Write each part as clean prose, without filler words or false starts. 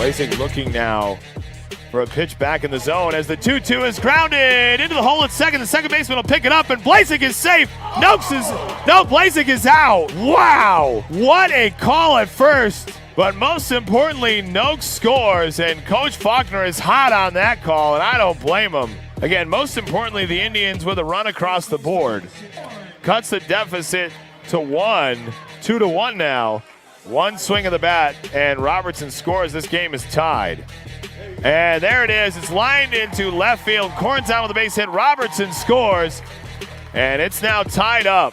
Blazing looking now for a pitch back in the zone as the 2-2 is grounded into the hole at second. The second baseman will pick it up, and Blazing is safe. Blazing is out. Wow, what a call at first. But most importantly, Noakes scores, and Coach Faulkner is hot on that call, and I don't blame him. Again, most importantly, the Indians with a run across the board. Cuts the deficit to 1, 2-1 now. One swing of the bat, and Robertson scores. This game is tied. And there it is. It's lined into left field. Corn's out with a base hit. Robertson scores, and it's now tied up.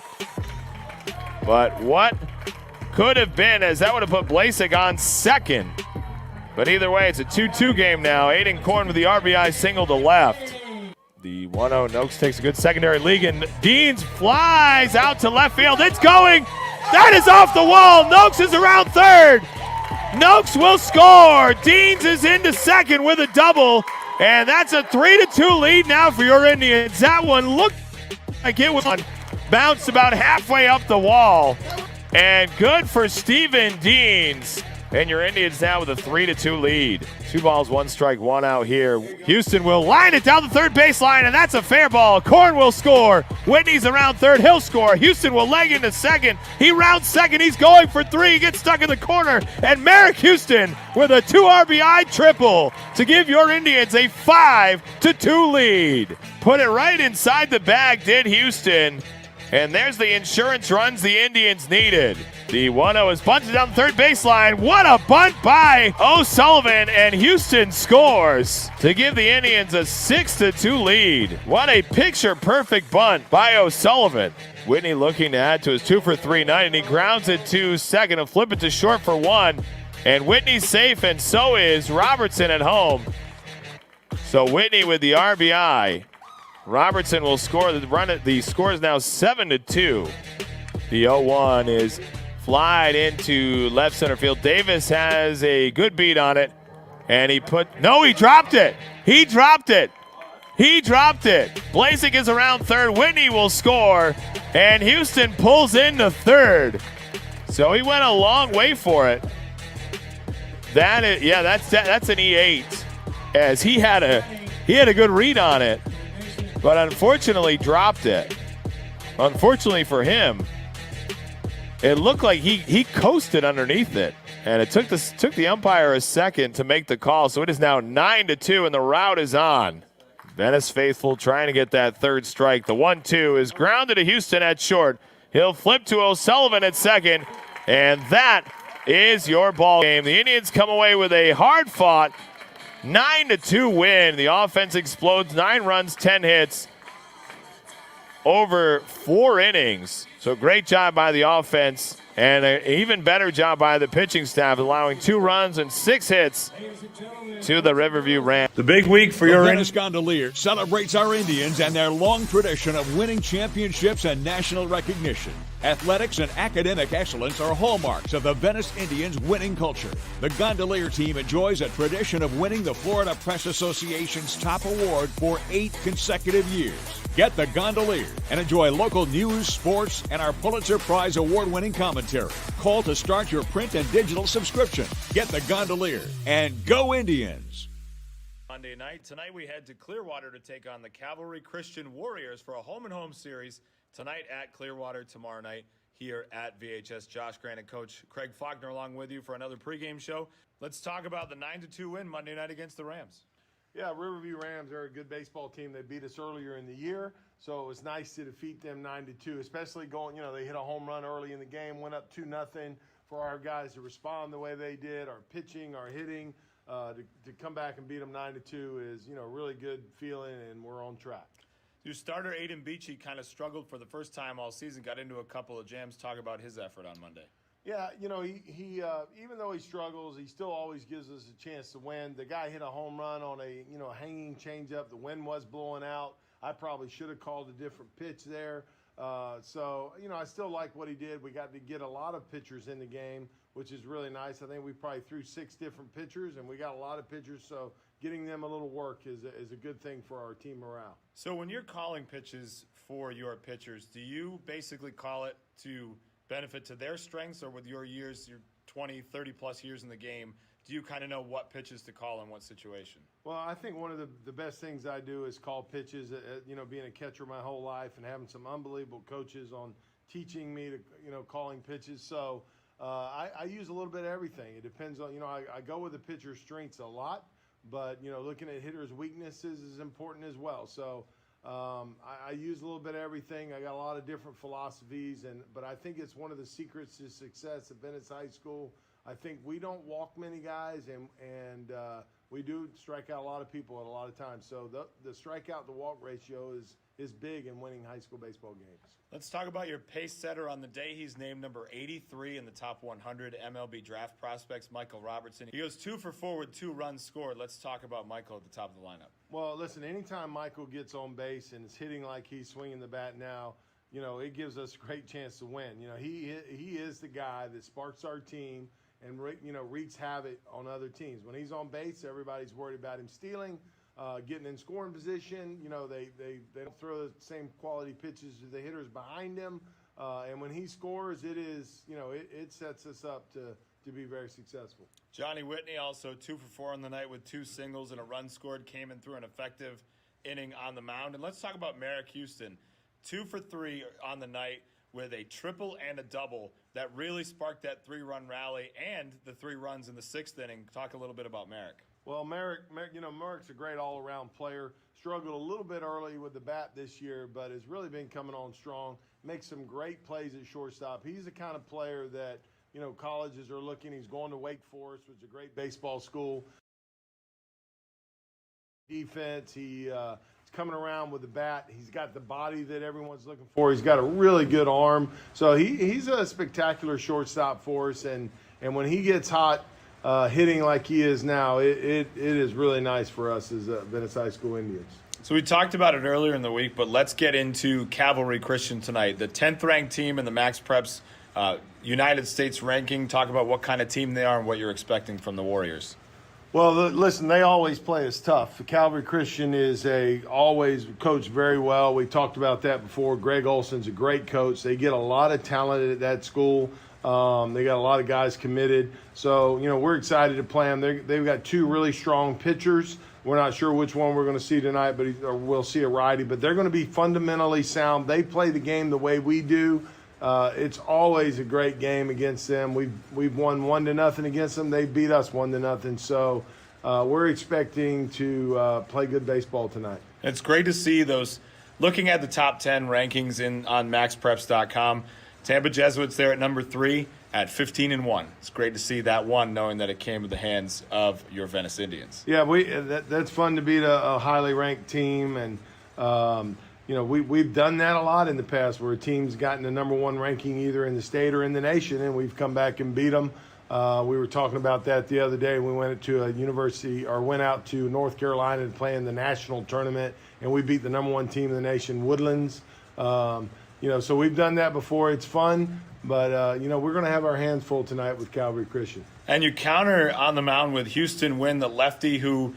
But what could have been, as that would have put Blasek on second. But either way, it's a 2-2 game now. Aiden Corn with the RBI single to left. The 1-0 Noakes takes a good secondary league, and Deans flies out to left field. It's going. That is off the wall. Noakes is around third. Noakes will score. Deans is into second with a double, and that's a 3-2 lead now for your Indians. That one looked like it was bounced about halfway up the wall. And good for Steven Deans. And your Indians now with a 3-2 lead. 2 balls, 1 strike, 1 out here. Houston will line it down the third baseline, and that's a fair ball. Corn will score. Whitney's around third. He'll score. Houston will leg into second. He rounds second. He's going for 3. He gets stuck in the corner. And Merrick Houston with a 2 RBI triple to give your Indians a 5-2 lead. Put it right inside the bag, did Houston. And there's the insurance runs the Indians needed. The 1-0 is bunted down the third baseline. What a bunt by O'Sullivan, and Houston scores to give the Indians a 6-2 lead. What a picture-perfect bunt by O'Sullivan. Whitney looking to add to his 2-for-3 night, and he grounds it to second and flip it to short for 1. And Whitney's safe, and so is Robertson at home. So Whitney with the RBI. Robertson will score the run. The score is now 7-2. The 0-1 is flied into left center field. Davis has a good beat on it, and he dropped it. He dropped it. Blasek is around third. Whitney will score, and Houston pulls into third. So he went a long way for it. That's an E8, as he had a good read on it. But unfortunately dropped it. Unfortunately for him, it looked like he coasted underneath it. And it took the umpire a second to make the call. So it is now 9-2, and the route is on. Venice faithful trying to get that third strike. The 1-2 is grounded to Houston at short. He'll flip to O'Sullivan at second. And that is your ball game. The Indians come away with a hard-fought 9-2 win. The offense explodes. 9 runs, 10 hits over 4 innings. So great job by the offense, and an even better job by the pitching staff, allowing 2 runs and 6 hits to the Riverview Rams. The big week for your Venice Gondolier celebrates our Indians and their long tradition of winning championships and national recognition. Athletics and academic excellence are hallmarks of the Venice Indians' winning culture. The Gondolier team enjoys a tradition of winning the Florida Press Association's top award for 8 consecutive years. Get the Gondolier and enjoy local news, sports, and our Pulitzer Prize award-winning commentary. Call to start your print and digital subscription. Get the Gondolier and go Indians! Monday night. Tonight we head to Clearwater to take on the Calvary Christian Warriors for a home-and-home series tonight at Clearwater, tomorrow night here at VHS. Josh Grant and Coach Craig Faulkner along with you for another pregame show. Let's talk about the 9-2 win Monday night against the Rams. Yeah, Riverview Rams are a good baseball team. They beat us earlier in the year, so it was nice to defeat them 9-2, especially they hit a home run early in the game, went up 2-0. For our guys to respond the way they did, our pitching, our hitting, to come back and beat them 9-2 is, really good feeling, and we're on track. Your starter, Aiden Beachy, kind of struggled for the first time all season, got into a couple of jams. Talk about his effort on Monday. Yeah, he even though he struggles, he still always gives us a chance to win. The guy hit a home run on a, hanging changeup. The wind was blowing out. I probably should have called a different pitch there. I still like what he did. We got to get a lot of pitchers in the game, which is really nice. I think we probably threw 6 different pitchers, and we got a lot of pitchers, so getting them a little work is a good thing for our team morale. So when you're calling pitches for your pitchers, do you basically call it to benefit to their strengths, or with your years, you're 20, 30-plus years in the game, do you kind of know what pitches to call in what situation? Well, I think one of the best things I do is call pitches. Being a catcher my whole life and having some unbelievable coaches on teaching me to, calling pitches. So I use a little bit of everything. It depends on, I go with the pitcher's strengths a lot, but, looking at hitters' weaknesses is important as well. So I use a little bit of everything. I got a lot of different philosophies, but I think it's one of the secrets to success at Venice High School. I think we don't walk many guys, and we do strike out a lot of people at a lot of times. So the strikeout to walk ratio is big in winning high school baseball games. Let's talk about your pace setter on the day. He's named number 83 in the top 100 MLB draft prospects, Michael Robertson. He goes 2 for 4 with 2 runs scored. Let's talk about Michael at the top of the lineup. Well, listen, anytime Michael gets on base and is hitting like he's swinging the bat now, it gives us a great chance to win. He is the guy that sparks our team and wreaks havoc on other teams. When he's on base, everybody's worried about him stealing, getting in scoring position. They don't throw the same quality pitches to the hitters behind him. And when he scores, it sets us up to be very successful. Johnny Whitney also 2 for 4 on the night with 2 singles and a run scored. Came in through an effective inning on the mound. And let's talk about Merrick Houston. 2 for 3 on the night with a triple and a double that really sparked that 3-run rally and the 3 runs in the 6th inning. Talk a little bit about Merrick. Well, Merrick's a great all-around player. Struggled a little bit early with the bat this year, but has really been coming on strong. Makes some great plays at shortstop. He's the kind of player that, colleges are looking. He's going to Wake Forest, which is a great baseball school. Defense, he's coming around with the bat. He's got the body that everyone's looking for. He's got a really good arm. So he's a spectacular shortstop for us. And when he gets hot, hitting like he is now, it is really nice for us as Venice High School Indians. So we talked about it earlier in the week, but let's get into Calvary Christian tonight. The 10th ranked team in the Max Preps United States ranking. Talk about what kind of team they are and what you're expecting from the Warriors. Well, listen, they always play us tough. Calvary Christian is always coached very well. We talked about that before. Greg Olson's a great coach. They get a lot of talent at that school. They got a lot of guys committed. So, we're excited to play them. They've got 2 really strong pitchers. We're not sure which one we're going to see tonight, but we'll see a righty. But they're going to be fundamentally sound. They play the game the way we do. It's always a great game against them. We've won 1-0 against them. They beat us 1-0. So we're expecting to play good baseball tonight. It's great to see those. Looking at the top 10 rankings on MaxPreps.com, Tampa Jesuits there at number 3 at 15-1. It's great to see that one, knowing that it came to the hands of your Venice Indians. Yeah, that's fun to beat a highly ranked team, and we've done that a lot in the past, where a team's gotten the number 1 ranking either in the state or in the nation, and we've come back and beat them. We were talking about that the other day. We went out to North Carolina to play in the national tournament, and we beat the number 1 team in the nation, Woodlands. So we've done that before. It's fun, but we're going to have our hands full tonight with Calvary Christian. And you counter on the mound with Houston Wynn, the lefty, who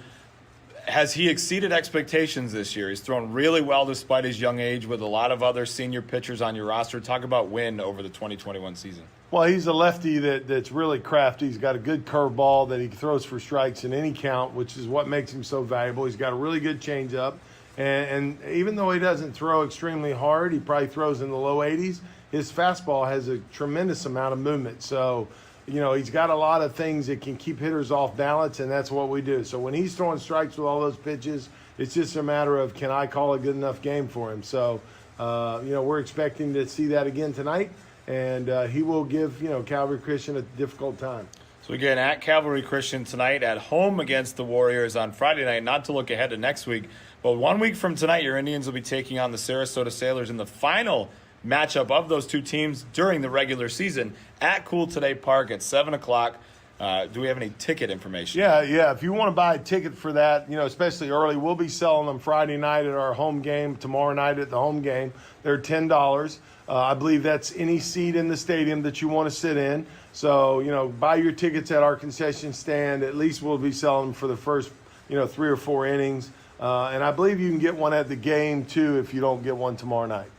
has he exceeded expectations this year? He's thrown really well despite his young age with a lot of other senior pitchers on your roster. Talk about Wynn over the 2021 season. Well, he's a lefty that's really crafty. He's got a good curveball that he throws for strikes in any count, which is what makes him so valuable. He's got a really good changeup. And even though he doesn't throw extremely hard, he probably throws in the low 80s, his fastball has a tremendous amount of movement. So, he's got a lot of things that can keep hitters off balance, and that's what we do. So when he's throwing strikes with all those pitches, it's just a matter of, can I call a good enough game for him? So, we're expecting to see that again tonight, and he will give, Calvary Christian a difficult time. So again, at Calvary Christian tonight, at home against the Warriors on Friday night, not to look ahead to next week, but 1 week from tonight, your Indians will be taking on the Sarasota Sailors in the final matchup of those 2 teams during the regular season at Cool Today Park at 7 o'clock. Do we have any ticket information? Yeah. If you want to buy a ticket for that, especially early, we'll be selling them Friday night at our home game, tomorrow night at the home game. They're $10. I believe that's any seat in the stadium that you want to sit in. So, buy your tickets at our concession stand. At least we'll be selling them for the first, 3 or 4 innings. And I believe you can get one at the game, too, if you don't get one tomorrow night.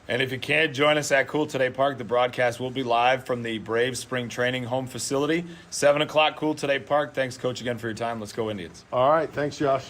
And if you can't join us at Cool Today Park, the broadcast will be live from the Braves Spring Training Home Facility. 7 o'clock, Cool Today Park. Thanks, Coach, again for your time. Let's go Indians. All right. Thanks, Josh.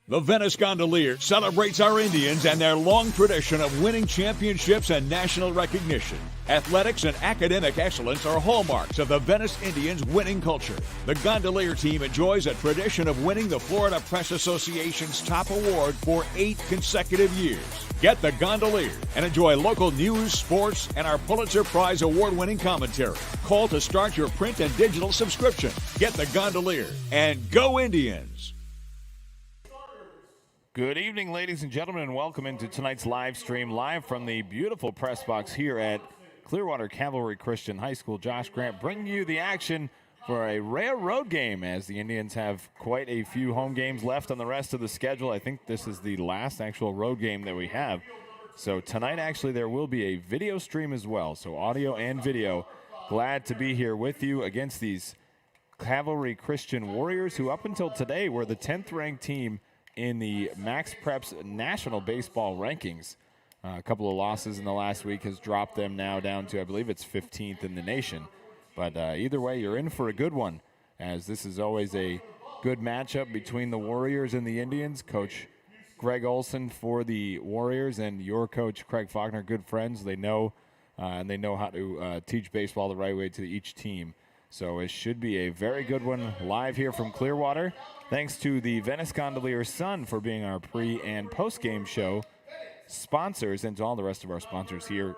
The Venice Gondolier celebrates our Indians and their long tradition of winning championships and national recognition. Athletics and academic excellence are hallmarks of the Venice Indians' winning culture. The Gondolier team enjoys a tradition of winning the Florida Press Association's top award for 8 consecutive years. Get the Gondolier and enjoy local news, sports, and our Pulitzer Prize award-winning commentary. Call to start your print and digital subscription. Get the Gondolier and go Indians! Good evening, ladies and gentlemen, and welcome into tonight's live stream, live from the beautiful press box here at Clearwater Calvary Christian High School. Josh Grant bringing you the action for a rare road game, as the Indians have quite a few home games left on the rest of the schedule. I think this is the last actual road game that we have. So tonight, actually, there will be a video stream as well, so audio and video. Glad to be here with you against these Calvary Christian Warriors, who up until today were the 10th-ranked team in the Max Preps National Baseball Rankings. A couple of losses in the last week has dropped them now down to, I believe it's 15th in the nation. But either way, you're in for a good one, as this is always a good matchup between the Warriors and the Indians. Coach Greg Olson for the Warriors and your coach Craig Faulkner, good friends. They know and they know how to teach baseball the right way to each team. So it should be a very good one live here from Clearwater. Thanks to the Venice Gondolier Sun for being our pre- and post-game show sponsors, and to all the rest of our sponsors here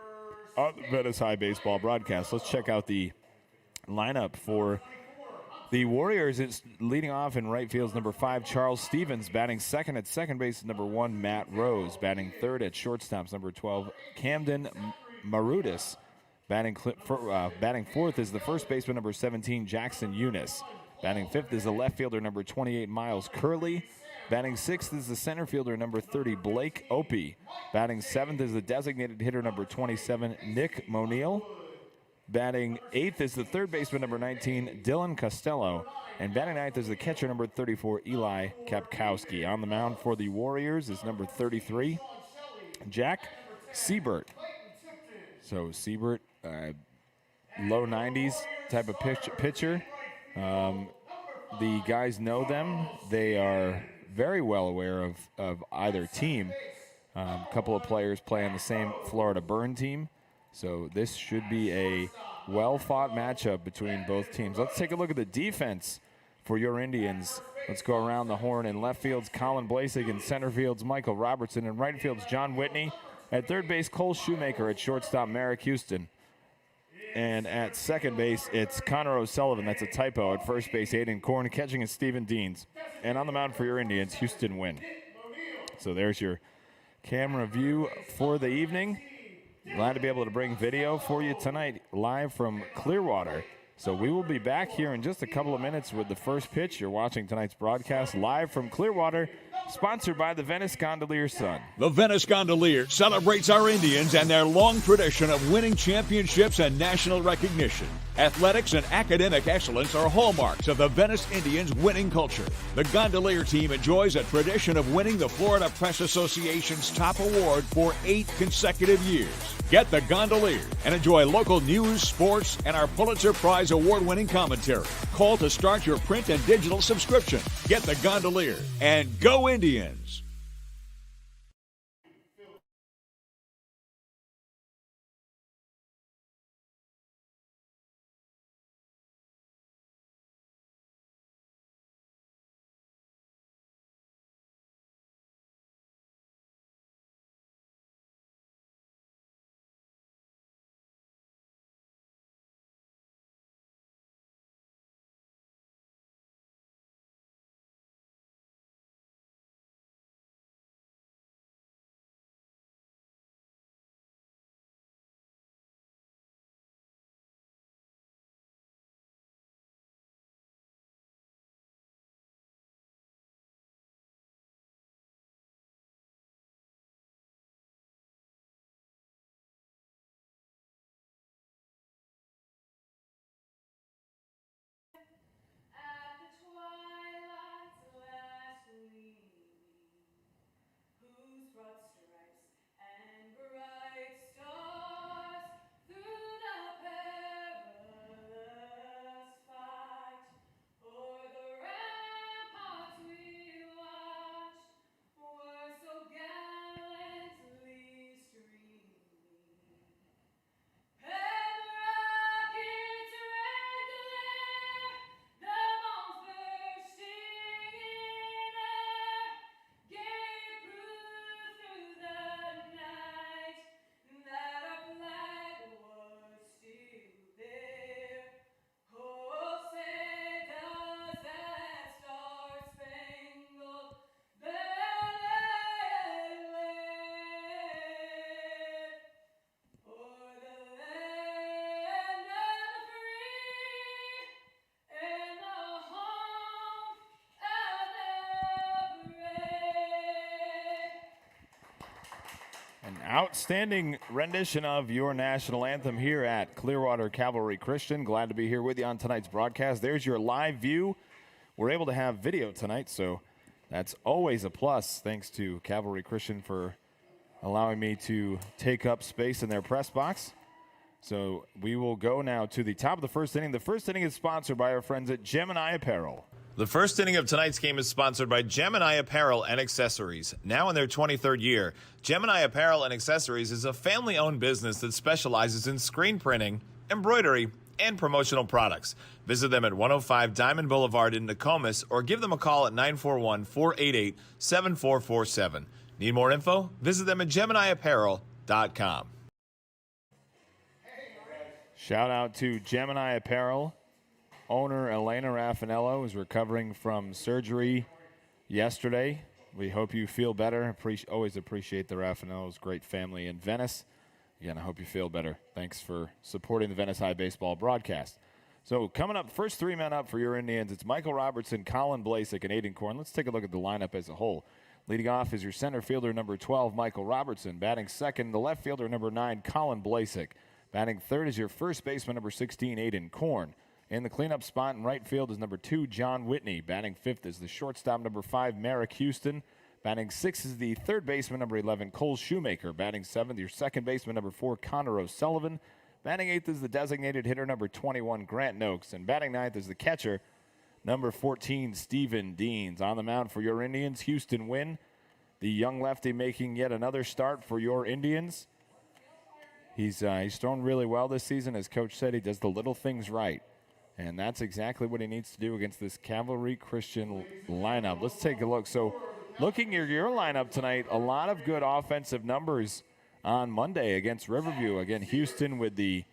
on the Venice High Baseball broadcast. Let's check out the lineup for the Warriors. It's leading off in right field is number 5, Charles Stevens. Batting second at second base is number 1, Matt Rose. Batting third at shortstop is number 12, Camden Marudis. Batting fourth is the first baseman, number 17, Jackson Eunice. Batting fifth is the left fielder, number 28, Miles Curley. Batting sixth is the center fielder, number 30, Blake Opie. Batting seventh is the designated hitter, number 27, Nick Monil. Batting eighth is the third baseman, number 19, Dylan Costello. And batting ninth is the catcher, number 34, Eli Kapkowski. On the mound for the Warriors is number 33, Jack Siebert. So Siebert, low 90s type of pitcher. The guys know them. They are very well aware of either team. A couple of players play on the same Florida Burn team. So this should be a well-fought matchup between both teams. Let's take a look at the defense for your Indians. Let's go around the horn. In left field's Colin Blasig. In center field's Michael Robertson. In right field's John Whitney. At third base, Cole Shoemaker. At shortstop, Merrick Houston. And at second base, it's Connor O'Sullivan. That's a typo. At first base, Aiden Korn. Catching is Steven Deans. And on the mound for your Indians, Houston Wynn. So there's your camera view for the evening. Glad to be able to bring video for you tonight live from Clearwater. So we will be back here in just a couple of minutes with the first pitch. You're watching tonight's broadcast live from Clearwater, sponsored by the Venice Gondolier Sun. The Venice Gondolier celebrates our Indians and their long tradition of winning championships and national recognition. Athletics and academic excellence are hallmarks of the Venice Indians' winning culture. The Gondolier team enjoys a tradition of winning the Florida Press Association's top award for 8 consecutive years. Get the Gondolier and enjoy local news, sports, and our Pulitzer Prize award-winning commentary. Call to start your print and digital subscription. Get the Gondolier and go Indians! An outstanding rendition of your national anthem here at Clearwater Calvary Christian. Glad to be here with you on tonight's broadcast. There's your live view. We're able to have video tonight, so that's always a plus. Thanks to Calvary Christian for allowing me to take up space in their press box. So we will go now to the top of the first inning. The first inning is sponsored by our friends at Gemini Apparel. The first inning of tonight's game is sponsored by Gemini Apparel and Accessories. Now in their 23rd year, Gemini Apparel and Accessories is a family-owned business that specializes in screen printing, embroidery, and promotional products. Visit them at 105 Diamond Boulevard in Nokomis or give them a call at 941-488-7447. Need more info? Visit them at GeminiApparel.com. Shout out to Gemini Apparel. Owner Elena Raffanello is recovering from surgery yesterday. We hope you feel better. Always appreciate the Raffanellos, great family in Venice. Again, I hope you feel better. Thanks for supporting the Venice High Baseball broadcast. So coming up, first three men up for your Indians, it's Michael Robertson, Colin Blasek, and Aiden Korn. Let's take a look at the lineup as a whole. Leading off is your center fielder, number 12, Michael Robertson. Batting second, the left fielder, number 9, Colin Blasek. Batting third is your first baseman, number 16, Aiden Korn. In the cleanup spot in right field is number 2, John Whitney. Batting fifth is the shortstop, number 5, Merrick Houston. Batting sixth is the third baseman, number 11, Cole Shoemaker. Batting seventh, your second baseman, number 4, Connor O'Sullivan. Batting eighth is the designated hitter, number 21, Grant Noakes. And batting ninth is the catcher, number 14, Steven Deans. On the mound for your Indians, Houston Wynn, the young lefty making yet another start for your Indians. He's thrown really well this season. As Coach said, he does the little things right. And that's exactly what he needs to do against this Calvary Christian lineup. Let's take a look. So looking at your lineup tonight, a lot of good offensive numbers on Monday against Riverview. Again, Houston with the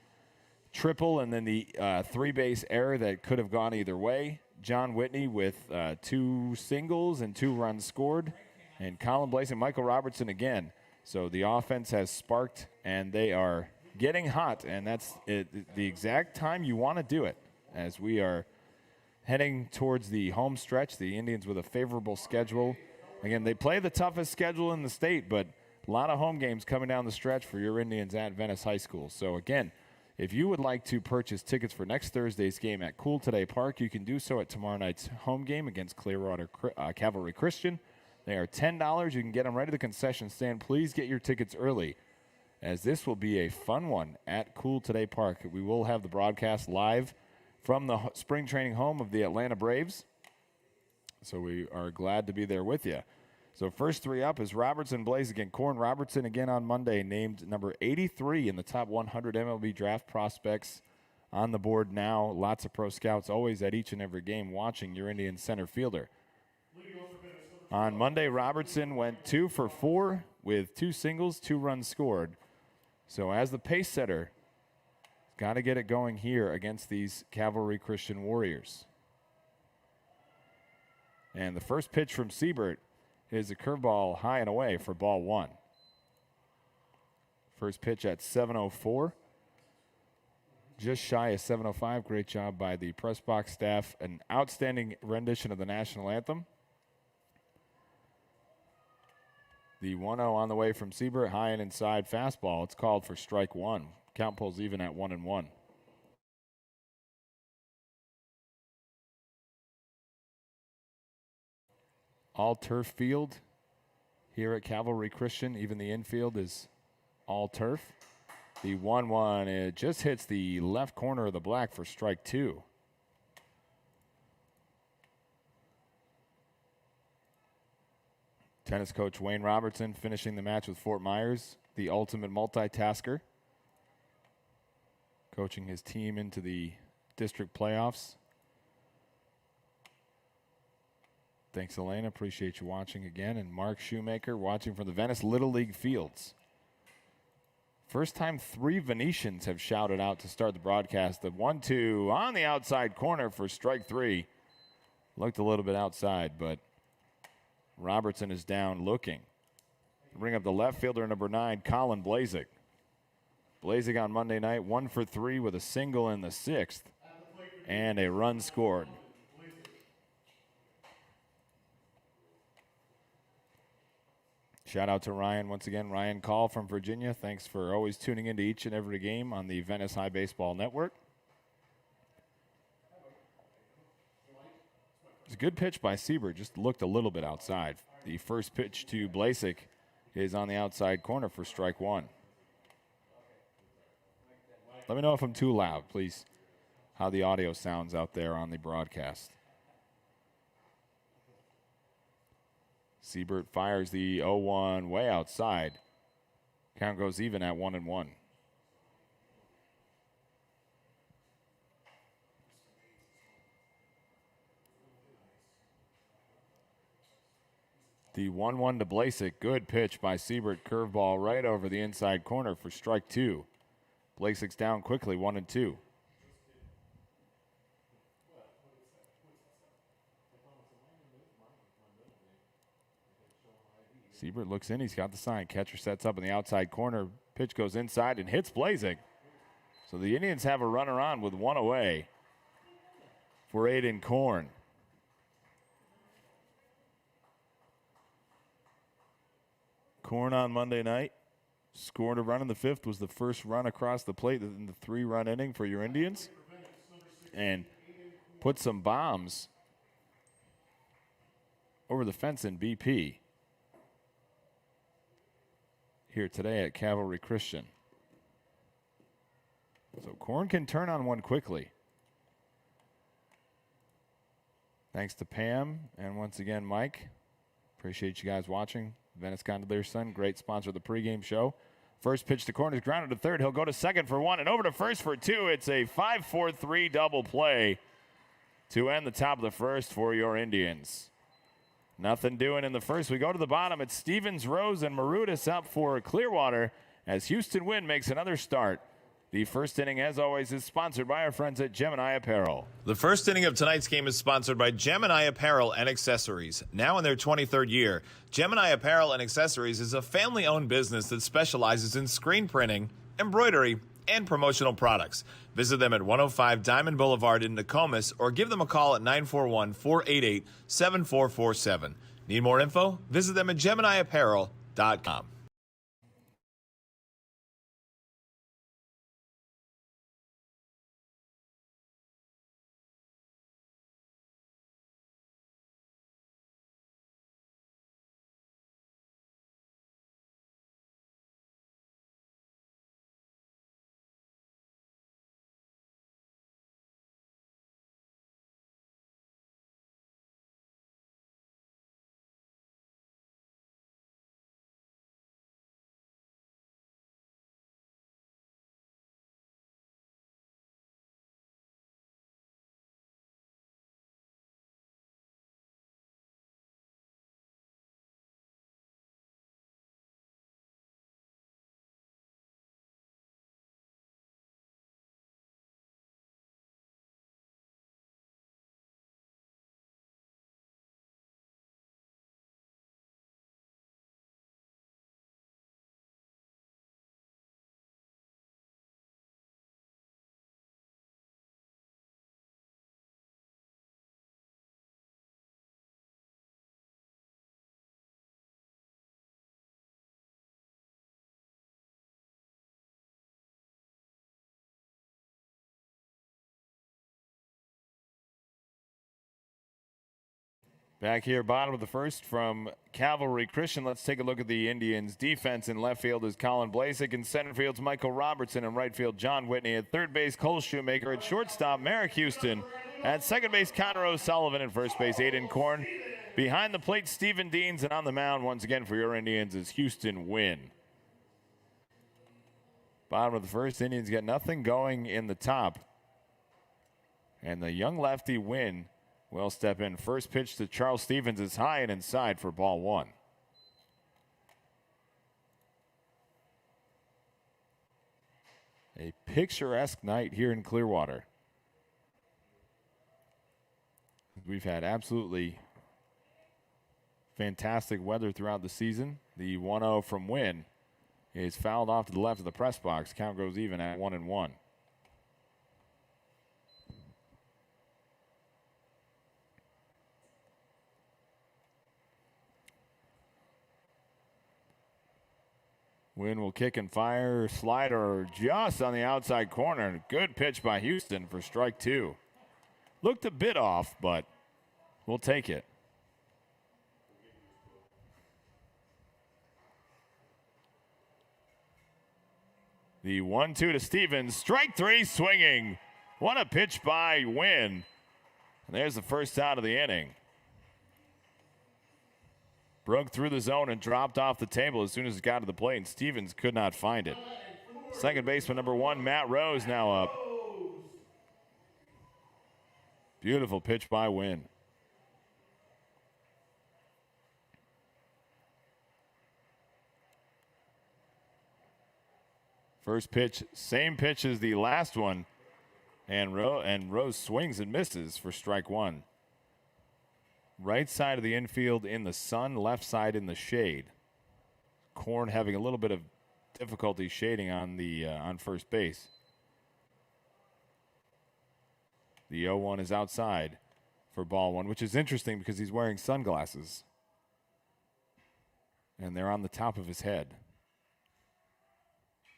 triple and then the three-base error that could have gone either way. John Whitney with 2 singles and 2 runs scored. And Colin Blaze and Michael Robertson again. So the offense has sparked, and they are getting hot. And that's the exact time you want to do it. As we are heading towards the home stretch, the Indians with a favorable schedule. Again, they play the toughest schedule in the state, but a lot of home games coming down the stretch for your Indians at Venice High School. So, again, if you would like to purchase tickets for next Thursday's game at Cool Today Park, you can do so at tomorrow night's home game against Clearwater Calvary Christian. They are $10. You can get them right at the concession stand. Please get your tickets early, as this will be a fun one at Cool Today Park. We will have the broadcast live from the spring training home of the Atlanta Braves. So we are glad to be there with you. So first three up is Robertson, Blaze again. Korn Robertson again on Monday, named number 83 in the top 100 MLB draft prospects on the board now. Lots of pro scouts always at each and every game watching your Indian center fielder. On Monday, Robertson went 2 for 4 with 2 singles, 2 runs scored. So as the pace setter, got to get it going here against these Calvary Christian Warriors. And the first pitch from Siebert is a curveball high and away for ball 1. First pitch at 7:04. Just shy of 7:05. Great job by the press box staff. An outstanding rendition of the national anthem. The 1-0 on the way from Siebert. High and inside fastball. It's called for strike 1. Count pulls even at 1-1. All turf field here at Calvary Christian. Even the infield is all turf. The 1-1, it just hits the left corner of the black for strike 2. Tennis coach Wayne Robertson finishing the match with Fort Myers, the ultimate multitasker, coaching his team into the district playoffs. Thanks, Elena. Appreciate you watching again. And Mark Shoemaker watching from the Venice Little League fields. First time 3 Venetians have shouted out to start the broadcast. The 1-2 on the outside corner for strike 3. Looked a little bit outside, but Robertson is down looking. Bring up the left fielder, number 9, Colin Blazik. Blazik on Monday night, 1 for 3 with a single in the 6th and a run scored. Shout out to Ryan once again. Ryan Call from Virginia. Thanks for always tuning into each and every game on the Venice High Baseball Network. It's a good pitch by Siebert. Just looked a little bit outside. The first pitch to Blazik is on the outside corner for strike 1. Let me know if I'm too loud, please, how the audio sounds out there on the broadcast. Siebert fires the 0-1 way outside. Count goes even at 1-1. The 1-1 to Blazik. Good pitch by Siebert. Curveball right over the inside corner for strike 2. Blazik's down quickly, 1-2. Siebert looks in. He's got the sign. Catcher sets up in the outside corner. Pitch goes inside and hits Blazik. So the Indians have a runner on with 1 away for Aiden Korn. Korn on Monday night scored a run in the 5th. Was the first run across the plate in the 3-run inning for your Indians. And put some bombs over the fence in BP here today at Calvary Christian. So Korn can turn on one quickly. Thanks to Pam and once again Mike. Appreciate you guys watching. Venice Gondolier Sun, great sponsor of the pregame show. First pitch to Korn is grounded to third. He'll go to second for 1 and over to first for 2. It's a 5-4-3 double play to end the top of the first for your Indians. Nothing doing in the first. We go to the bottom. It's Stevens, Rose, and Marutis up for Clearwater as Houston Wind makes another start. The first inning, as always, is sponsored by our friends at Gemini Apparel. The first inning of tonight's game is sponsored by Gemini Apparel and Accessories. Now in their 23rd year, Gemini Apparel and Accessories is a family-owned business that specializes in screen printing, embroidery, and promotional products. Visit them at 105 Diamond Boulevard in Nokomis or give them a call at 941-488-7447. Need more info? Visit them at GeminiApparel.com. Back here, bottom of the first from Calvary Christian. Let's take a look at the Indians' defense. In left field is Colin Blasek. In center field's Michael Robertson. In right field, John Whitney. At third base, Cole Shoemaker. At shortstop, Merrick Houston. At second base, Connor O'Sullivan. At first base, Aiden Korn. Behind the plate, Steven Deans. And on the mound, once again for your Indians, is Houston Wynn. Bottom of the first, Indians get nothing going in the top. And the young lefty Wynn will step in. First pitch to Charles Stevens is high and inside for ball one. A picturesque night here in Clearwater. We've had absolutely fantastic weather throughout the season. The 1-0 from Wynn is fouled off to the left of the press box. Count goes even at 1-1. Wynn will kick and fire. Slider just on the outside corner. Good pitch by Houston for strike two. Looked a bit off, but we'll take it. The 1-2 to Stevens. Strike three swinging. What a pitch by Wynn. And there's the first out of the inning. Broke through the zone and dropped off the table as soon as it got to the plate, and Stevens could not find it. Second baseman number one, Matt Rose, now up. Beautiful pitch by Wynn. First pitch, same pitch as the last one, and Rose swings and misses for strike one. Right side of the infield in the sun, left side in the shade. Korn having a little bit of difficulty shading on first base. The 0-1 is outside for ball one, which is interesting because he's wearing sunglasses. And they're on the top of his head.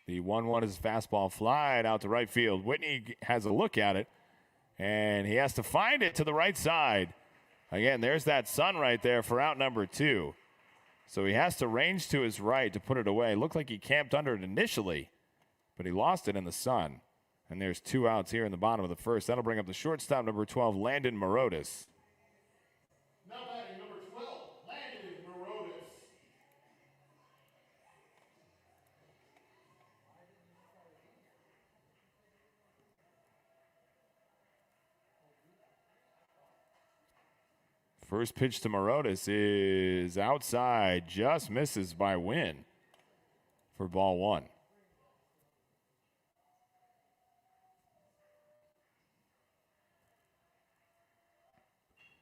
The 1-1 is fastball flied out to right field. Whitney has a look at it, and he has to find it to the right side. Again, there's that sun right there for out number two. So he has to range to his right to put it away. Looked like he camped under it initially, but he lost it in the sun. And there's two outs here in the bottom of the first. That'll bring up the shortstop, number 12, Landon Morotis. Now batting number 12, Landon Morotis. First pitch to Morotis is outside, just misses by Wynn for ball one.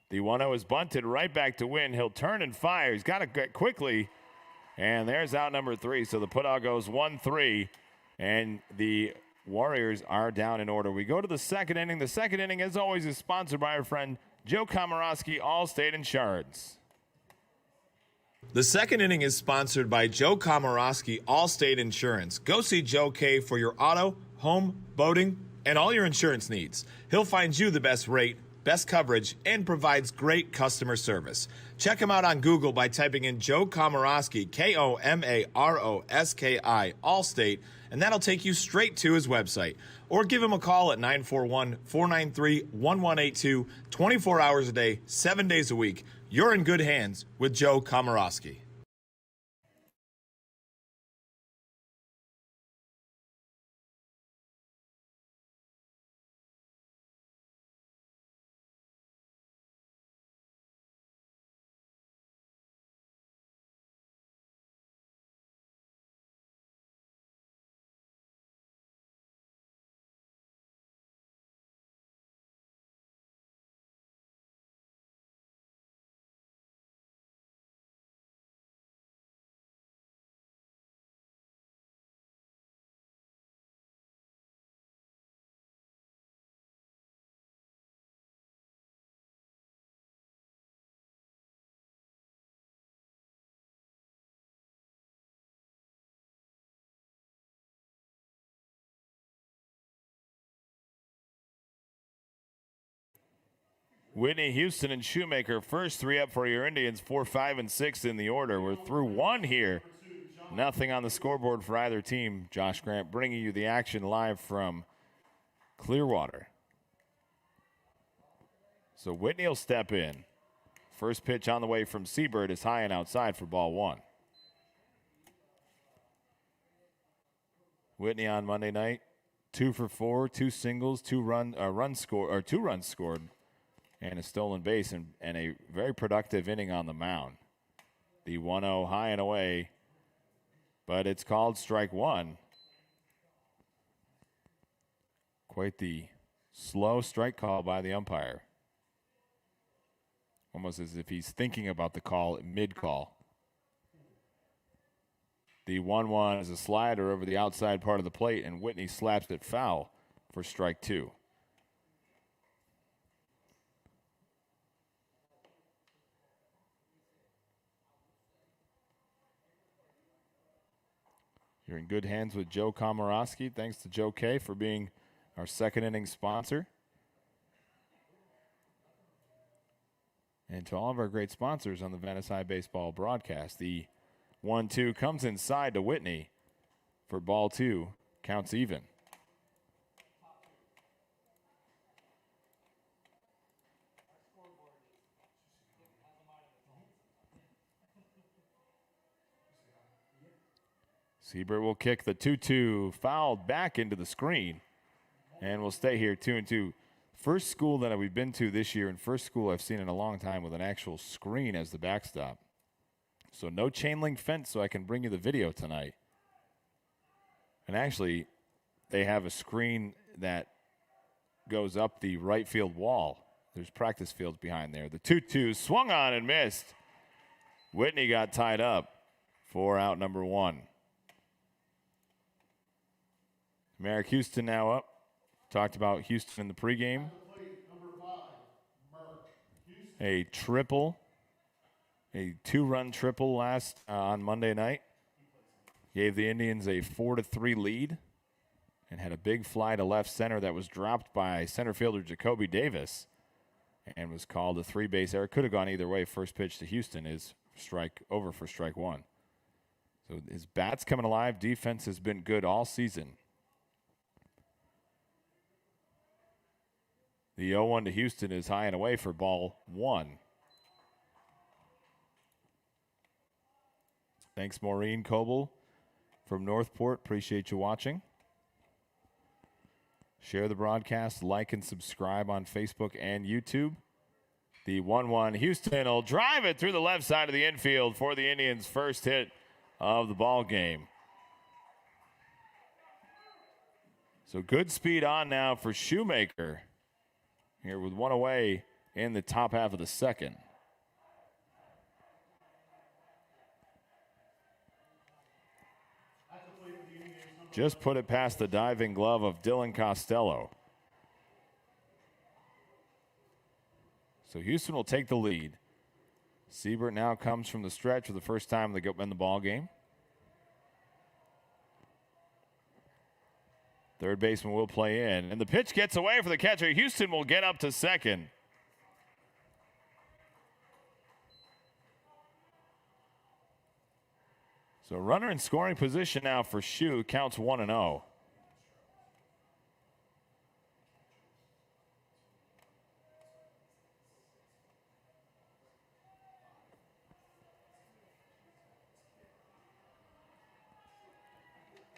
The 1-0 is bunted right back to Wynn. He'll turn and fire. He's got to get quickly. And there's out number three. So the putout goes 1-3. And the Warriors are down in order. We go to the second inning. The second inning, as always, is sponsored by our friend Joe Komorowski, Allstate Insurance. The second inning is sponsored by Joe Komorowski, Allstate Insurance. Go see Joe K for your auto, home, boating, and all your insurance needs. He'll find you the best rate, best coverage, and provides great customer service. Check him out on Google by typing in Joe Komorowski, K-O-M-A-R-O-S-K-I, Allstate, and that'll take you straight to his website. Or give him a call at 941-493-1182, 24 hours a day, 7 days a week. You're in good hands with Joe Komorowski. Whitney, Houston, and Shoemaker, first three up for your Indians, 4, 5, and 6 in the order. We're through one here. Nothing on the scoreboard for either team. Josh Grant bringing you the action live from Clearwater. So Whitney will step in. First pitch on the way from Seabird is high and outside for ball one. Whitney on Monday night, 2 for 4, 2 singles, 2 runs scored, and a stolen base, and a very productive inning on the mound. The 1-0 high and away, but it's called strike one. Quite the slow strike call by the umpire. Almost as if he's thinking about the call mid-call. The 1-1 is a slider over the outside part of the plate, and Whitney slaps it foul for strike two. You're in good hands with Joe Komorowski. Thanks to Joe K for being our second inning sponsor. And to all of our great sponsors on the Venice High Baseball broadcast. The 1-2 comes inside to Whitney for ball two. Counts even. Seabird will kick the 2-2, fouled back into the screen, and we'll stay here 2-2. First school that we've been to this year, and first school I've seen in a long time with an actual screen as the backstop. So no chain link fence, so I can bring you the video tonight. And actually, they have a screen that goes up the right field wall. There's practice fields behind there. The 2-2 swung on and missed. Whitney got tied up for out number one. Merrick Houston now up. Talked about Houston in the pregame. A triple, a 2-run triple last on Monday night. Gave the Indians a 4-3 lead and had a big fly to left center that was dropped by center fielder Jacoby Davis and was called a 3-base error. Could have gone either way. First pitch to Houston is strike over for strike one. So his bat's coming alive. Defense has been good all season. The 0-1 to Houston is high and away for ball one. Thanks, Maureen Coble from Northport. Appreciate you watching. Share the broadcast, like and subscribe on Facebook and YouTube. The 1-1, Houston will drive it through the left side of the infield for the Indians' first hit of the ball game. So good speed on now for Shoemaker. Here with one away in the top half of the second. Just put it past the diving glove of Dylan Costello. So Houston will take the lead. Seabird now comes from the stretch for the first time in the ball game. Third baseman will play in. And the pitch gets away for the catcher. Houston will get up to second. So runner in scoring position now for Shoe. Counts 1-0.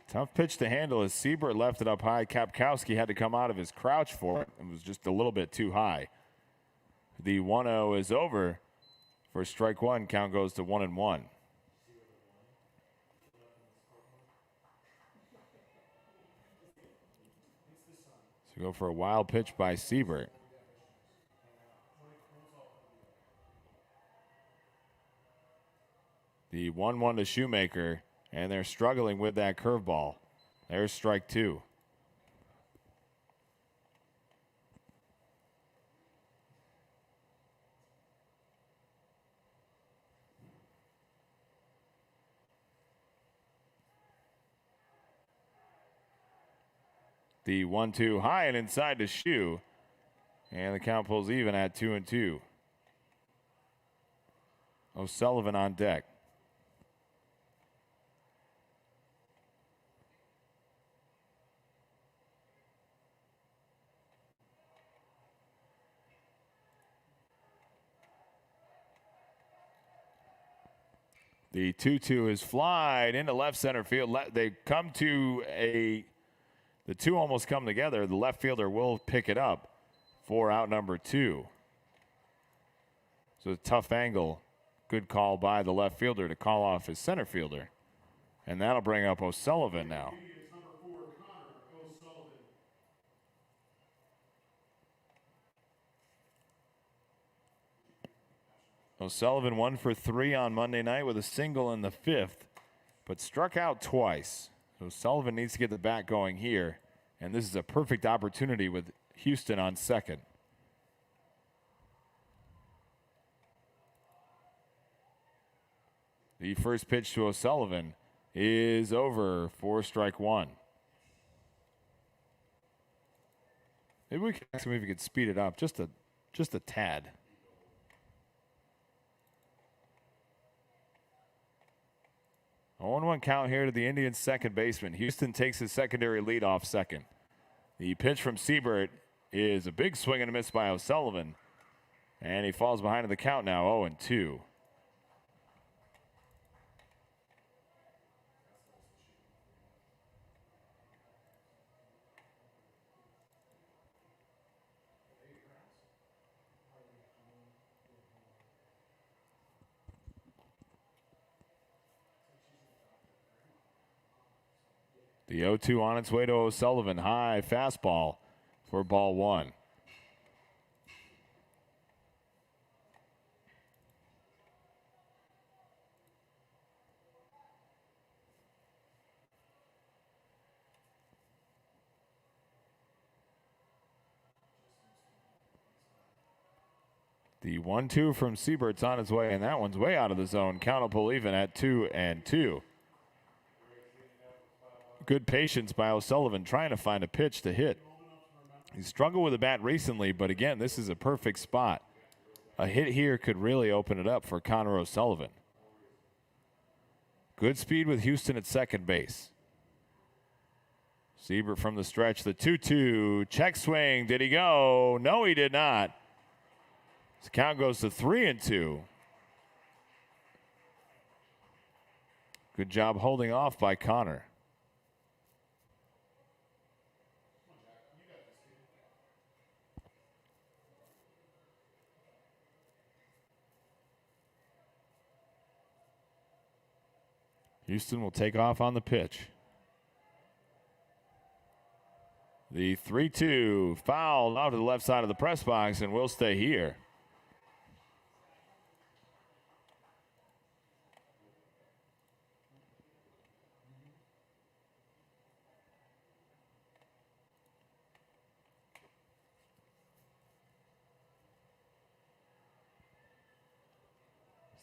Tough pitch to handle as Seabird left it up high. Kapkowski had to come out of his crouch for it. It was just a little bit too high. The 1-0 is over for strike one. Count goes to 1-1. So go for a wild pitch by Seabird. The 1-1 to Shoemaker. And they're struggling with that curveball. There's strike two. The 1-2 high and inside to Shoe. And the count pulls even at 2-2. O'Sullivan on deck. The 2-2 is flied into left center field. They come to the two almost come together. The left fielder will pick it up for out number 2. So a tough angle. Good call by the left fielder to call off his center fielder. And that'll bring up O'Sullivan now. O'Sullivan 1 for 3 on Monday night with a single in the 5th, but struck out twice. So Sullivan needs to get the bat going here, and this is a perfect opportunity with Houston on second. The first pitch to O'Sullivan is over for strike 1. Maybe we can ask him if he could speed it up just a tad. A 1-1 count here to the Indians' second baseman. Houston takes his secondary lead off second. The pitch from Siebert is a big swing and a miss by O'Sullivan. And he falls behind in the count now, 0-2. The 0-2 on its way to O'Sullivan. High fastball for ball 1. The 1-2 from Siebert's on its way, and that one's way out of the zone. Count will pull even at 2-2. Good patience by O'Sullivan trying to find a pitch to hit. He's struggled with the bat recently, but again, this is a perfect spot. A hit here could really open it up for Connor O'Sullivan. Good speed with Houston at second base. Siebert from the stretch, the 2-2. Check swing. Did he go? No, he did not. The count goes to 3-2. Good job holding off by Connor. Houston will take off on the pitch. The 3-2 fouled out to the left side of the press box and will stay here.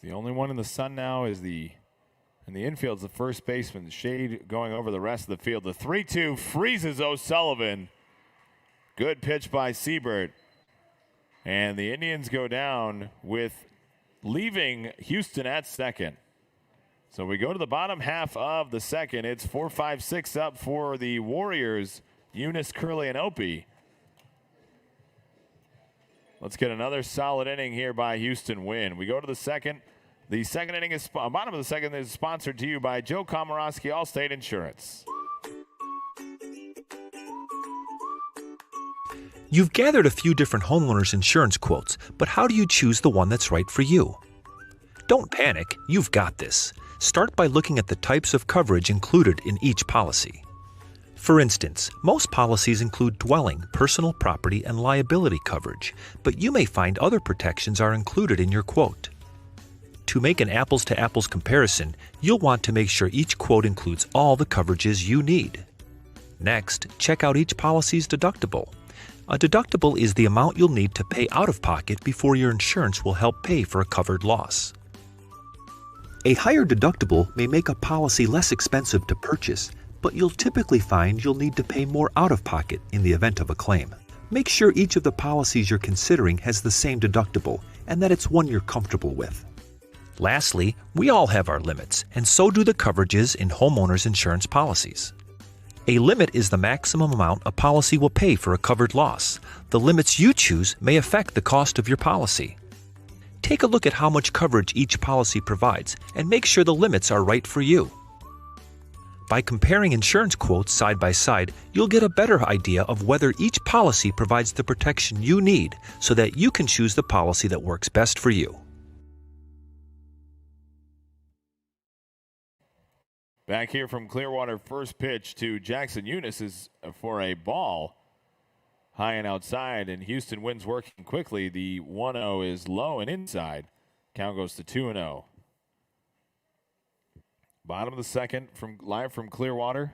The only one in the sun now is in the infield's the first baseman. Shade going over the rest of the field. The 3-2 freezes O'Sullivan. Good pitch by Siebert. And the Indians go down with leaving Houston at second. So we go to the bottom half of the second. It's 4-5-6 up for the Warriors. Eunice, Curley, and Opie. Let's get another solid inning here by Houston win. We go to the second. The second inning is bottom of the second is sponsored to you by Joe Komorowski, Allstate Insurance. You've gathered a few different homeowners insurance quotes, but how do you choose the one that's right for you? Don't panic, you've got this. Start by looking at the types of coverage included in each policy. For instance, most policies include dwelling, personal property, and liability coverage, but you may find other protections are included in your quote. To make an apples-to-apples comparison, you'll want to make sure each quote includes all the coverages you need. Next, check out each policy's deductible. A deductible is the amount you'll need to pay out of pocket before your insurance will help pay for a covered loss. A higher deductible may make a policy less expensive to purchase, but you'll typically find you'll need to pay more out of pocket in the event of a claim. Make sure each of the policies you're considering has the same deductible and that it's one you're comfortable with. Lastly, we all have our limits, and so do the coverages in homeowners insurance policies. A limit is the maximum amount a policy will pay for a covered loss. The limits you choose may affect the cost of your policy. Take a look at how much coverage each policy provides and make sure the limits are right for you. By comparing insurance quotes side by side, you'll get a better idea of whether each policy provides the protection you need so that you can choose the policy that works best for you. Back here from Clearwater, first pitch to Jackson Eunice is for a ball high and outside, and Houston wins working quickly. The 1-0 is low and inside. Count goes to 2-0. Bottom of the second, live from Clearwater.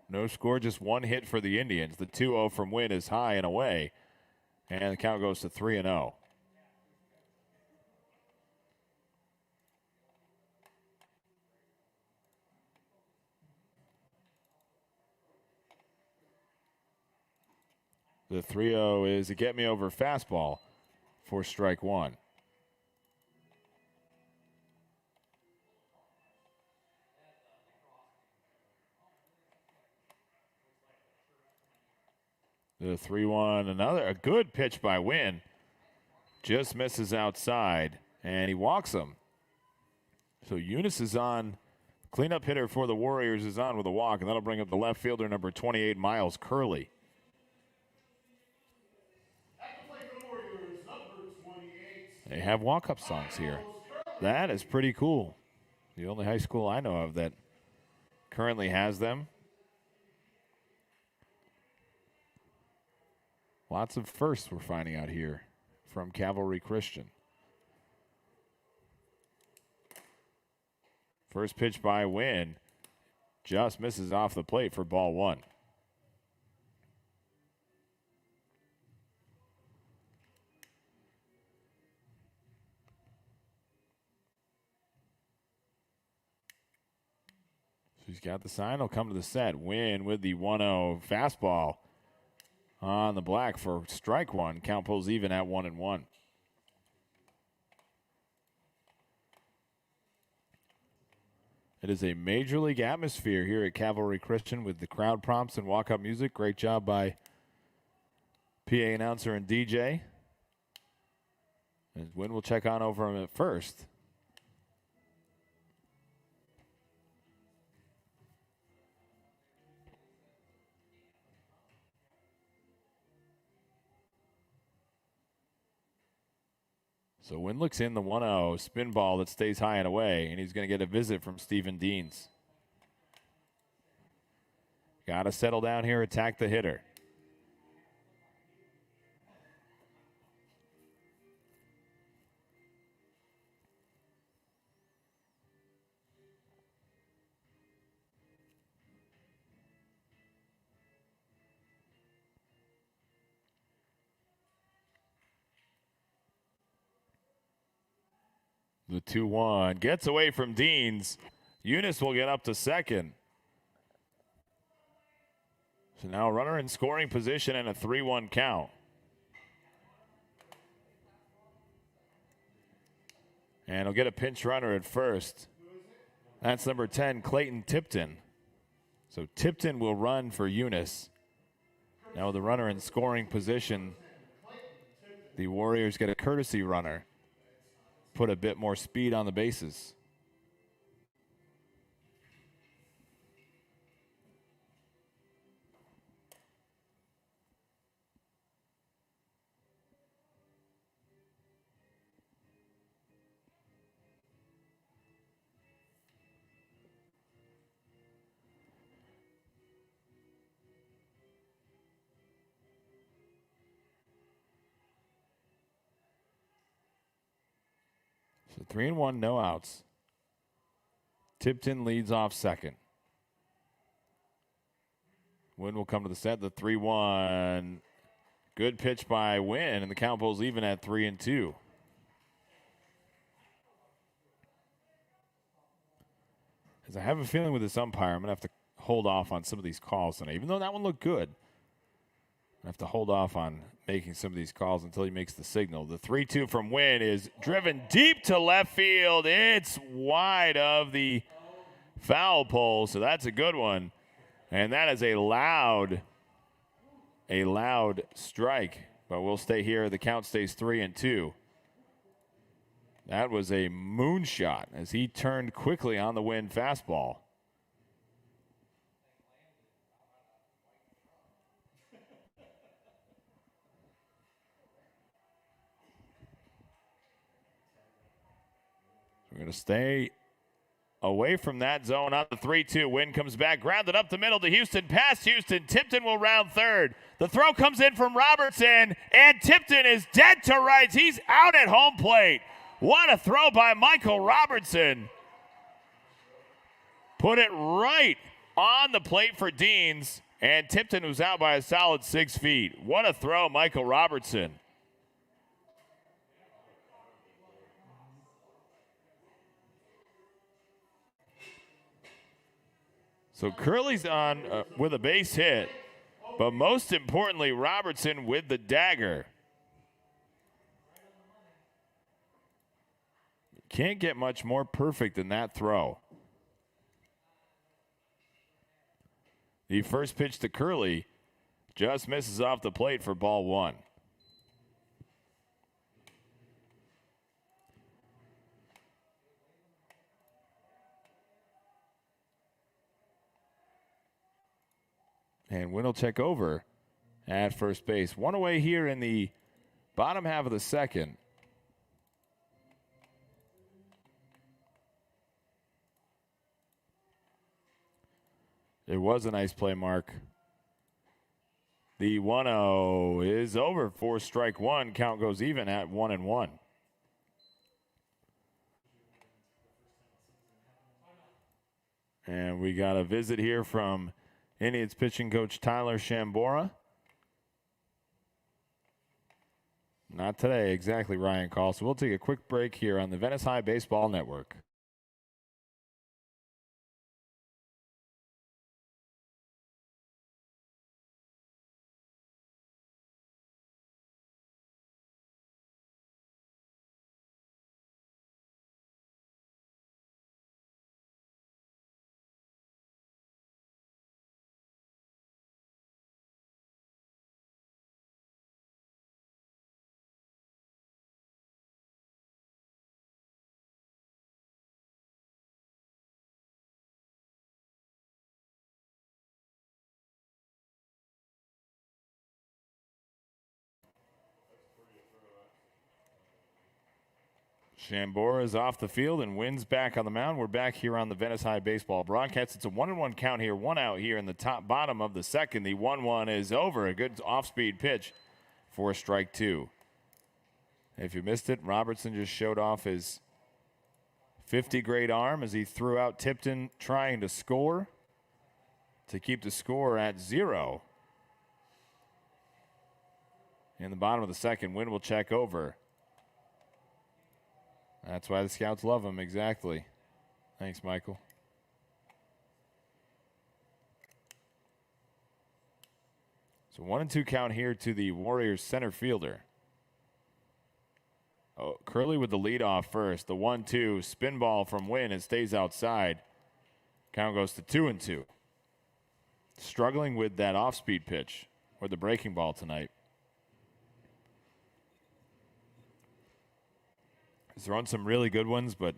No score, just one hit for the Indians. The 2-0 from Wynn is high and away. And the count goes to 3-0. The 3-0 is a get me over fastball for strike one. The 3-1, a good pitch by Wynn. Just misses outside, and he walks him. So Eunice is on. Cleanup hitter for the Warriors is on with a walk, and that'll bring up the left fielder, number 28, Miles Curley. They have walk-up songs here. That is pretty cool. The only high school I know of that currently has them. Lots of firsts we're finding out here from Calvary Christian. First pitch by Wynn. Just misses off the plate for ball one. He's got the sign. He'll come to the set. Wynn with the 1-0 fastball on the black for strike one. Count pulls even at 1-1. It is a major league atmosphere here at Calvary Christian with the crowd prompts and walk-up music. Great job by PA announcer and DJ. And Wynn will check on over him at first. So Wynn looks in the 1-0 spin ball that stays high and away, and he's going to get a visit from Stephen Deans. Got to settle down here, attack the hitter. The 2-1 gets away from Deans. Eunice will get up to second. So now a runner in scoring position and a 3-1 count. And he'll get a pinch runner at first. That's number 10, Clayton Tipton. So Tipton will run for Eunice. Now the runner in scoring position, the Warriors get a courtesy runner. Put a bit more speed on the bases. So 3-1, no outs. Tipton leads off second. Wynn will come to the set. The 3-1. Good pitch by Wynn, and the count pulls even at 3-2. Because I have a feeling with this umpire, I'm going to have to hold off on some of these calls tonight. Even though that one looked good, I have to hold off on making some of these calls until he makes the signal. The 3-2 from Wynn is driven deep to left field. It's wide of the foul pole, so that's a good one. And that is a loud strike. But we'll stay here. The count stays 3-2. That was a moonshot as he turned quickly on the Wynn fastball. We're going to stay away from that zone on the 3-2. Wynn comes back, grounded up the middle to Houston, past Houston. Tipton will round third. The throw comes in from Robertson, and Tipton is dead to rights. He's out at home plate. What a throw by Michael Robertson. Put it right on the plate for Deans, and Tipton was out by a solid 6 feet. What a throw, Michael Robertson. So Curley's on with a base hit, but most importantly, Robertson with the dagger. Can't get much more perfect than that throw. The first pitch to Curley just misses off the plate for ball 1. And Wynn will check over at first base. One away here in the bottom half of the second. It was a nice play, Mark. The 1-0 is over for strike one. Count goes even at 1-1. And we got a visit here from Indians pitching coach Tyler Shambora. Not today, exactly, Ryan Call. So we'll take a quick break here on the Venice High Baseball Network. Shambora is off the field and Wynn's back on the mound. We're back here on the Venice High Baseball broadcast. It's a 1-1 count here, 1 out here in the bottom of the second. The 1-1 is over. A good off-speed pitch for strike 2. If you missed it, Robertson just showed off his 50-grade arm as he threw out Tipton trying to score to keep the score at 0. In the bottom of the second, Wynn will check over. That's why the scouts love him, exactly. Thanks, Michael. So 1-2 count here to the Warriors center fielder. Oh, Curley with the lead off first. The 1-2 spin ball from Wynn. It stays outside. Count goes to 2-2. Struggling with that off-speed pitch or the breaking ball tonight. He's thrown some really good ones, but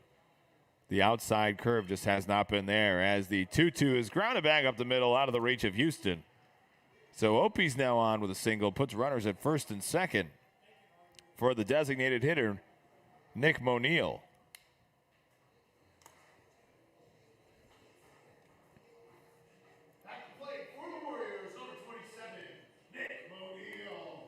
the outside curve just has not been there as the 2-2 is grounded back up the middle out of the reach of Houston. So Opie's now on with a single, puts runners at first and second for the designated hitter, Nick Monil. Back to play for the Warriors, number 27, Nick Monil.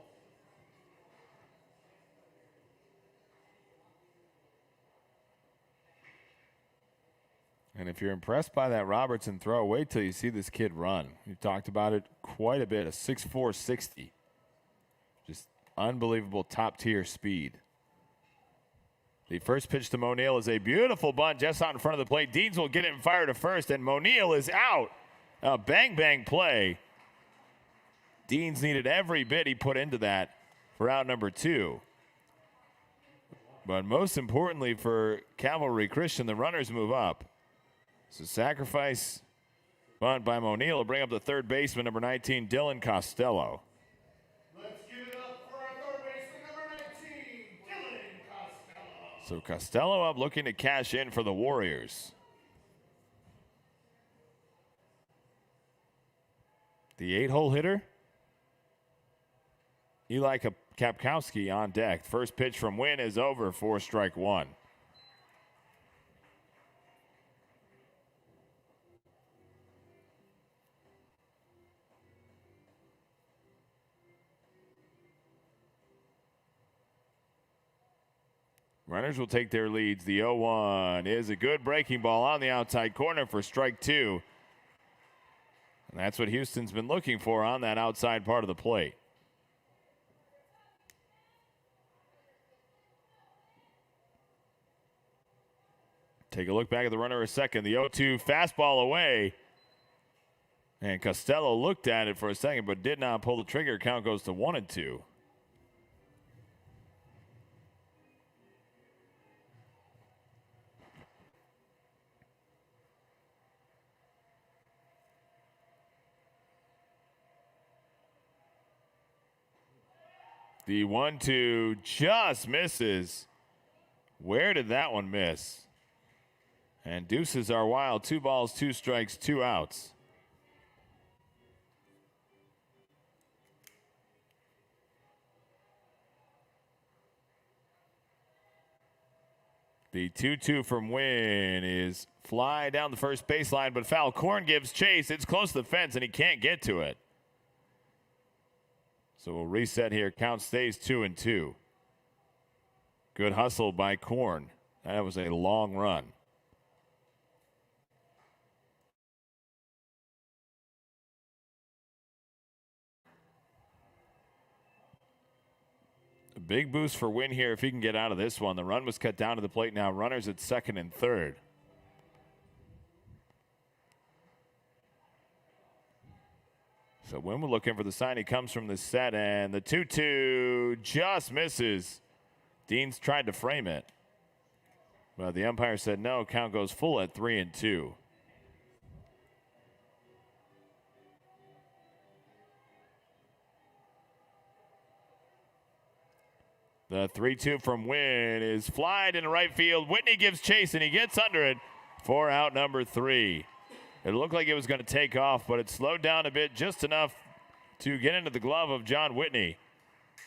And if you're impressed by that Robertson throw, wait till you see this kid run. We've talked about it quite a bit, a 6'4", 60. Just unbelievable top-tier speed. The first pitch to O'Neal is a beautiful bunt just out in front of the plate. Deans will get it and fire to first, and O'Neal is out. A bang play. Deans needed every bit he put into that for out number 2. But most importantly for Calvary Christian, the runners move up. So sacrifice bunt by O'Neal will bring up the third baseman, number 19, Dylan Costello. Let's give it up for our third baseman, number 19, Dylan Costello. So Costello up looking to cash in for the Warriors. The 8-hole hitter, Eli Kapkowski on deck. First pitch from Wynn is over for strike 1. Runners will take their leads. The 0-1 is a good breaking ball on the outside corner for strike 2. And that's what Houston's been looking for on that outside part of the plate. Take a look back at the runner a second. The 0-2 fastball away. And Costello looked at it for a second but did not pull the trigger. Count goes to 1-2. The 1-2 just misses. Where did that one miss? And deuces are wild. 2 balls, 2 strikes, 2 outs. The 2-2 from Wynn is fly down the first baseline, but foul. Korn gives chase. It's close to the fence, and he can't get to it. So we'll reset here. Count stays 2-2. Good hustle by Korn. That was a long run. A big boost for Wynn here if he can get out of this one. The run was cut down to the plate now. Runners at second and third. So Wynn will look in for the sign. He comes from the set, and the 2-2 just misses. Deans tried to frame it, but the umpire said no. Count goes full at 3-2. The 3-2 from Wynn is flied into right field. Whitney gives chase, and he gets under it for out number 3. It looked like it was going to take off, but it slowed down a bit, just enough to get into the glove of John Whitney.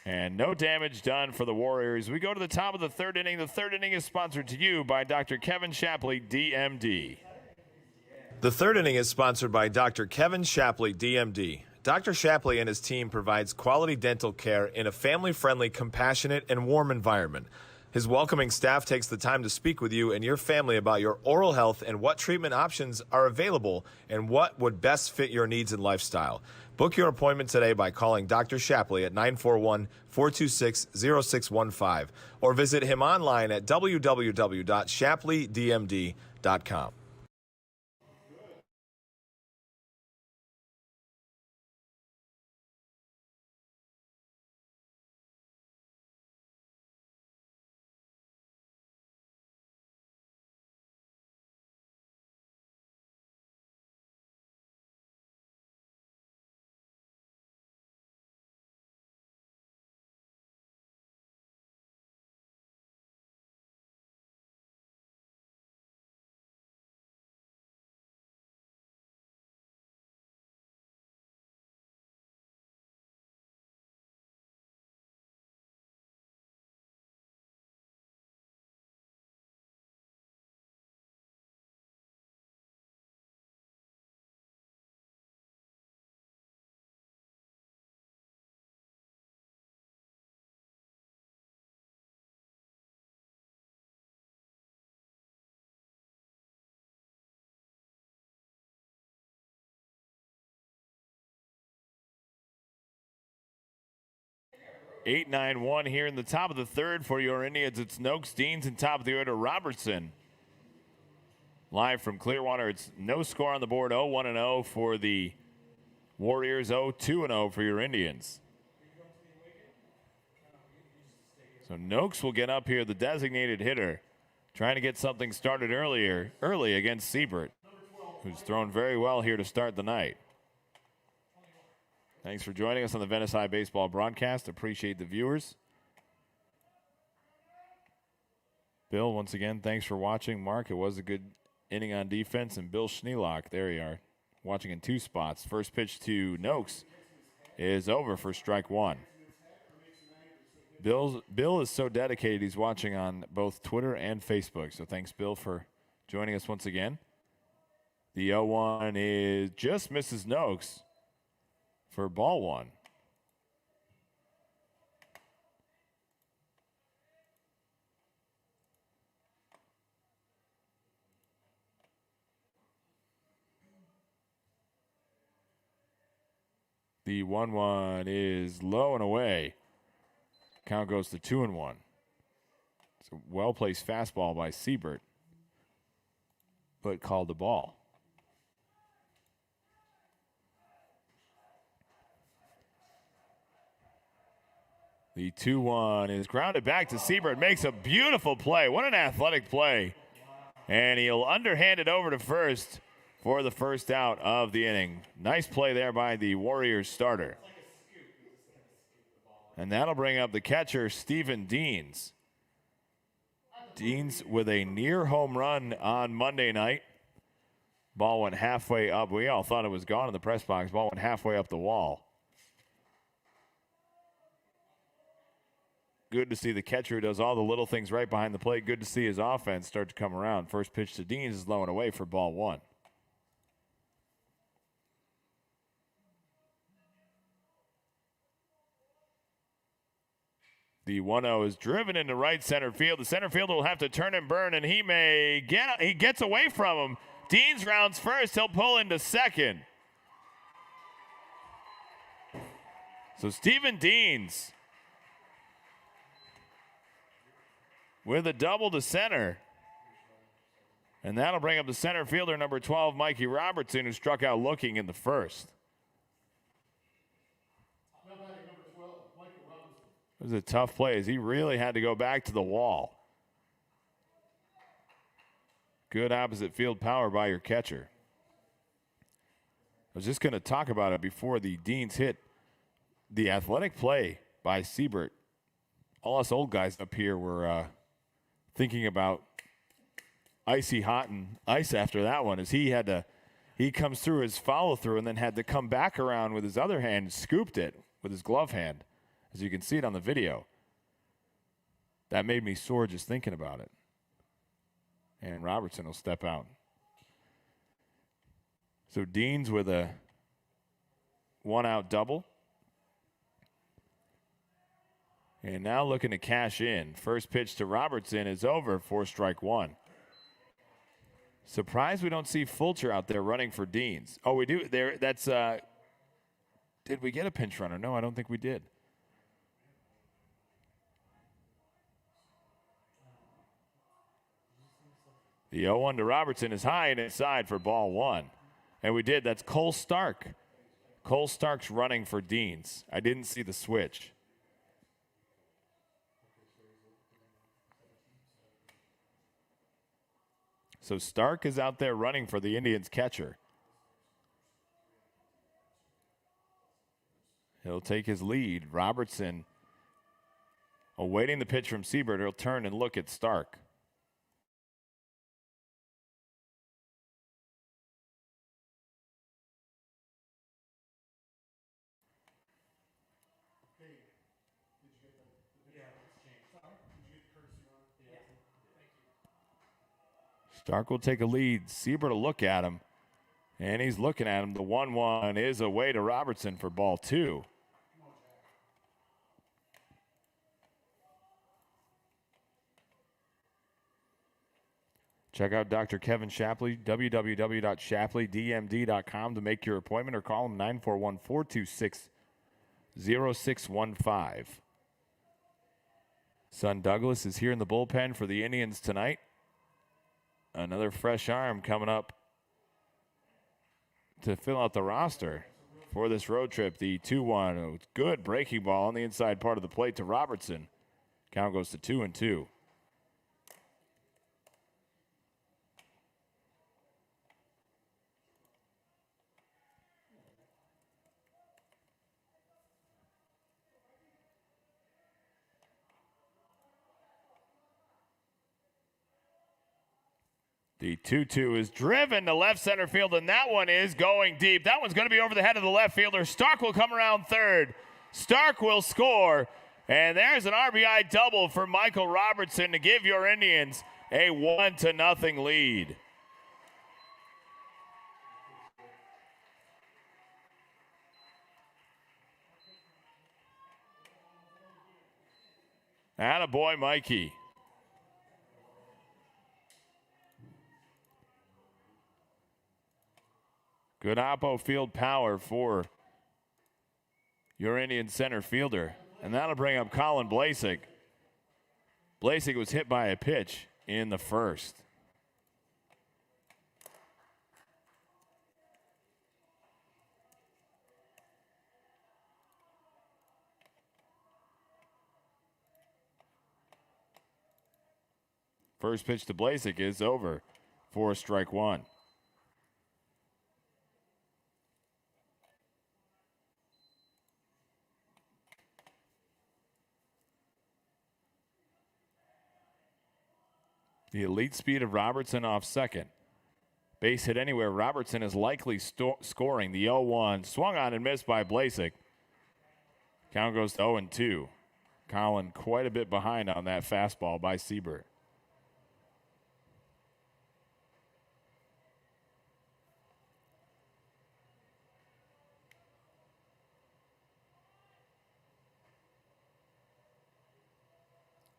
And no damage done for the Warriors. We go to the top of the third inning. The third inning is sponsored to you by Dr. Kevin Shapley, DMD. The third inning is sponsored by Dr. Kevin Shapley, DMD. Dr. Shapley and his team provides quality dental care in a family-friendly, compassionate, and warm environment. His welcoming staff takes the time to speak with you and your family about your oral health and what treatment options are available and what would best fit your needs and lifestyle. Book your appointment today by calling Dr. Shapley at 941-426-0615 or visit him online at www.shapleydmd.com. 8-9-1 here in the top of the third for your Indians. It's Noakes, Deans, and top of the order, Robertson. Live from Clearwater, it's no score on the board, 0-1-0 for the Warriors, 0-2-0 for your Indians. So Noakes will get up here, the designated hitter, trying to get something started early against Siebert, who's thrown very well here to start the night. Thanks for joining us on the Venice High Baseball broadcast. Appreciate the viewers. Bill, once again, thanks for watching. Mark, it was a good inning on defense. And Bill Schneelock, there you are, watching in two spots. First pitch to Noakes is over for strike one. Bill is so dedicated, he's watching on both Twitter and Facebook. So thanks, Bill, for joining us once again. The 0-1 is just misses Noakes for ball one. The 1-1 is low and away. Count goes to 2-1. It's a well-placed fastball by Siebert, but called the ball. The 2-1 is grounded back to Siebert. Makes a beautiful play. What an athletic play. And he'll underhand it over to first for the first out of the inning. Nice play there by the Warriors starter. And that'll bring up the catcher, Stephen Deans. Deans with a near home run on Monday night. Ball went halfway up. We all thought it was gone in the press box. Ball went halfway up the wall. Good to see the catcher who does all the little things right behind the plate. Good to see his offense start to come around. First pitch to Deans is low and away for ball one. The 1-0 is driven into right center field. The center fielder will have to turn and burn, and he gets away from him. Deans rounds first. He'll pull into second. So Stephen Deans with a double to center. And that'll bring up the center fielder, number 12, Mikey Robertson, who struck out looking in the first. It was a tough play as he really had to go back to the wall. Good opposite field power by your catcher. I was just going to talk about it before the Deans hit. The athletic play by Siebert. All us old guys up here were thinking about icy hot and ice after that one, as he comes through his follow through and then had to come back around with his other hand and scooped it with his glove hand. As you can see it on the video. That made me sore just thinking about it. And Robertson will step out. So Deans with a one-out double. And now looking to cash in. First pitch to Robertson is over for strike one. Surprised we don't see Fulcher out there running for Deans. Oh, we do. There. That's. Did we get a pinch runner? No, I don't think we did. The 0-1 to Robertson is high and inside for ball one. And we did. That's Cole Stark. Cole Stark's running for Deans. I didn't see the switch. So Stark is out there running for the Indians catcher. He'll take his lead. Robertson awaiting the pitch from Siebert. He'll turn and look at Stark. Stark will take a lead. Siebert will look at him, and he's looking at him. The 1-1 is away to Robertson for ball two. Check out Dr. Kevin Shapley, www.shapleydmd.com to make your appointment, or call him 941-426-0615. Son Douglas is here in the bullpen for the Indians tonight. Another fresh arm coming up to fill out the roster for this road trip. The 2-1. Good breaking ball on the inside part of the plate to Robertson. Count goes to 2-2. The 2-2 is driven to left center field, and that one is going deep. That one's going to be over the head of the left fielder. Stark will come around third. Stark will score, and there's an RBI double for Michael Robertson to give your Indians a 1-0 lead. Attaboy, Mikey. Good oppo field power for your Indian center fielder. And that'll bring up Colin Blasek. Blasek was hit by a pitch in the first. First pitch to Blasek is over for strike one. The elite speed of Robertson off second. Base hit anywhere. Robertson is likely scoring. The 0-1 swung on and missed by Blasek. Count goes to 0-2. Colin quite a bit behind on that fastball by Siebert.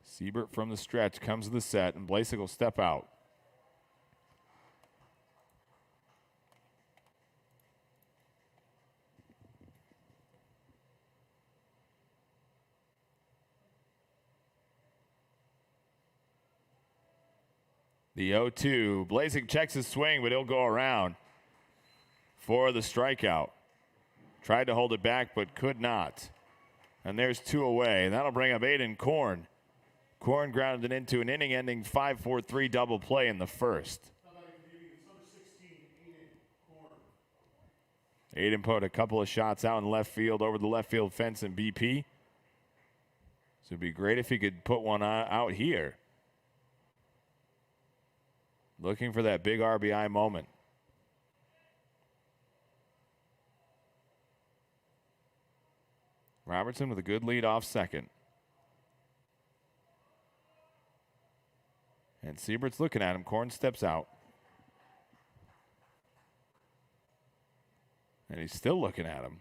Siebert from the stretch comes to the set, and Blasek will step out. The 0-2. Blasek checks his swing, but he'll go around for the strikeout. Tried to hold it back, but could not. And there's two away. And that'll bring up Aiden Korn. Korn grounded into an inning-ending 5-4-3 double play in the first. Aiden put a couple of shots out in left field over the left field fence in BP. So it'd be great if he could put one out here. Looking for that big RBI moment. Robertson with a good lead off second. And Siebert's looking at him. Korn steps out. And he's still looking at him.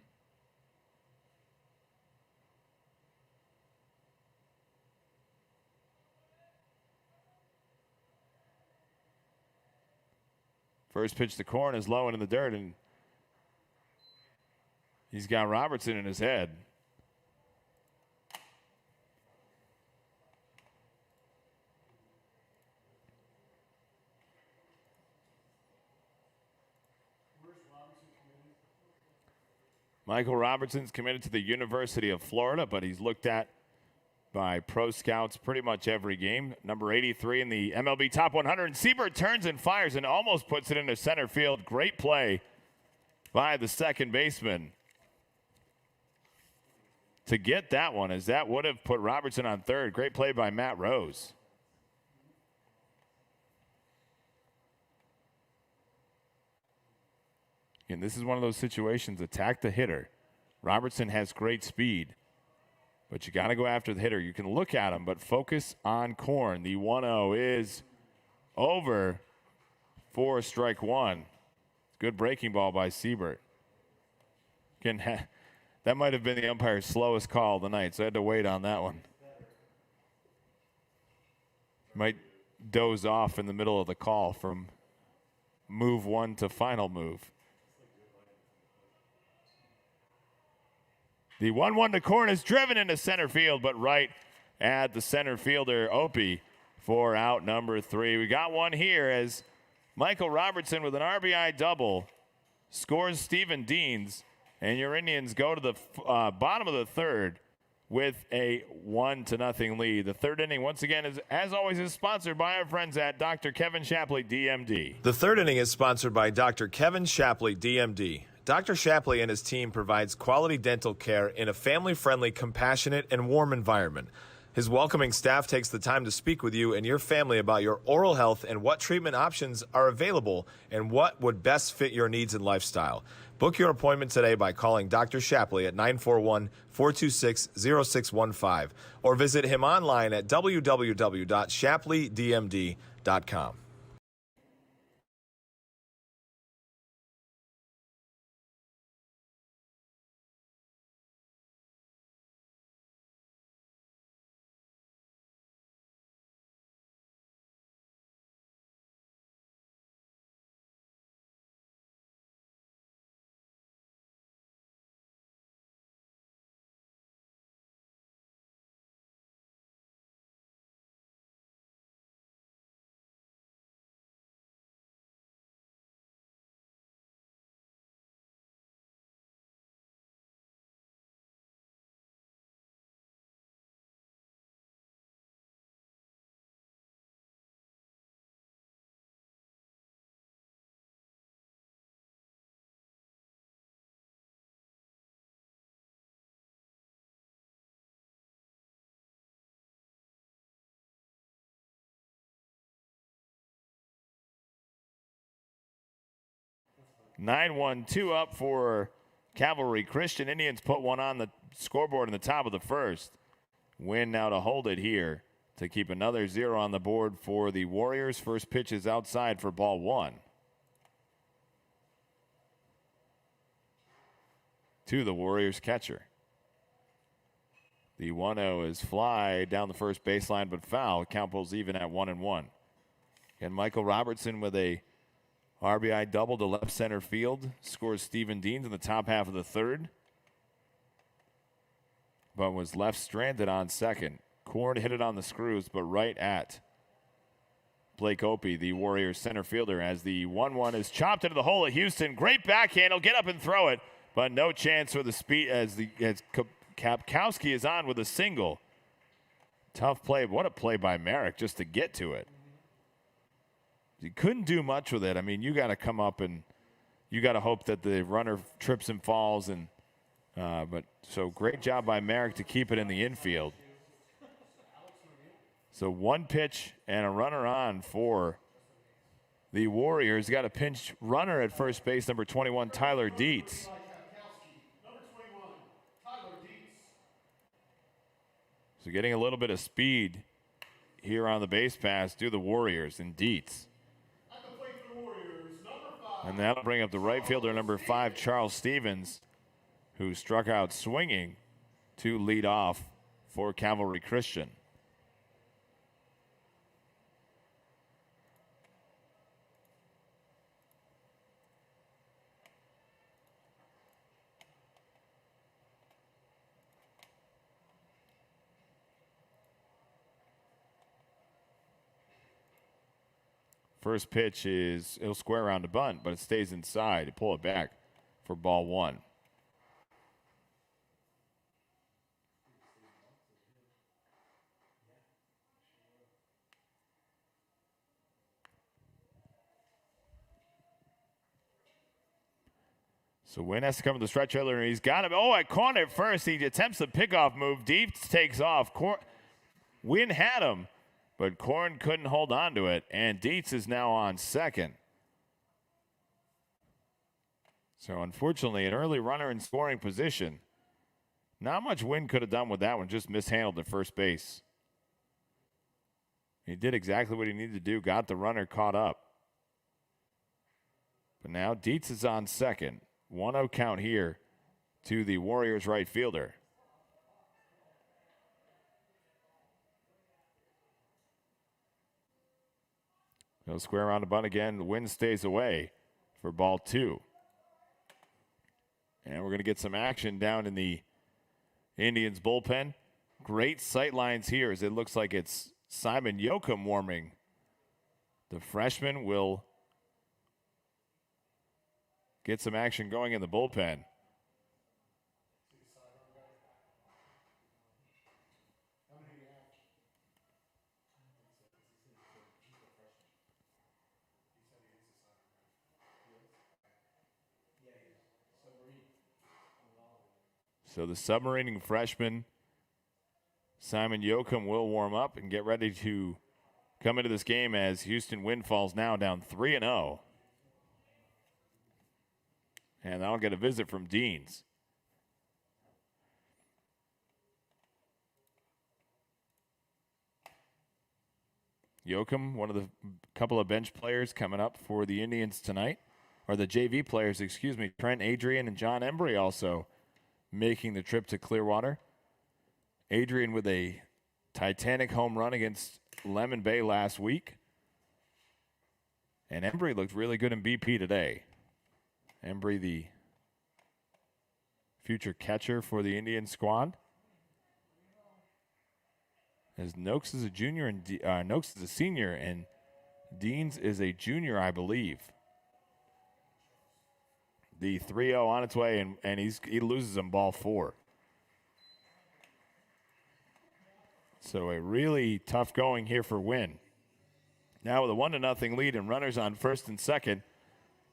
First pitch to Korn is low and in the dirt, and he's got Robertson in his head. Michael Robertson's committed to the University of Florida, but he's looked at by pro scouts pretty much every game. Number 83 in the MLB Top 100. And Siebert turns and fires and almost puts it into center field. Great play by the second baseman to get that one, as that would have put Robertson on third. Great play by Matt Rose. And this is one of those situations, attack the hitter. Robertson has great speed, but you got to go after the hitter. You can look at him, but focus on Korn. The 1-0 is over for strike one. Good breaking ball by Siebert. Again, that might have been the umpire's slowest call of the night, so I had to wait on that one. Might doze off in the middle of the call from move one to final move. The 1-1 to Korn is driven into center field, but right at the center fielder, Opie, for out number 3. We got one here as Michael Robertson with an RBI double scores Steven Deans, and your Indians go to the bottom of the 3rd with a 1-0 lead. The 3rd inning, once again, as always, is sponsored by our friends at Dr. Kevin Shapley, DMD. The 3rd inning is sponsored by Dr. Kevin Shapley, DMD. Dr. Shapley and his team provides quality dental care in a family-friendly, compassionate, and warm environment. His welcoming staff takes the time to speak with you and your family about your oral health and what treatment options are available and what would best fit your needs and lifestyle. Book your appointment today by calling Dr. Shapley at 941-426-0615 or visit him online at www.shapleydmd.com. Nine 1-2 up for Calvary Christian. Indians put one on the scoreboard in the top of the 1st. Win now to hold it here to keep another 0 on the board for the Warriors. First pitch is outside for ball 1. To the Warriors catcher. The 1-0 is fly down the first baseline, but foul. Count pulls even at 1-1. And Michael Robertson with a RBI double to left center field. Scores Steven Deans in the top half of the 3rd. But was left stranded on second. Korn hit it on the screws, but right at Blake Opie, the Warriors center fielder, as the 1-1 is chopped into the hole at Houston. Great backhand. He'll get up and throw it, but no chance for the speed as Kapkowski is on with a single. Tough play. What a play by Merrick just to get to it. You couldn't do much with it. I mean, you got to come up and you got to hope that the runner trips and falls. But great job by Merrick to keep it in the infield. So one pitch and a runner on for the Warriors. Got a pinch runner at first base, number 21, Tyler Dietz. So getting a little bit of speed here on the base pass to the Warriors and Dietz. And that'll bring up the right fielder, number 5, Charles Stevens, who struck out swinging to lead off for Calvary Christian. First pitch it'll square around a bunt, but it stays inside to pull it back for ball 1. So Wynn has to come to the stretch earlier, and he's got him. Oh, at corner at first. He attempts the pickoff move. Dietz takes off. Wynn had him, but Korn couldn't hold on to it, and Dietz is now on second. So unfortunately, an early runner in scoring position. Not much Wynn could have done with that one, just mishandled at first base. He did exactly what he needed to do, got the runner caught up. But now Dietz is on second. 1-0 count here to the Warriors right fielder. He'll square around the bunt again. The wind stays away for ball 2. And we're going to get some action down in the Indians bullpen. great sight lines here as it looks like it's Simon Yoakum warming. The freshman will get some action going in the bullpen. So the submarining freshman, Simon Yoakum, will warm up and get ready to come into this game as Houston Wind falls now down 3-0. And I'll get a visit from Deans. Yoakum, one of the couple of bench players coming up for the Indians tonight, or the JV players, excuse me. Trent Adrian and John Embry also making the trip to Clearwater. Adrian with a Titanic home run against Lemon Bay last week. And Embry looked really good in BP today. Embry, the future catcher for the Indian squad. As Noakes is a junior and Noakes is a senior, and Deans is a junior, I believe. The 3-0 on its way, and he loses on ball 4. So a really tough going here for Wynn. Now with a 1-0 lead and runners on first and second,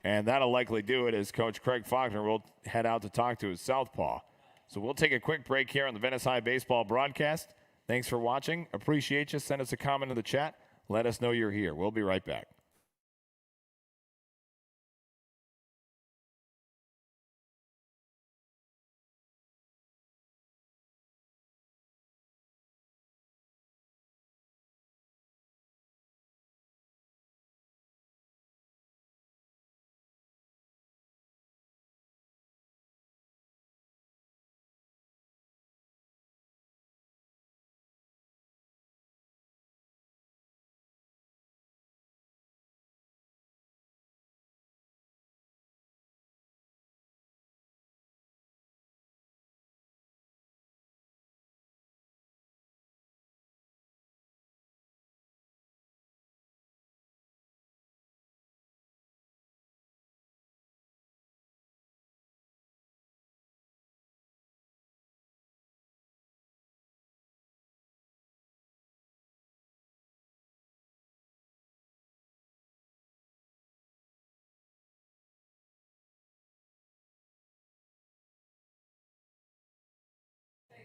and that'll likely do it as Coach Craig Faulkner will head out to talk to his southpaw. So we'll take a quick break here on the Venice High Baseball broadcast. Thanks for watching. Appreciate you. Send us a comment in the chat. Let us know you're here. We'll be right back.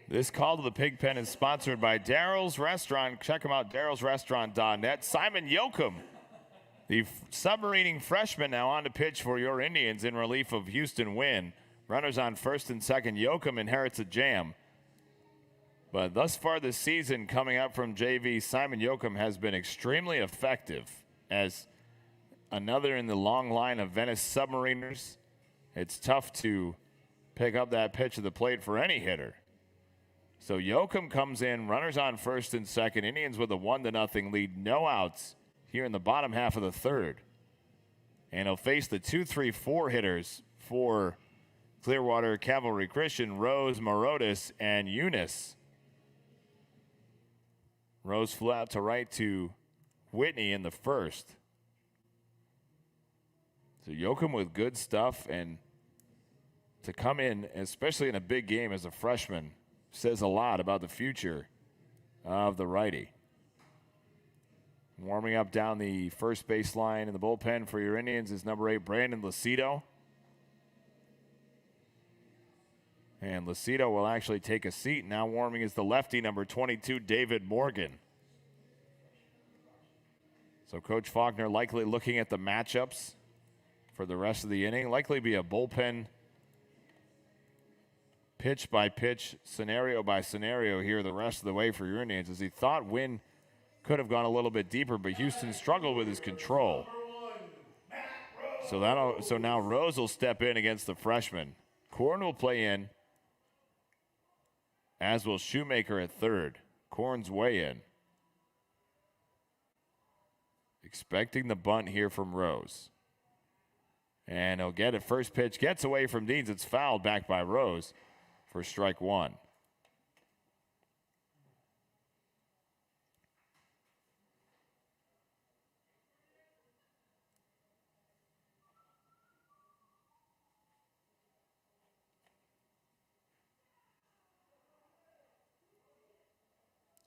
This call to the Pigpen is sponsored by Daryl's Restaurant. Check them out, darylsrestaurant.net. Simon Yoakum, the submarining freshman, now on to pitch for your Indians in relief of Houston Wynn. Runners on first and second. Yoakum inherits a jam. But thus far this season, coming up from JV, Simon Yoakum has been extremely effective as another in the long line of Venice Submariners. It's tough to pick up that pitch at the plate for any hitter. So Yoakum comes in, runners on first and second. Indians with a 1-0 lead, no outs here in the bottom half of the third. And he'll face the 2-3-4 hitters for Clearwater Calvary Christian, Rose, Morotis, and Eunice. Rose flew out to right to Whitney in the first. So Yoakum with good stuff, and to come in, especially in a big game as a freshman, says a lot about the future of the righty. Warming up down the first baseline in the bullpen for your Indians is number 8, Brandon Lucido. And Lucido will actually take a seat. Now warming is the lefty, number 22, David Morgan. So Coach Faulkner likely looking at the matchups for the rest of the inning. Likely be a bullpen pitch by pitch, scenario by scenario here the rest of the way for your Indians, as he thought Wynn could have gone a little bit deeper, but Houston struggled with his control. So now Rose will step in against the freshman. Korn will play in, as will Shoemaker at third. Korn's way in. Expecting the bunt here from Rose. And he'll get it. First pitch gets away from Deans. It's fouled back by Rose for strike 1.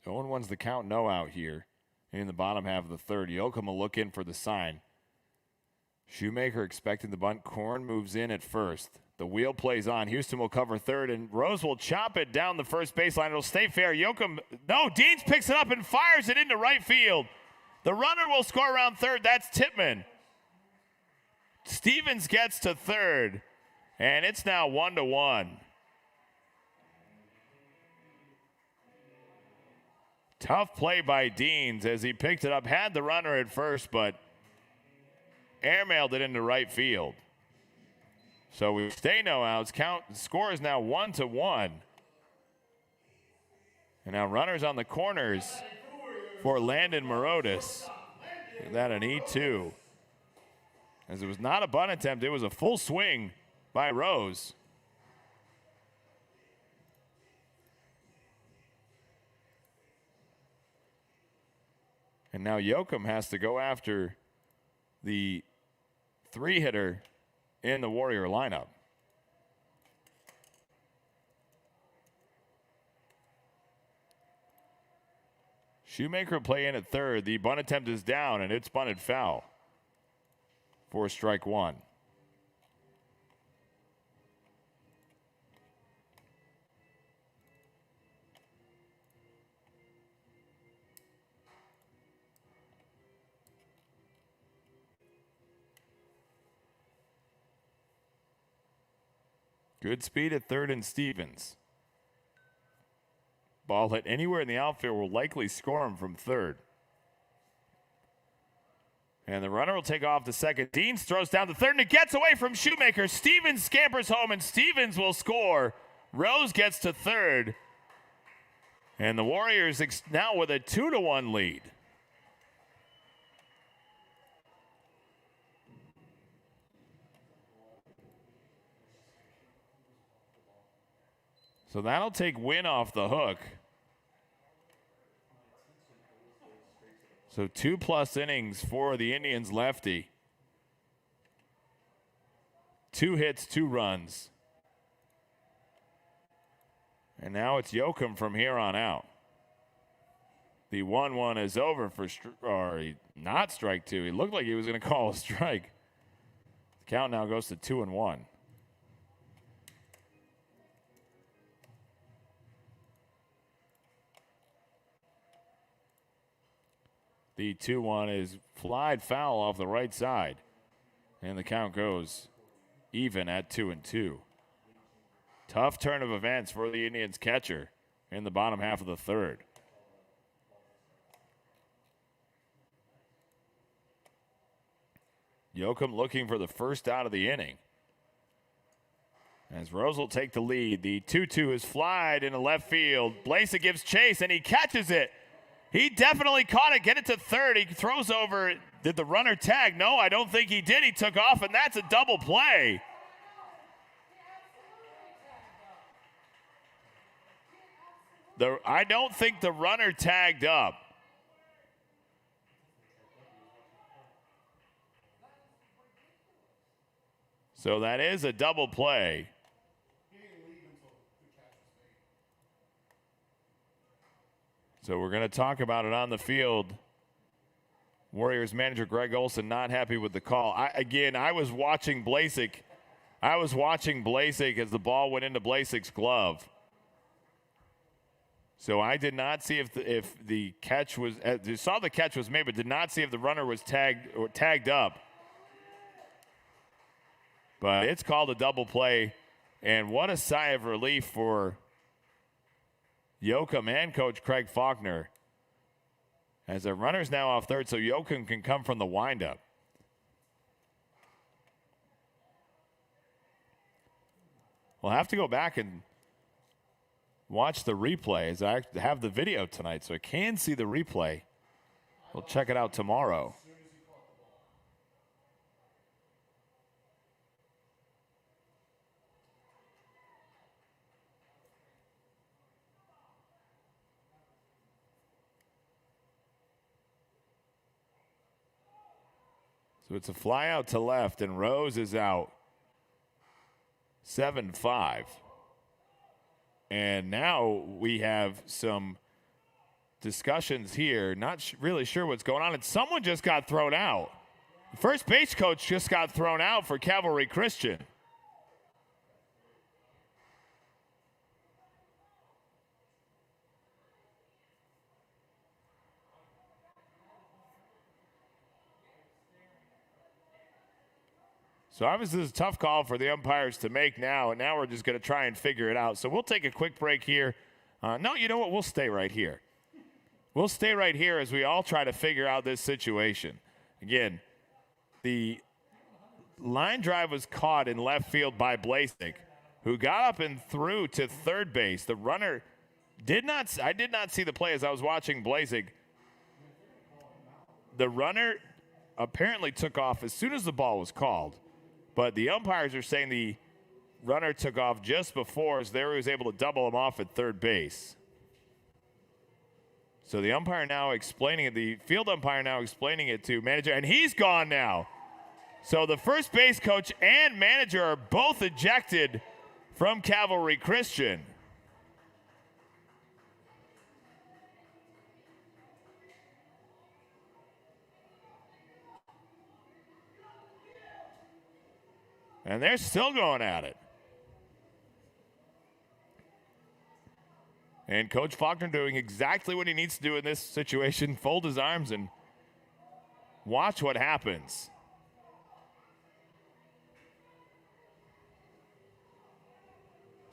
0-1's the count, no out here in the bottom half of the third. Yoakum will look in for the sign. Shoemaker expecting the bunt. Korn moves in at first. The wheel plays on. Houston will cover third, and Rose will chop it down the first baseline. It'll stay fair. Yoakum, no, Deans picks it up and fires it into right field. The runner will score around third. That's Tippmann. Stevens gets to third, and it's now 1-1. Tough play by Deans as he picked it up, had the runner at first, but airmailed it into right field. So we stay no outs. Score is now 1-1. And now runners on the corners for Landon Morotis. Is that an E2? As it was not a bunt attempt, it was a full swing by Rose. And now Yoakum has to go after the three-hitter in the Warrior lineup. Shoemaker will play in at third. The bunt attempt is down, and it's bunted foul for strike one. Good speed at third and Stevens. Ball hit anywhere in the outfield will likely score him from third. And the runner will take off to second. Deans throws down to third, and it gets away from Shoemaker. Stevens scampers home, and Stevens will score. Rose gets to third. And the Warriors now with a 2-1 lead. So that'll take Wynn off the hook. So 2+ innings for the Indians lefty. 2 hits, 2 runs. And now it's Yoakum from here on out. The 1-1 is over for not strike two. He looked like he was going to call a strike. The count now goes to 2-1. The 2-1 is flied foul off the right side. And the count goes even at 2-2. Tough turn of events for the Indians catcher in the bottom half of the third. Yoakum looking for the first out of the inning. As Rose will take the lead, the 2-2 is flied into left field. Blasa gives chase, and he catches it. He definitely caught it. Get it to third. He throws over. Did the runner tag? No, I don't think he did. He took off, and that's a double play. I don't think the runner tagged up. So that is a double play. So we're going to talk about it on the field. Warriors manager Greg Olson not happy with the call. I was watching Blasick. As the ball went into Blasic's glove. So I did not see if the catch was – saw the catch was made, but did not see if the runner was tagged up. But it's called a double play, and what a sigh of relief for Yoakum and Coach Craig Faulkner. As the runner's now off third, so Yoakum can come from the windup. We'll have to go back and watch the replay, as I have the video tonight, so I can see the replay. We'll check it out tomorrow. So it's a fly out to left, and Rose is out 7-5. And now we have some discussions here. Not really sure what's going on. And someone just got thrown out. The first base coach just got thrown out for Calvary Christian. So obviously this is a tough call for the umpires to make now, and now we're just going to try and figure it out. So we'll take a quick break here. No, you know what? We'll stay right here. We'll stay right here as we all try to figure out this situation. Again, the line drive was caught in left field by Blasik, who got up and threw to third base. The runner I did not see the play as I was watching Blasik. The runner apparently took off as soon as the ball was called. But the umpires are saying the runner took off just before, as there he was able to double him off at third base. So the umpire now explaining it, the field umpire now explaining it to manager, and he's gone now. So the first base coach and manager are both ejected from Calvary Christian. And they're still going at it. And Coach Faulkner doing exactly what he needs to do in this situation, fold his arms and watch what happens.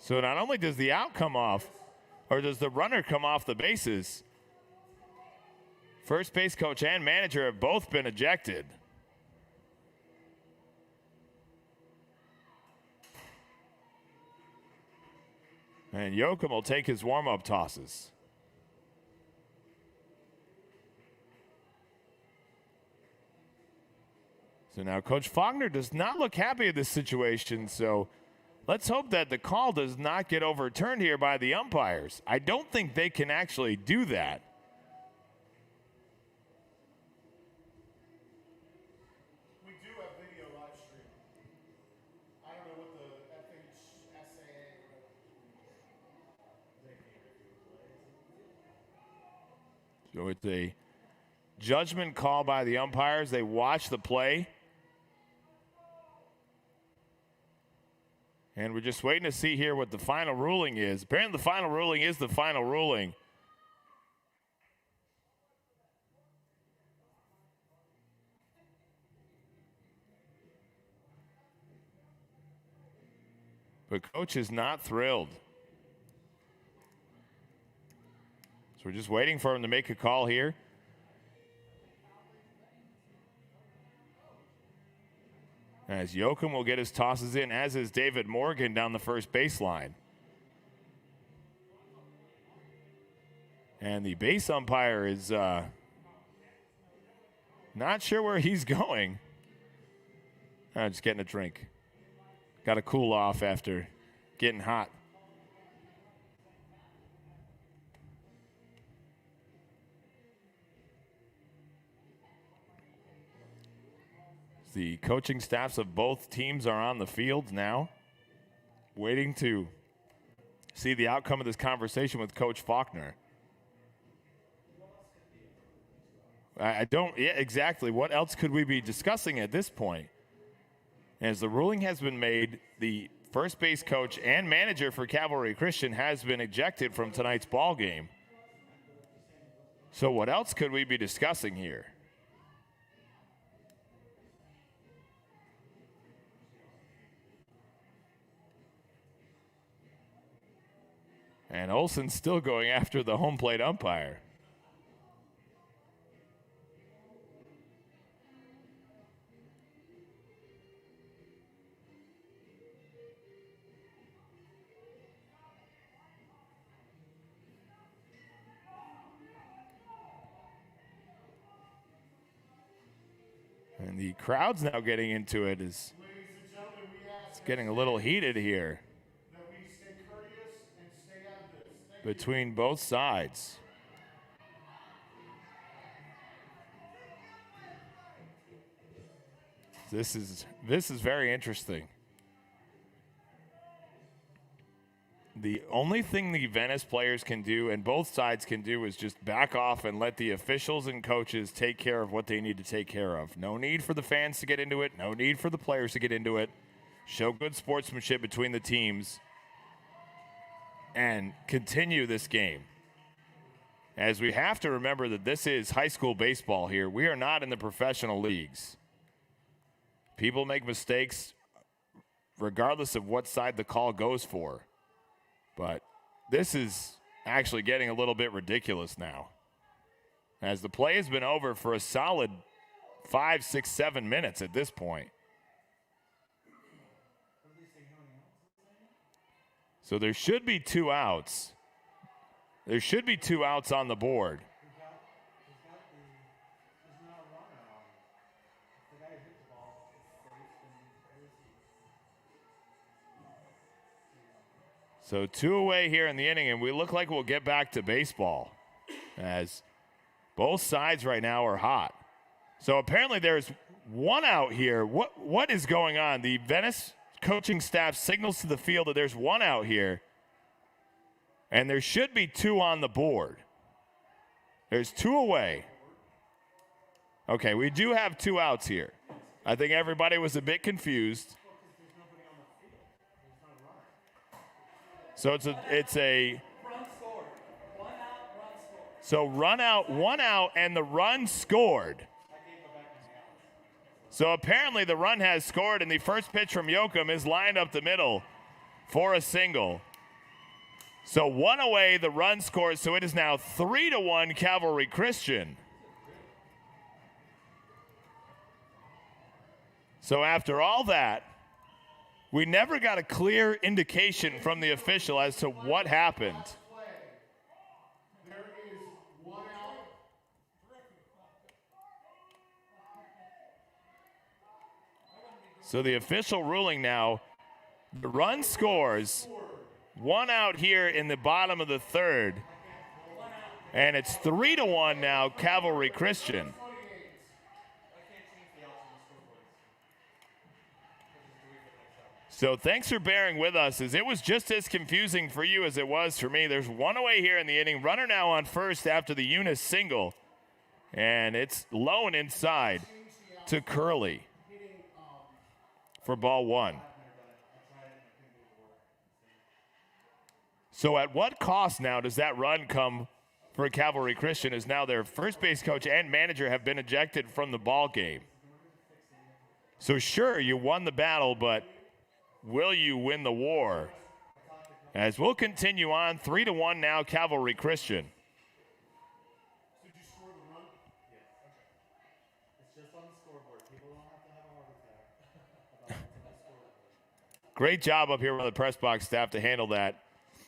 So not only does the out come off, or does the runner come off the bases, first base coach and manager have both been ejected. And Yoakum will take his warm-up tosses. So now Coach Faulkner does not look happy at this situation, so let's hope that the call does not get overturned here by the umpires. I don't think they can actually do that. We do have video live stream. I don't know what the FHSAA. So it's a judgment call by the umpires. They watch the play. And we're just waiting to see here what the final ruling is. Apparently the final ruling is the final ruling. But Coach is not thrilled. So we're just waiting for him to make a call here. As Yoakum will get his tosses in, as is David Morgan down the first baseline. And the base umpire is not sure where he's going. Just getting a drink. Got to cool off after getting hot. The coaching staffs of both teams are on the field now, waiting to see the outcome of this conversation with Coach Faulkner. Yeah, exactly. What else could we be discussing at this point? As the ruling has been made, the first base coach and manager for Calvary Christian has been ejected from tonight's ball game. So what else could we be discussing here? And Olsen's still going after the home plate umpire. And the crowd's now getting into it. It's getting a little heated here between both sides. This is very interesting. The only thing the Venice players can do and both sides can do is just back off and let the officials and coaches take care of what they need to take care of. No need for the fans to get into it. No need for the players to get into it. Show good sportsmanship between the teams and continue this game. As we have to remember that this is high school baseball here. We are not in the professional leagues. People make mistakes regardless of what side the call goes for. But this is actually getting a little bit ridiculous now, as the play has been over for a solid 5, 6, 7 minutes at this point. So there should be 2 outs. There should be 2 outs on the board. So 2 away here in the inning, and we look like we'll get back to baseball, as both sides right now are hot. So apparently there's 1 out here. What is going on? The Venice coaching staff signals to the field that there's 1 out here, and there should be 2 on the board. There's 2 away. Okay, we do have 2 outs here. I think everybody was a bit confused. So it's a so run out, 1 out, and the run scored. So apparently the run has scored, and the first pitch from Yoakum is lined up the middle for a single. So 1 away, the run scores, so it is now 3-1 Calvary Christian. So after all that, we never got a clear indication from the official as to what happened. There is 1 out. So the official ruling now, the run scores, 1 out here in the bottom of the 3rd, and it's 3-1 now Calvary Christian. So thanks for bearing with us, as it was just as confusing for you as it was for me. There's 1 away here in the inning. Runner now on first after the Eunice single. And it's low and inside to Curley for ball 1. So at what cost now does that run come for Calvary Christian, as now their first base coach and manager have been ejected from the ball game? So sure, you won the battle, but will you win the war? As we'll continue on, 3-1 now Calvary Christian. Did you score the run? Yes. Okay. It's just on the scoreboard. People don't have to have a heart attack. Great job up here by the press box staff to handle that.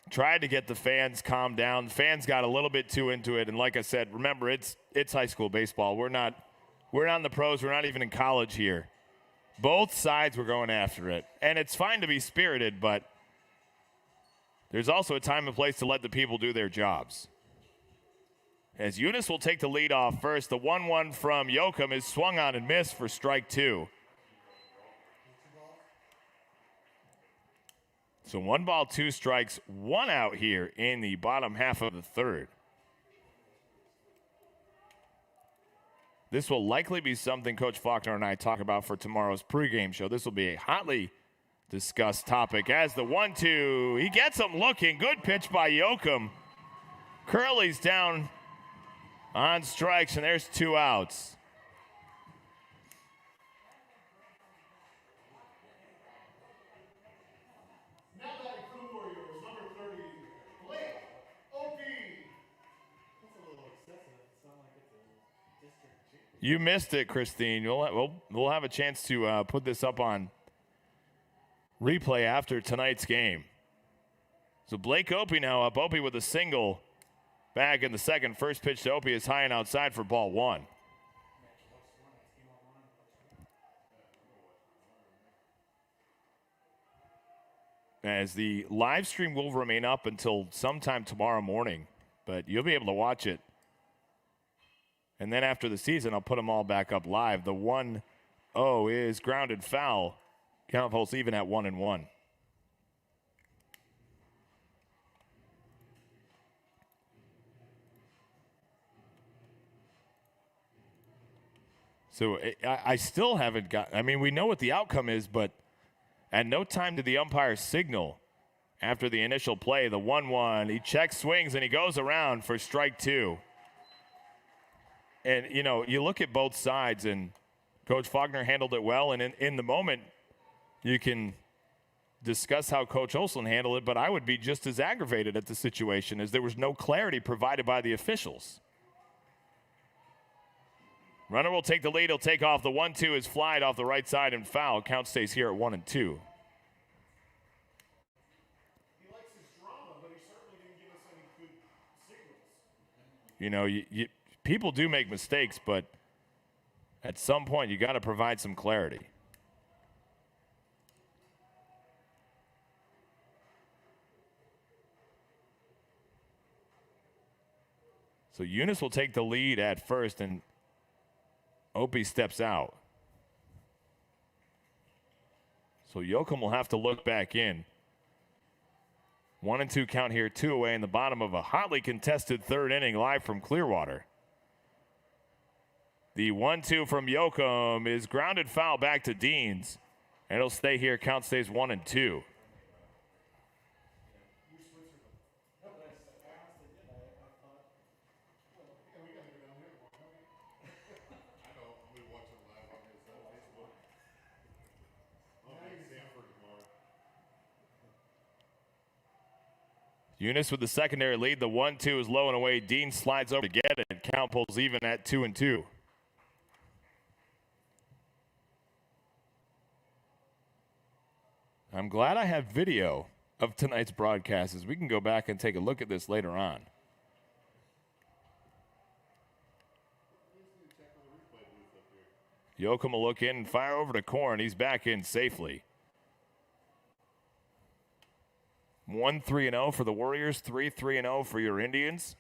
Tried to get the fans calmed down. The fans got a little bit too into it, and like I said, remember, it's high school baseball. We're not in the pros. We're not even in college here. Both sides were going after it. And it's fine to be spirited, but there's also a time and place to let the people do their jobs. As Eunice will take the lead off first, the 1-1 from Yoakum is swung on and missed for strike 2. So 1 ball, 2 strikes, 1 out here in the bottom half of the 3rd. This will likely be something Coach Faulkner and I talk about for tomorrow's pregame show. This will be a hotly discussed topic as the 1-2. He gets him looking. Good pitch by Yoakum. Curley's down on strikes, and there's 2 outs. Now batting for the Warriors, number 30, Blake Opie. That's a little excessive. It's not like it's a district championship. You missed it, Christine. We'll have a chance to put this up on replay after tonight's game. So Blake Opie now up. Opie with a single back in the 2nd. First pitch to Opie is high and outside for ball 1. As the live stream will remain up until sometime tomorrow morning, but you'll be able to watch it. And then after the season, I'll put them all back up live. The 1-0 is grounded foul. Count holds even at 1-1. So I still haven't got – I mean, we know what the outcome is, but at no time did the umpire signal after the initial play, the 1-1. He checks, swings, and he goes around for strike 2. And, you know, you look at both sides, and Coach Faulkner handled it well. And in the moment, you can discuss how Coach Olson handled it, but I would be just as aggravated at the situation as there was no clarity provided by the officials. Runner will take the lead. He'll take off. The 1-2 is flied off the right side and foul. Count stays here at 1-2. He likes his drama, but he certainly didn't give us any good signals. You know, people do make mistakes, but at some point you got to provide some clarity. So Eunice will take the lead at first, and Opie steps out. So Yoakum will have to look back in. 1-2 count here, 2 away in the bottom of a hotly contested third inning live from Clearwater. The 1-2 from Yoakum is grounded foul back to Deans, and it'll stay here. Count stays 1-2. Eunice with the secondary lead. The 1-2 is low and away. Dean slides over to get it. Count pulls even at 2-2. I'm glad I have video of tonight's broadcast, as we can go back and take a look at this later on. Yoakum will look in and fire over to Korn. He's back in safely. 1-3-0 for the Warriors, 3-3-0 for your Indians.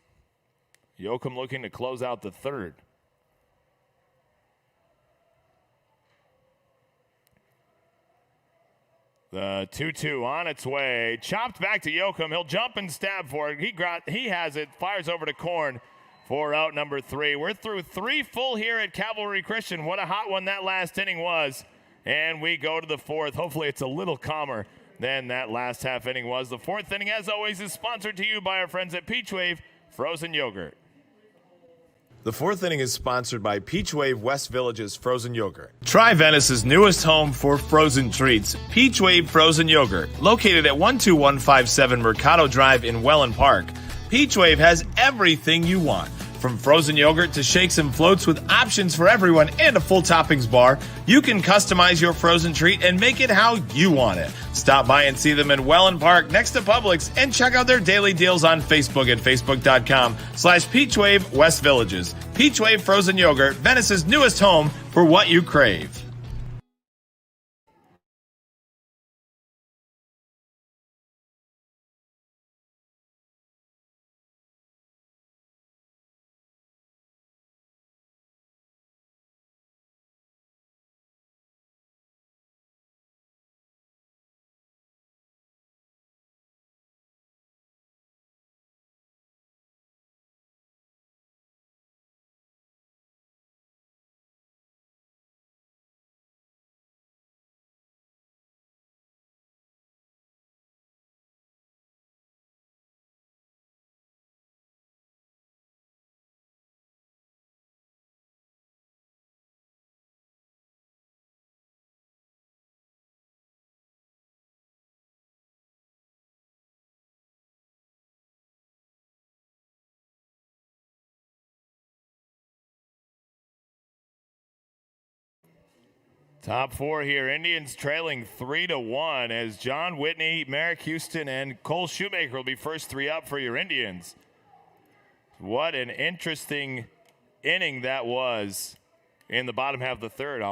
Yoakum looking to close out the third. The 2-2 on its way. Chopped back to Yoakum. He'll jump and stab for it. He has it. Fires over to Korn for out number 3. We're through 3 full here at Calvary Christian. What a hot one that last inning was. And we go to the 4th. Hopefully it's a little calmer than that last half inning was. The 4th inning, as always, is sponsored to you by our friends at Peach Wave Frozen Yogurt. The 4th inning is sponsored by Peach Wave West Village's Frozen Yogurt. Try Venice's newest home for frozen treats, Peach Wave Frozen Yogurt. Located at 12157 Mercado Drive in Welland Park, Peach Wave has everything you want. From frozen yogurt to shakes and floats with options for everyone and a full toppings bar, you can customize your frozen treat and make it how you want it. Stop by and see them in Welland Park next to Publix, and check out their daily deals on Facebook at facebook.com/PeachWave West Villages. Peach Wave Frozen Yogurt, Venice's newest home for what you crave. Top 4 here. Indians trailing 3-1 as John Whitney, Merrick Houston, and Cole Shoemaker will be first 3 up for your Indians. What an interesting inning that was in the bottom half of the third.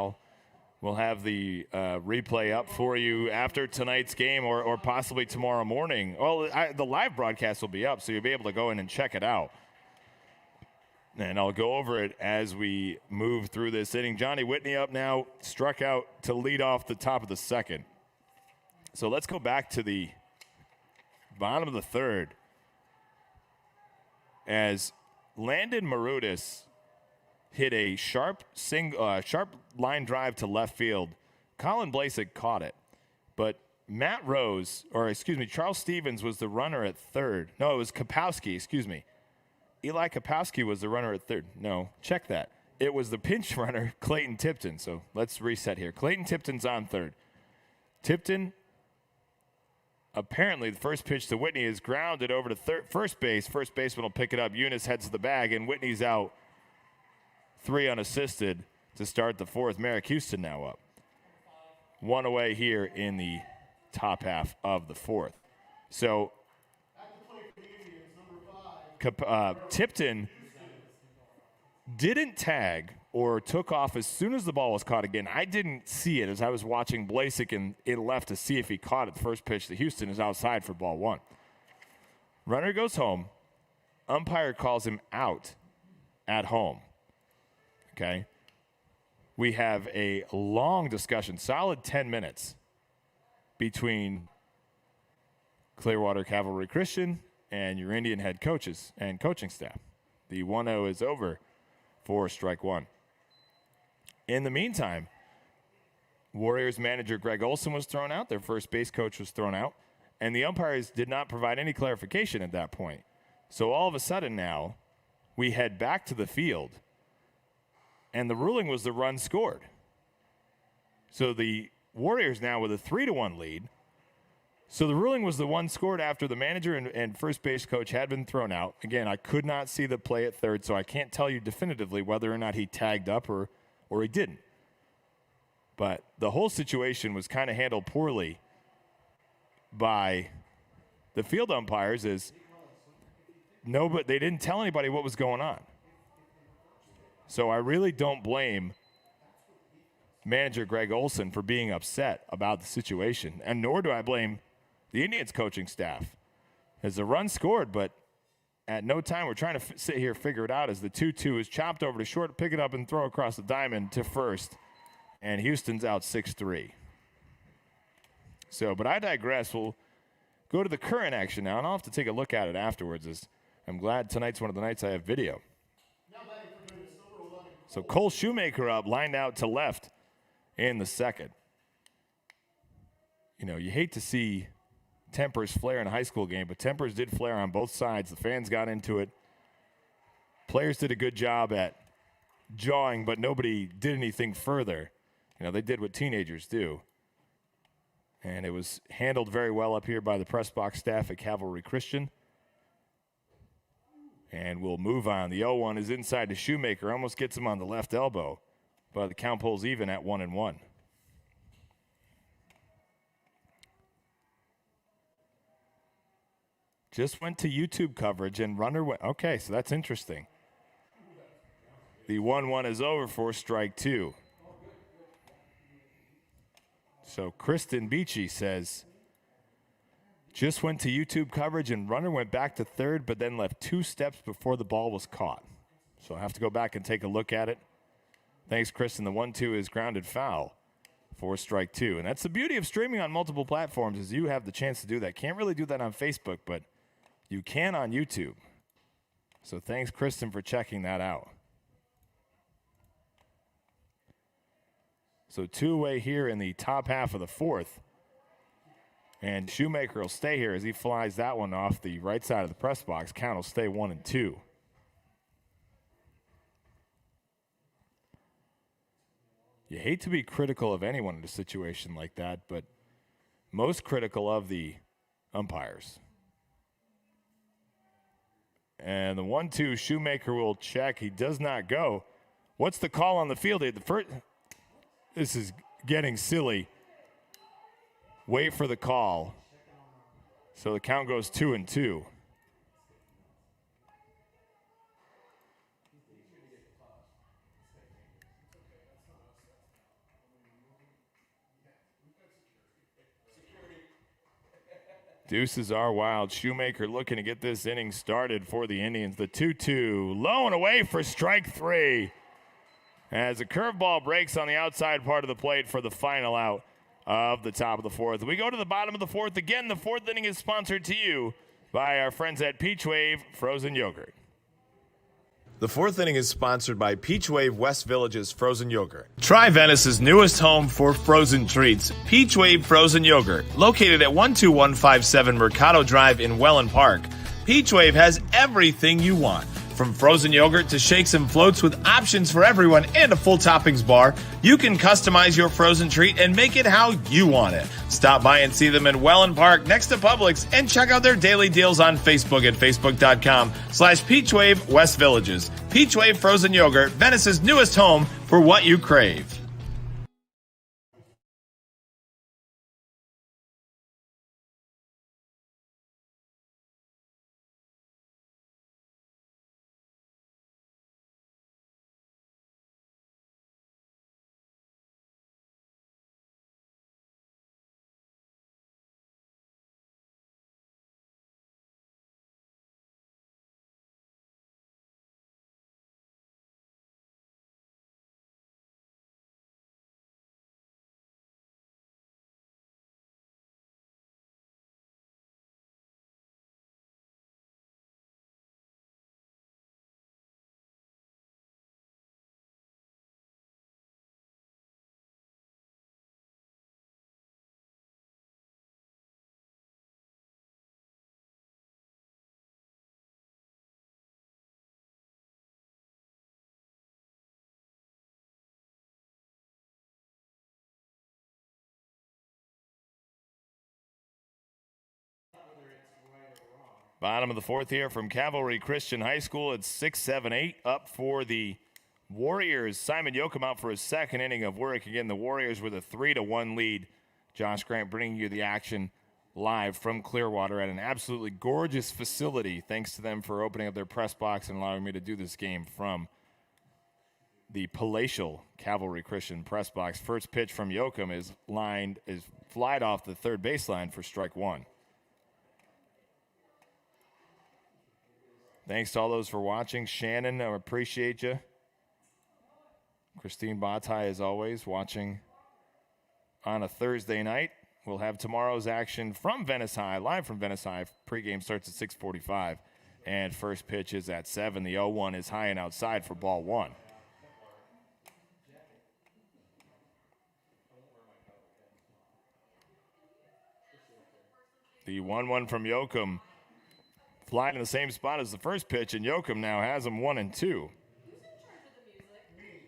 We'll have the replay up for you after tonight's game or possibly tomorrow morning. Well, the live broadcast will be up, so you'll be able to go in and check it out. And I'll go over it as we move through this inning. Johnny Whitney up now, struck out to lead off the top of the second. So let's go back to the bottom of the third as Landon Marutis hit a sharp line drive to left field. Colin Blasek caught it, but Charles Stevens was the runner at third. No, it was Kapowski, excuse me. Eli Kapowski was the runner at third. No, check that. It was the pinch runner, Clayton Tipton. So let's reset here. Clayton Tipton's on third. Tipton, apparently the first pitch to Whitney is grounded over to first base. First baseman will pick it up. Eunice heads to the bag, and Whitney's out 3 unassisted to start the fourth. Merrick Houston now up. 1 away here in the top half of the fourth. So Tipton didn't tag or took off as soon as the ball was caught again. I didn't see it as I was watching Blasek and it left to see if he caught it. The first pitch to Houston is outside for ball 1. Runner goes home. Umpire calls him out at home. Okay. We have a long discussion, solid 10 minutes, between Clearwater Calvary Christian and your Indian head coaches and coaching staff. The 1-0 is over for strike 1. In the meantime, Warriors manager Greg Olson was thrown out. Their first base coach was thrown out. And the umpires did not provide any clarification at that point. So all of a sudden now, we head back to the field. And the ruling was the run scored. So the Warriors now with a 3-1 lead. So the ruling was the one scored after the manager and first base coach had been thrown out. Again, I could not see the play at third, so I can't tell you definitively whether or not he tagged up or he didn't. But the whole situation was kind of handled poorly by the field umpires but they didn't tell anybody what was going on. So I really don't blame manager Greg Olson for being upset about the situation, and nor do I blame the Indians coaching staff. As a run scored, but at no time we're trying to sit here figure it out as the 2-2 is chopped over to short, pick it up and throw across the diamond to first, and Houston's out 6-3. So, but I digress. We'll go to the current action now, and I'll have to take a look at it afterwards, as I'm glad tonight's one of the nights I have video. So Cole Shoemaker up, lined out to left in the second. You know, you hate to see tempers flare in a high school game, but tempers did flare on both sides. The fans got into it. Players did a good job at jawing, but nobody did anything further. You know, they did what teenagers do. And it was handled very well up here by the press box staff at Calvary Christian. And we'll move on. The 0-1 is inside to Shoemaker. Almost gets him on the left elbow. But the count pulls even at 1-1. Just went to YouTube coverage and runner went. Okay, so that's interesting. The 1-1 is over for strike 2. So Kristen Beachy says, just went to YouTube coverage and runner went back to third, but then left 2 steps before the ball was caught. So I have to go back and take a look at it. Thanks, Kristen. The 1-2 is grounded foul for strike 2. And that's the beauty of streaming on multiple platforms, is you have the chance to do that. Can't really do that on Facebook, but you can on YouTube. So thanks, Kristen, for checking that out. So 2 away here in the top half of the fourth. And Shoemaker will stay here as he flies that one off the right side of the press box. Count will stay 1-2. You hate to be critical of anyone in a situation like that, but most critical of the umpires. And the 1-2, Shoemaker will check. He does not go. What's the call on the field? This is getting silly. Wait for the call. So the count goes 2-2. Deuces are wild. Shoemaker looking to get this inning started for the Indians. The 2-2, low and away for strike 3. As a curveball breaks on the outside part of the plate for the final out of the top of the fourth. We go to the bottom of the fourth. Again, the fourth inning is sponsored to you by our friends at Peach Wave Frozen Yogurt. The fourth inning is sponsored by Peach Wave West Village's frozen yogurt. Try Venice's newest home for frozen treats, Peach Wave Frozen Yogurt, located at 12157 Mercado Drive in Welland Park. Peach Wave has everything you want, from frozen yogurt to shakes and floats with options for everyone and a full toppings bar. You can customize your frozen treat and make it how you want it. Stop by and see them in Welland Park next to Publix and check out their daily deals on Facebook at facebook.com/Peachwave West Villages. Peach Wave Frozen Yogurt, Venice's newest home for what you crave. Bottom of the fourth here from Calvary Christian High School. It's 6-7-8 up for the Warriors. Simon Yoakum out for his second inning of work. Again, the Warriors with a 3-1 lead. Josh Grant bringing you the action live from Clearwater at an absolutely gorgeous facility. Thanks to them for opening up their press box and allowing me to do this game from the palatial Calvary Christian press box. First pitch from Yoakum is flied off the third baseline for strike one. Thanks to all those for watching. Shannon, I appreciate you. Christine Batai, as always, watching on a Thursday night. We'll have tomorrow's action from Venice High, live from Venice High. Pregame starts at 6:45, and first pitch is at 7. The 0-1 is high and outside for ball one. The 1-1 from Yoakum. Flying in the same spot as the first pitch, and Yoakum now has him 1-2. Who's in charge of the music? Me.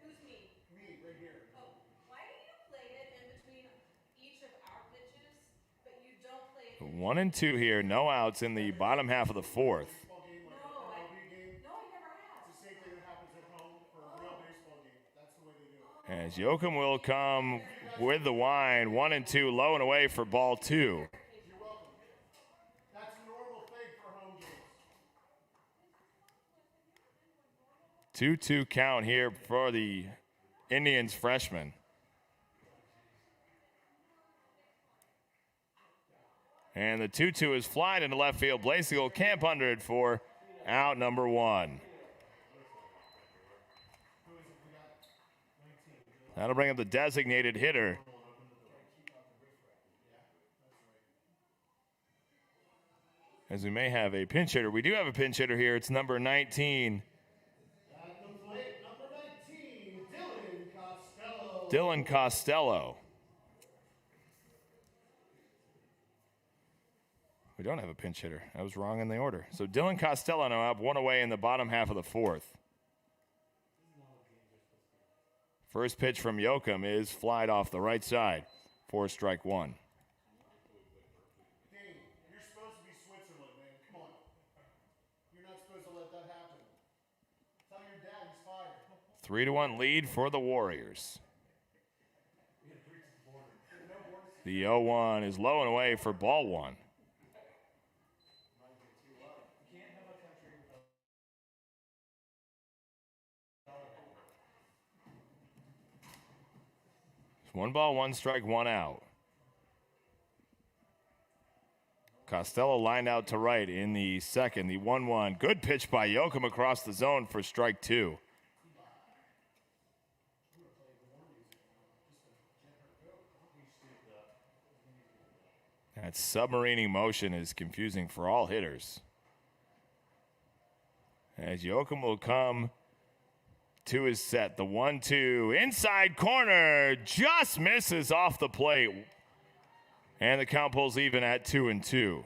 Who's me? Me, right here. Oh, why do you play it in between each of our pitches, but you don't play it? 1-2 here, no outs in the bottom half of the fourth. No, I never have. It's the same thing that happens at home for a real baseball game. That's the way they do it. As Yoakum will come with the wind, 1-2, low and away for ball two. 2-2 count here for the Indians freshman. And the 2-2 is flying into left field. Blasey will camp under it for out number one. That'll bring up the designated hitter. As we may have a pinch hitter. We do have a pinch hitter here. It's number 19. Dylan Costello. We don't have a pinch hitter. I was wrong in the order. So Dylan Costello now up one away in the bottom half of the fourth. First pitch from Yoakum is flied off the right side for strike one. Dane, you're supposed to be Switzerland, man. Come on. You're not supposed to let that happen. Tell your dad he's fired. 3-1 lead for the Warriors. The 0-1 is low and away for ball one. It's 1 ball, 1 strike, 1 out. Costello lined out to right in the second. The 1-1. Good pitch by Yoakum across the zone for strike two. That submarining motion is confusing for all hitters. As Yoakum will come to his set. The 1-2 inside corner just misses off the plate. And the count pulls even at 2-2.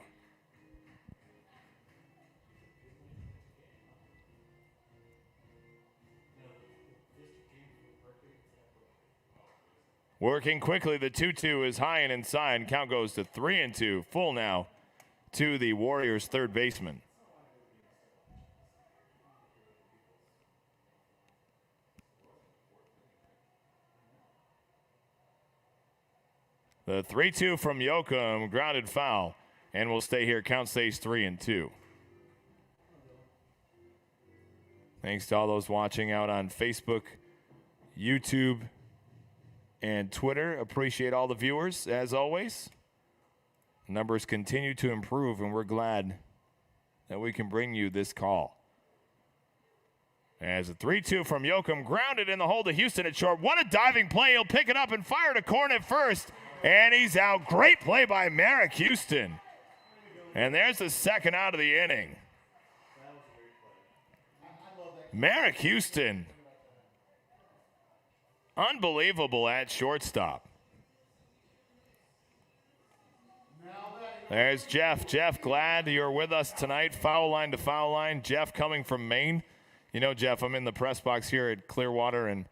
Working quickly, the 2-2 is high and inside. Count goes to 3-2. Full now to the Warriors' third baseman. The 3-2 from Yoakum, grounded foul, and will stay here. Count stays 3-2. Thanks to all those watching out on Facebook, YouTube, and Twitter. Appreciate all the viewers, as always. Numbers continue to improve, and we're glad that we can bring you this call. As a 3-2 from Yoakum, grounded in the hole to Houston at short. What a diving play. He'll pick it up and fire to corner at first. And he's out. Great play by Merrick Houston. And there's the second out of the inning. Merrick Houston. Unbelievable at shortstop. There's Jeff. Jeff, glad you're with us tonight. Foul line to foul line. Jeff coming from Maine. You know, Jeff, I'm in the press box here at Clearwater, and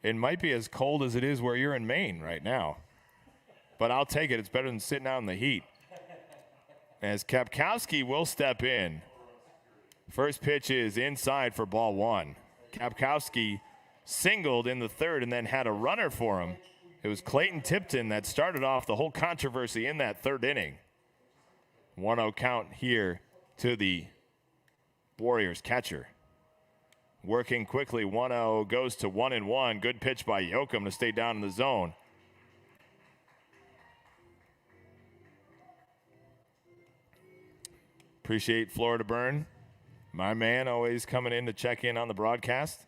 it might be as cold as it is where you're in Maine right now. But I'll take it. It's better than sitting out in the heat. As Kapkowski will step in. First pitch is inside for ball one. Kapkowski singled in the third and then had a runner for him. It was Clayton Tipton that started off the whole controversy in that third inning. 1-0 count here to the Warriors catcher. Working quickly, 1-0 goes to 1-1. Good pitch by Yoakum to stay down in the zone. Appreciate Florida Burn. My man always coming in to check in on the broadcast.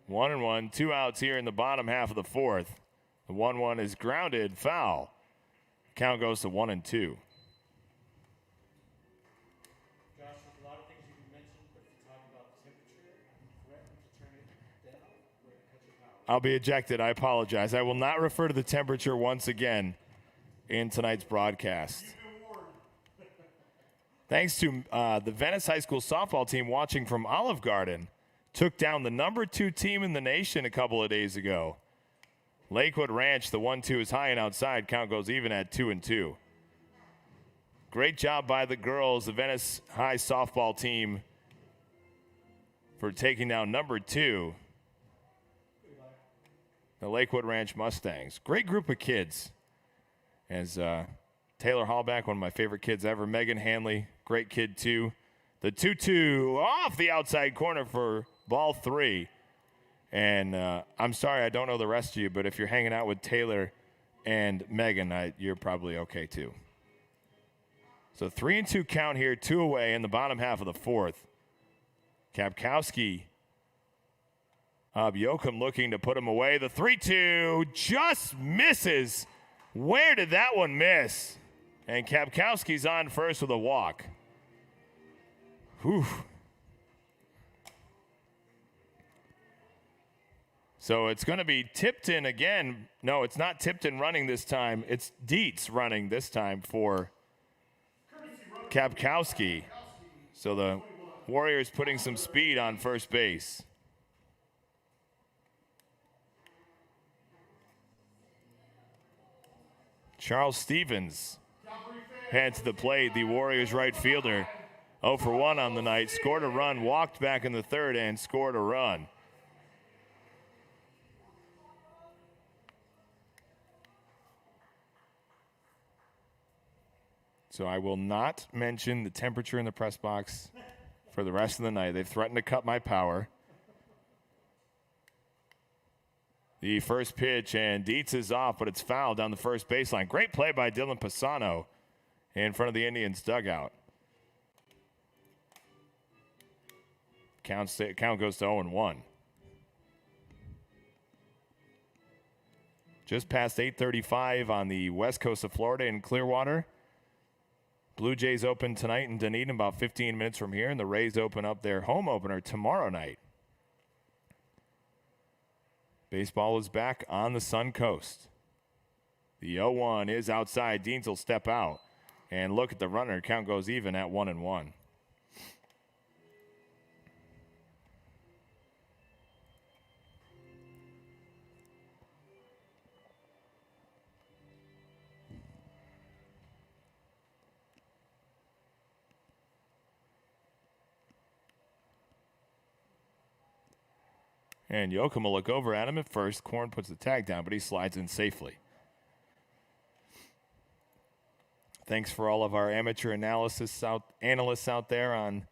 One and one, 2 outs here in the bottom half of the fourth. The 1-1 is grounded, foul. Count goes to 1-2. Josh, there's a lot of things you can mention, but if you talk about the temperature, threaten to turn it down, we're going to cut your power. I'll be ejected. I apologize. I will not refer to the temperature once again in tonight's broadcast. Thanks to the Venice High School softball team watching from Olive Garden. Took down the number 2 team in the nation a couple of days ago. Lakewood Ranch, the 1-2 is high and outside. Count goes even at 2-2. Great job by the girls, the Venice High softball team, for taking down number 2, the Lakewood Ranch Mustangs. Great group of kids. As Taylor Hallback, one of my favorite kids ever. Megan Hanley, great kid too. The 2-2 off the outside corner for ball 3. And I'm sorry, I don't know the rest of you, but if you're hanging out with Taylor and Megan, you're probably okay too. So 3-2 count here, 2 away in the bottom half of the fourth. Kapkowski, Yoakum looking to put him away. The 3-2 just misses. Where did that one miss? And Kapkowski's on first with a walk. Whew. So it's going to be Tipton again. No, it's not Tipton running this time. It's Dietz running this time for Kapkowski. So the Warriors putting some speed on first base. Charles Stevens head to the plate. The Warriors right fielder, 0 for 1 on the night. Scored a run, walked back in the third, and scored a run. So I will not mention the temperature in the press box for the rest of the night. They've threatened to cut my power. The first pitch, and Dietz is off, but it's fouled down the first baseline. Great play by Dylan Pisano in front of the Indians' dugout. Count goes to 0-1. Just past 8:35 on the west coast of Florida in Clearwater. Blue Jays open tonight in Dunedin about 15 minutes from here, and the Rays open up their home opener tomorrow night. Baseball is back on the Sun Coast. The 0-1 is outside. Deans will step out. And look at the runner. Count goes even at 1-1. And Yoakum will look over at him at first. Korn puts the tag down, but he slides in safely. Thanks for all of our amateur analysts out there on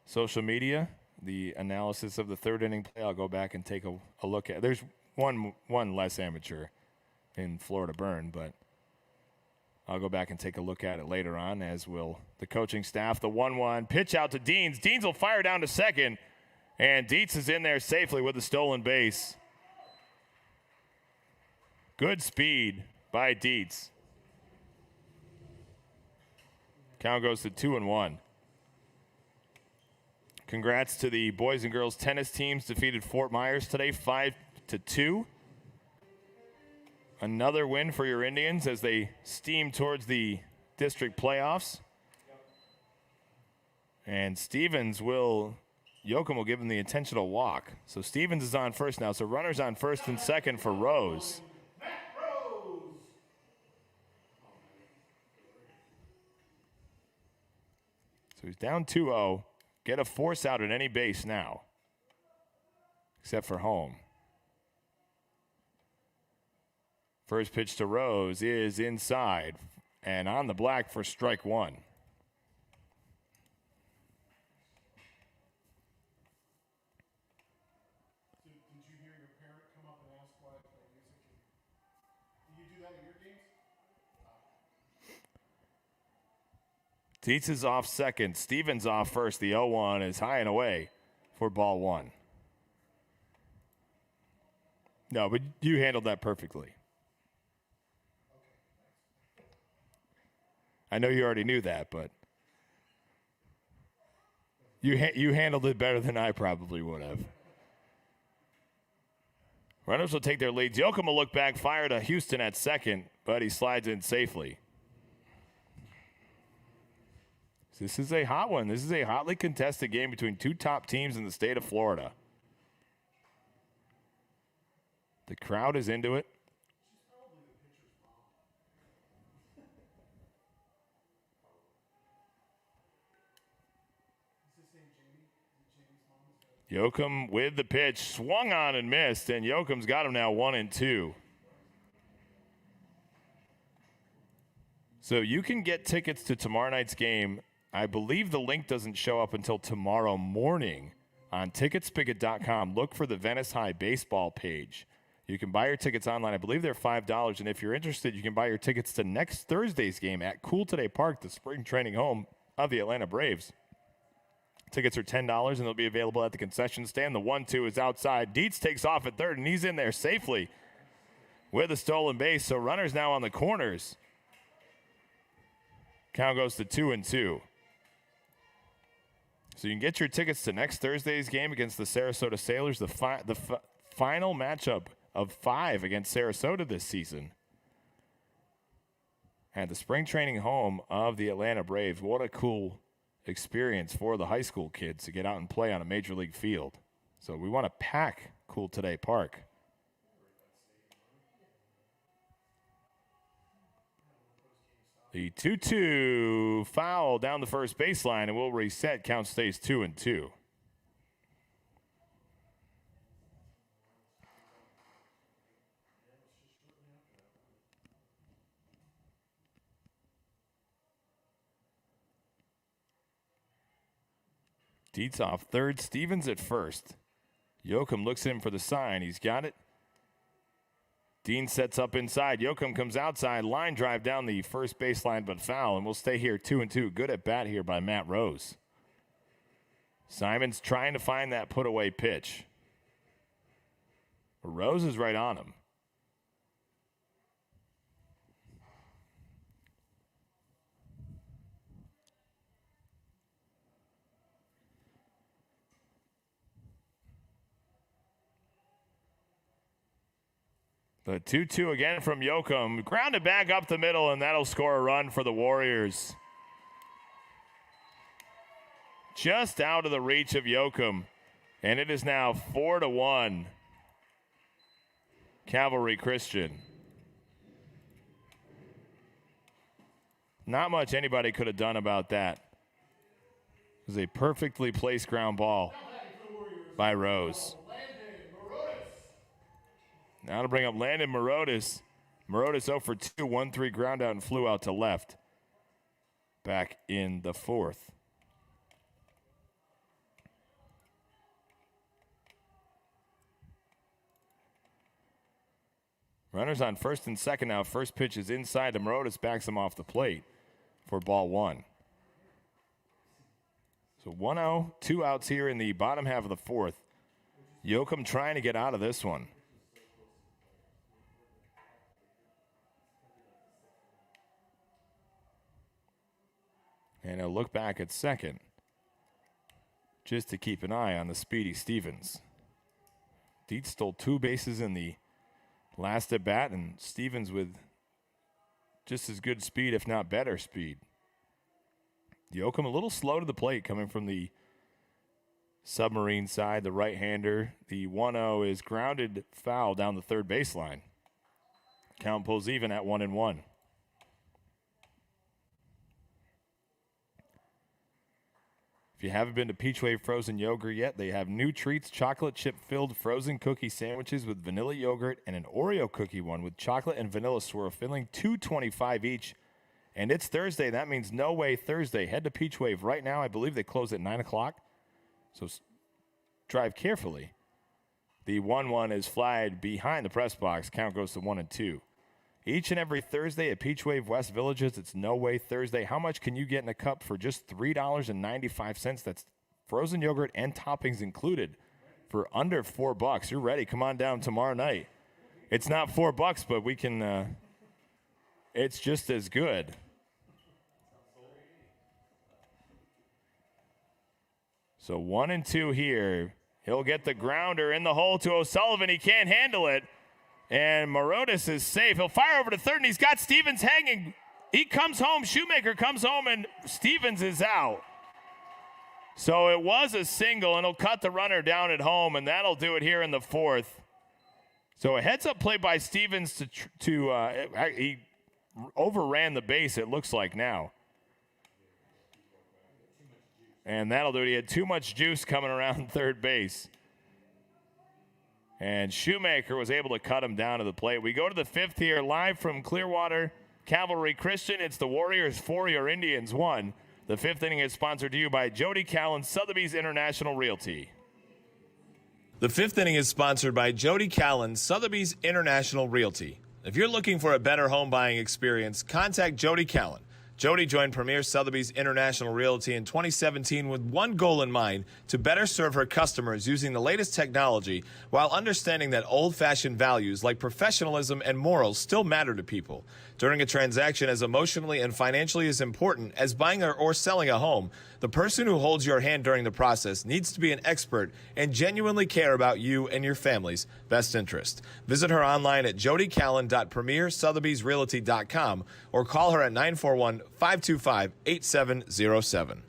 social media. The analysis of the third inning play, I'll go back and take a look at. There's one less amateur in Florida Burn, but I'll go back and take a look at it later on, as will the coaching staff. The 1-1 pitch out to Deans. Deans will fire down to second. And Dietz is in there safely with a stolen base. Good speed by Dietz. Count goes to 2-1. Congrats to the boys and girls tennis teams. Defeated Fort Myers today 5-2. Another win for your Indians as they steam towards the district playoffs. And Yoakum will give him the intentional walk. So Stevens is on first now. So runners on first and second for Rose. So he's down 2-0. Get a force out at any base now, except for home. First pitch to Rose is inside and on the black for strike one. Dietz is off second. Stevens off first. The 0-1 is high and away for ball one. No, but you handled that perfectly. I know you already knew that, but you handled it better than I probably would have. Runners will take their leads. Yoakum will look back, fire to Houston at second, but he slides in safely. This is a hot one. This is a hotly contested game between two top teams in the state of Florida. The crowd is into it. Yoakum with the pitch, swung on and missed, and Yoakum's got him now 1-2. So you can get tickets to tomorrow night's game. I believe the link doesn't show up until tomorrow morning on ticketspigot.com. Look for the Venice High baseball page. You can buy your tickets online. I believe they're $5. And if you're interested, you can buy your tickets to next Thursday's game at Cool Today Park, the spring training home of the Atlanta Braves. Tickets are $10, and they'll be available at the concession stand. The 1-2 is outside. Dietz takes off at third, and he's in there safely with a stolen base. So runners now on the corners. Count goes to 2-2. So you can get your tickets to next Thursday's game against the Sarasota Sailors, the final matchup of 5 against Sarasota this season. At the spring training home of the Atlanta Braves. What a cool experience for the high school kids to get out and play on a major league field. So we want to pack Cool Today Park. The 2-2 foul down the first baseline, and we'll reset. Count stays 2-2. Dietz off third, Stevens at first. Yoakum looks in for the sign. He's got it. Dean sets up inside. Yoakum comes outside. Line drive down the first baseline, but foul. And we'll stay here 2-2. Good at bat here by Matt Rose. Simon's trying to find that put-away pitch. Rose is right on him. The 2-2 again from Yoakum. Grounded back up the middle, and that'll score a run for the Warriors. Just out of the reach of Yoakum. And it is now 4-1. Calvary Christian. Not much anybody could have done about that. It was a perfectly placed ground ball by Rose. Now to bring up Landon Morotis. Morotis 0 for 2, 1-3 ground out and flew out to left. Back in the fourth. Runners on first and second now. First pitch is inside to Morotis, backs him off the plate for ball one. So 1-0, 2 outs here in the bottom half of the fourth. Yoakum trying to get out of this one. And he'll look back at second just to keep an eye on the speedy Stevens. Dietz stole 2 bases in the last at bat, and Stevens with just as good speed, if not better speed. Yoakum a little slow to the plate coming from the Submarine side, the right-hander. The 1-0 is grounded foul down the third baseline. Count pulls even at 1-1. If you haven't been to Peach Wave Frozen Yogurt yet, they have new treats, chocolate chip-filled frozen cookie sandwiches with vanilla yogurt and an Oreo cookie one with chocolate and vanilla swirl filling, $2.25 each. And it's Thursday. That means No Way Thursday. Head to Peach Wave right now. I believe they close at 9 o'clock. So drive carefully. The 1-1 is flagged behind the press box. Count goes to 1-2. Each and every Thursday at Peach Wave West Villages, it's No Way Thursday. How much can you get in a cup for just $3.95? That's frozen yogurt and toppings included for under $4. You're ready. Come on down tomorrow night. It's not $4, but we can, it's just as good. So 1-2 here. He'll get the grounder in the hole to O'Sullivan. He can't handle it. And Morotis is safe. He'll fire over to third, and he's got Stevens hanging. He comes home. Shoemaker comes home, and Stevens is out. So it was a single, and he'll cut the runner down at home, and that'll do it here in the fourth. So a heads-up play by Stevens he overran the base, it looks like now. And that'll do it. He had too much juice coming around third base. And Shoemaker was able to cut him down to the plate. We go to the fifth here, live from Clearwater Calvary Christian. It's the Warriors 4, your Indians 1. The fifth inning is sponsored to you by Jody Callan, Sotheby's International Realty. The fifth inning is sponsored by Jody Callan, Sotheby's International Realty. If you're looking for a better home buying experience, contact Jody Callan. Jody joined Premier Sotheby's International Realty in 2017 with one goal in mind: to better serve her customers using the latest technology while understanding that old-fashioned values like professionalism and morals still matter to people. During a transaction as emotionally and financially as important as buying or selling a home, the person who holds your hand during the process needs to be an expert and genuinely care about you and your family's best interest. Visit her online at jodycallan.premiersotheby'srealty.com or call her at 941-525-8707.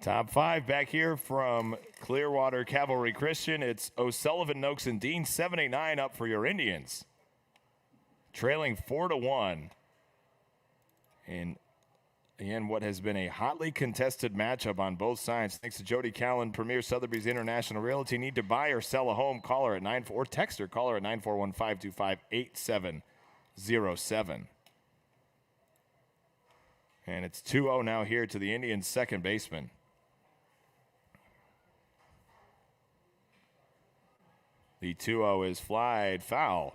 Top five back here from Clearwater Calvary Christian. It's O'Sullivan, Noakes, and Dean. 7-8-9 up for your Indians. Trailing 4-1. And in what has been a hotly contested matchup on both sides. Thanks to Jody Callan, Premier Sotheby's International Realty. Need to buy or sell a home? Call her at or text her. Call her at 941-525-8707. And it's 2-0 now here to the Indians' second baseman. The 2-0 is flied foul.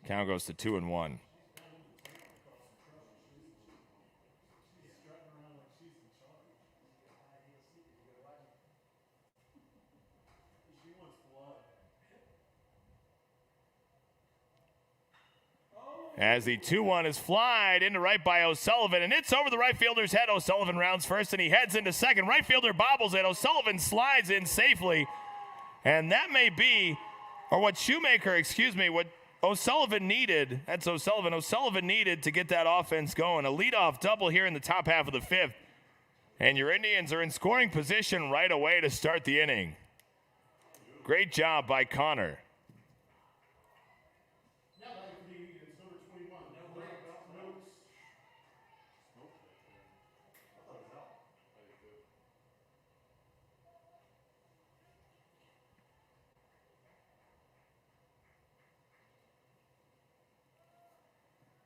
Count goes to 2-1. As the 2-1 is flied into right by O'Sullivan, and it's over the right fielder's head. O'Sullivan rounds first, and he heads into second. Right fielder bobbles it. O'Sullivan slides in safely, and that may be, or what O'Sullivan needed, that's O'Sullivan. O'Sullivan needed to get that offense going. A leadoff double here in the top half of the fifth, and your Indians are in scoring position right away to start the inning. Great job by Connor.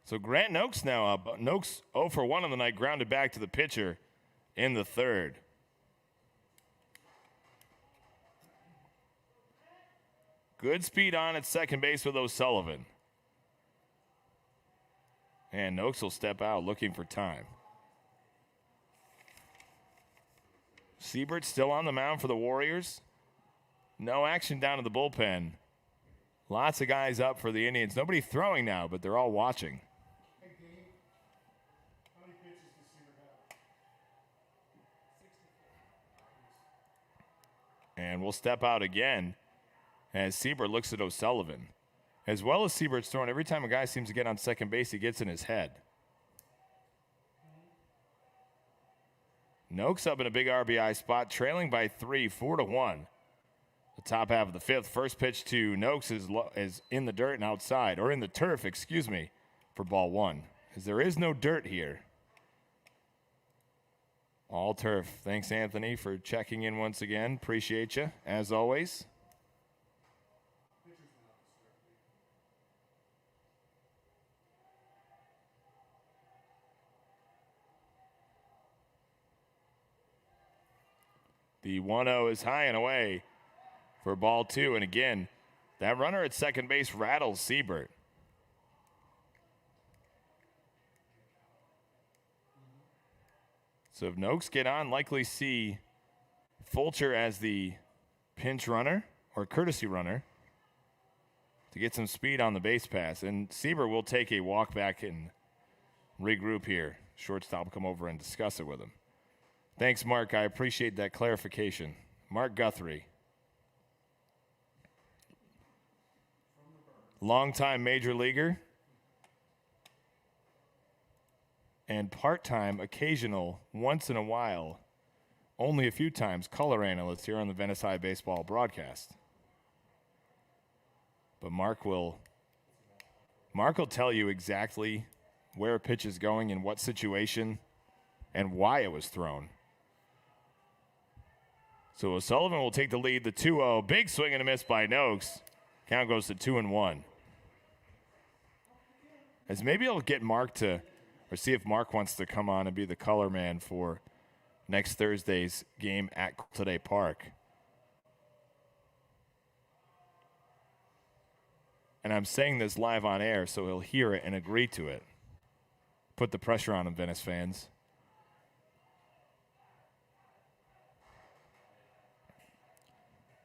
So Grant Noakes now up. Noakes 0 for 1 on the night, grounded back to the pitcher in the third. Good speed on at second base with O'Sullivan. And Noakes will step out looking for time. Siebert still on the mound for the Warriors. No action down in the bullpen. Lots of guys up for the Indians. Nobody throwing now, but they're all watching. And we'll step out again as Siebert looks at O'Sullivan. As well as Siebert's throwing, every time a guy seems to get on second base, he gets in his head. Noakes up in a big RBI spot, trailing by 3, 4-1. The top half of the fifth. First pitch to Noakes is in the dirt and outside, or in the turf, excuse me, for ball one. As there is no dirt here. All turf. Thanks, Anthony, for checking in once again. Appreciate you, as always. The 1-0 is high and away for ball two. And again, that runner at second base rattles Siebert. So if Noakes get on, likely see Fulcher as the pinch runner or courtesy runner to get some speed on the base pass. And Siebert will take a walk back and regroup here. Shortstop will come over and discuss it with him. Thanks, Mark. I appreciate that clarification. Mark Guthrie. Longtime major leaguer and part-time, occasional, once in a while, only a few times, color analyst here on the Venice High Baseball broadcast. But Mark will tell you exactly where a pitch is going, in what situation, and why it was thrown. So O'Sullivan will take the lead, the 2-0. Big swing and a miss by Noakes. Count goes to 2-1. As maybe I'll get Mark to, or see if Mark wants to come on and be the color man for next Thursday's game at Today Park. And I'm saying this live on air so he'll hear it and agree to it. Put the pressure on him, Venice fans.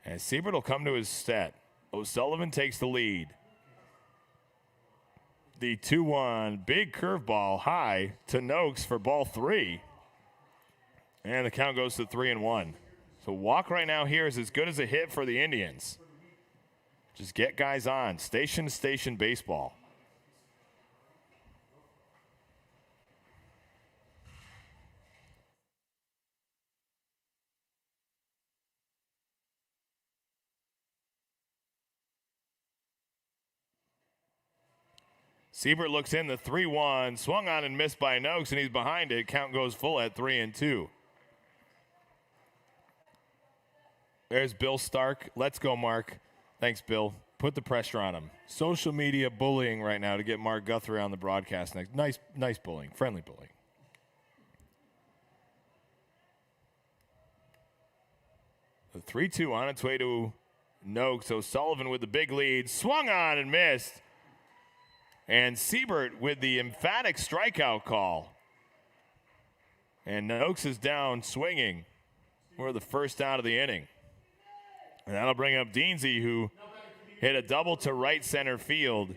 And Siebert will come to his set. O'Sullivan takes the lead. The 2-1, big curveball high to Noakes for ball three. And the count goes to 3-1. So walk right now here is as good as a hit for the Indians. Just get guys on. Station to station baseball. Siebert looks in the 3-1, swung on and missed by Noakes, and he's behind it. Count goes full at 3-2. There's Bill Stark. Let's go, Mark. Thanks, Bill. Put the pressure on him. Social media bullying right now to get Mark Guthrie on the broadcast next. Nice bullying, friendly bullying. The 3-2 on its way to Noakes. O'Sullivan with the big lead. Swung on and missed. And Siebert with the emphatic strikeout call. And Noakes is down swinging for the first out of the inning. And that'll bring up Deansy, who hit a double to right center field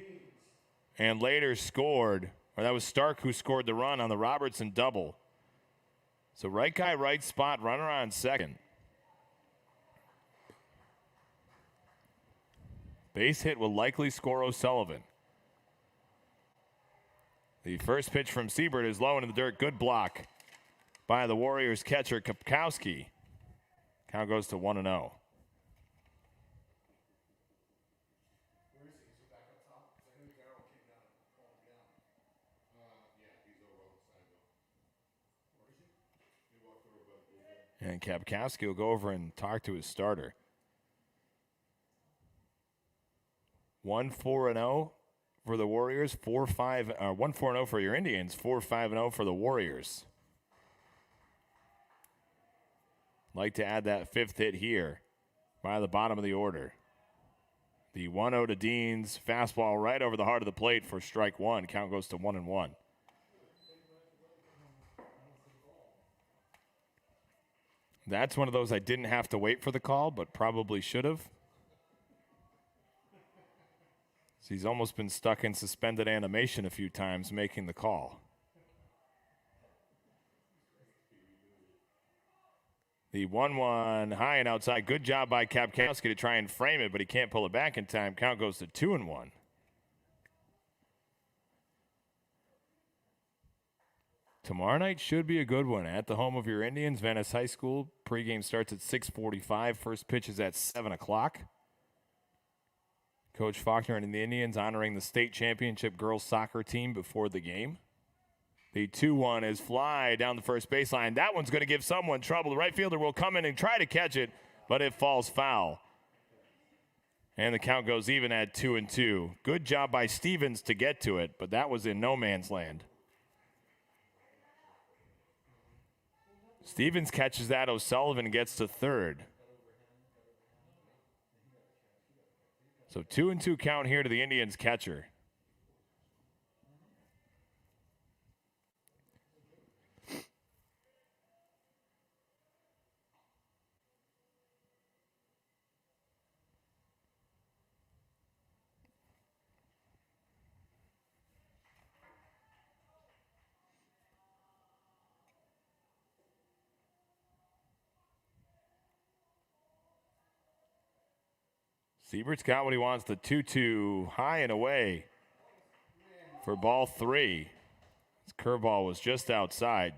and later scored. Or that was Stark who scored the run on the Robertson double. So right guy, right spot, runner on second. Base hit will likely score O'Sullivan. The first pitch from Siebert is low into the dirt. Good block by the Warriors catcher, Kapkowski. Count goes to 1-0. And Kapkowski will go over and talk to his starter. 1-4-0 for the Warriors, 1-4-0 for your Indians, 4-5-0 for the Warriors. Like to add that fifth hit here by the bottom of the order. The 1-0 to Deans, fastball right over the heart of the plate for strike one. Count goes to 1-1. That's one of those I didn't have to wait for the call, but probably should have. So he's almost been stuck in suspended animation a few times making the call. The 1-1 high and outside. Good job by Kapkowski to try and frame it, but he can't pull it back in time. Count goes to 2-1. Tomorrow night should be a good one. At the home of your Indians, Venice High School. Pregame starts at 6:45. First pitch is at 7 o'clock. Coach Faulkner and the Indians honoring the state championship girls soccer team before the game. The 2-1 is fly down the first baseline. That one's going to give someone trouble. The right fielder will come in and try to catch it, but it falls foul. And the count goes even at 2-2. Good job by Stevens to get to it, but that was in no man's land. Stevens catches that. O'Sullivan gets to third. So 2-2 count here to the Indians catcher. Siebert's got what he wants, the 2-2 high and away for ball 3. His curveball was just outside.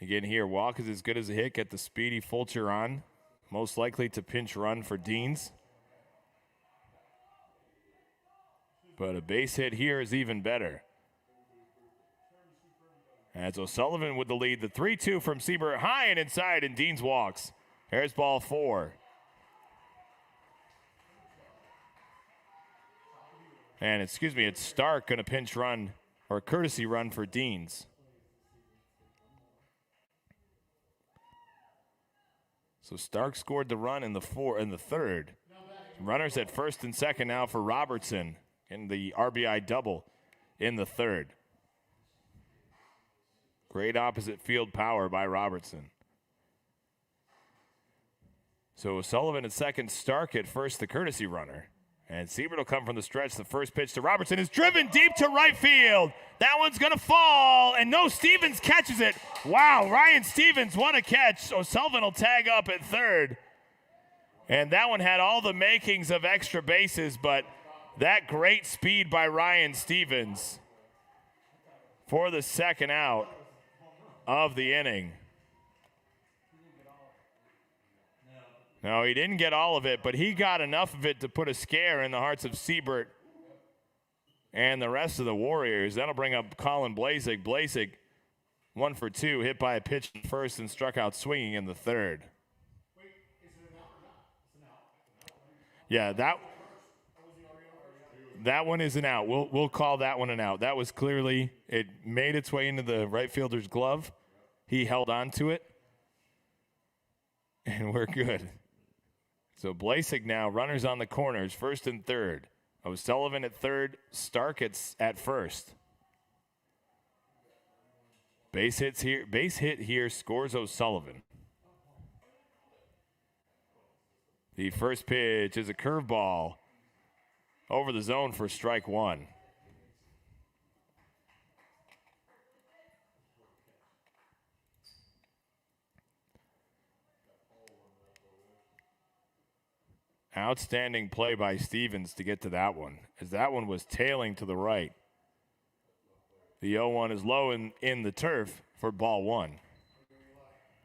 Again here, walk is as good as a hit. Get the speedy Fulcher on. Most likely to pinch run for Deans. But a base hit here is even better. As O'Sullivan with the lead, the 3-2 from Siebert, high and inside, and Deans walks. Here's ball 4. And it's Stark going to pinch run or a courtesy run for Deans. So Stark scored the run in the third. Runners at first and second now for Robertson in the RBI double in the third. Great opposite field power by Robertson. So O'Sullivan at second, Stark at first, the courtesy runner. And Siebert will come from the stretch. The first pitch to Robertson is driven deep to right field. That one's going to fall, and no, Stevens catches it. Wow, Ryan Stevens, what a catch. O'Sullivan will tag up at third. And that one had all the makings of extra bases, but that great speed by Ryan Stevens for the second out of the inning. No, he didn't get all of it, but he got enough of it to put a scare in the hearts of Siebert and the rest of the Warriors. That'll bring up Colin Blasek. Blasek, 1 for 2, hit by a pitch in first and struck out swinging in the third. Yeah, that one is an out. We'll call that one an out. That was clearly, it made its way into the right fielder's glove. He held on to it, and we're good. So Blasek now, runners on the corners, first and third. O'Sullivan at third, Stark at first. Base hit here, scores O'Sullivan. The first pitch is a curveball over the zone for strike one. Outstanding play by Stevens to get to that one, as that one was tailing to the right. The 0-1 is low in the turf for ball one.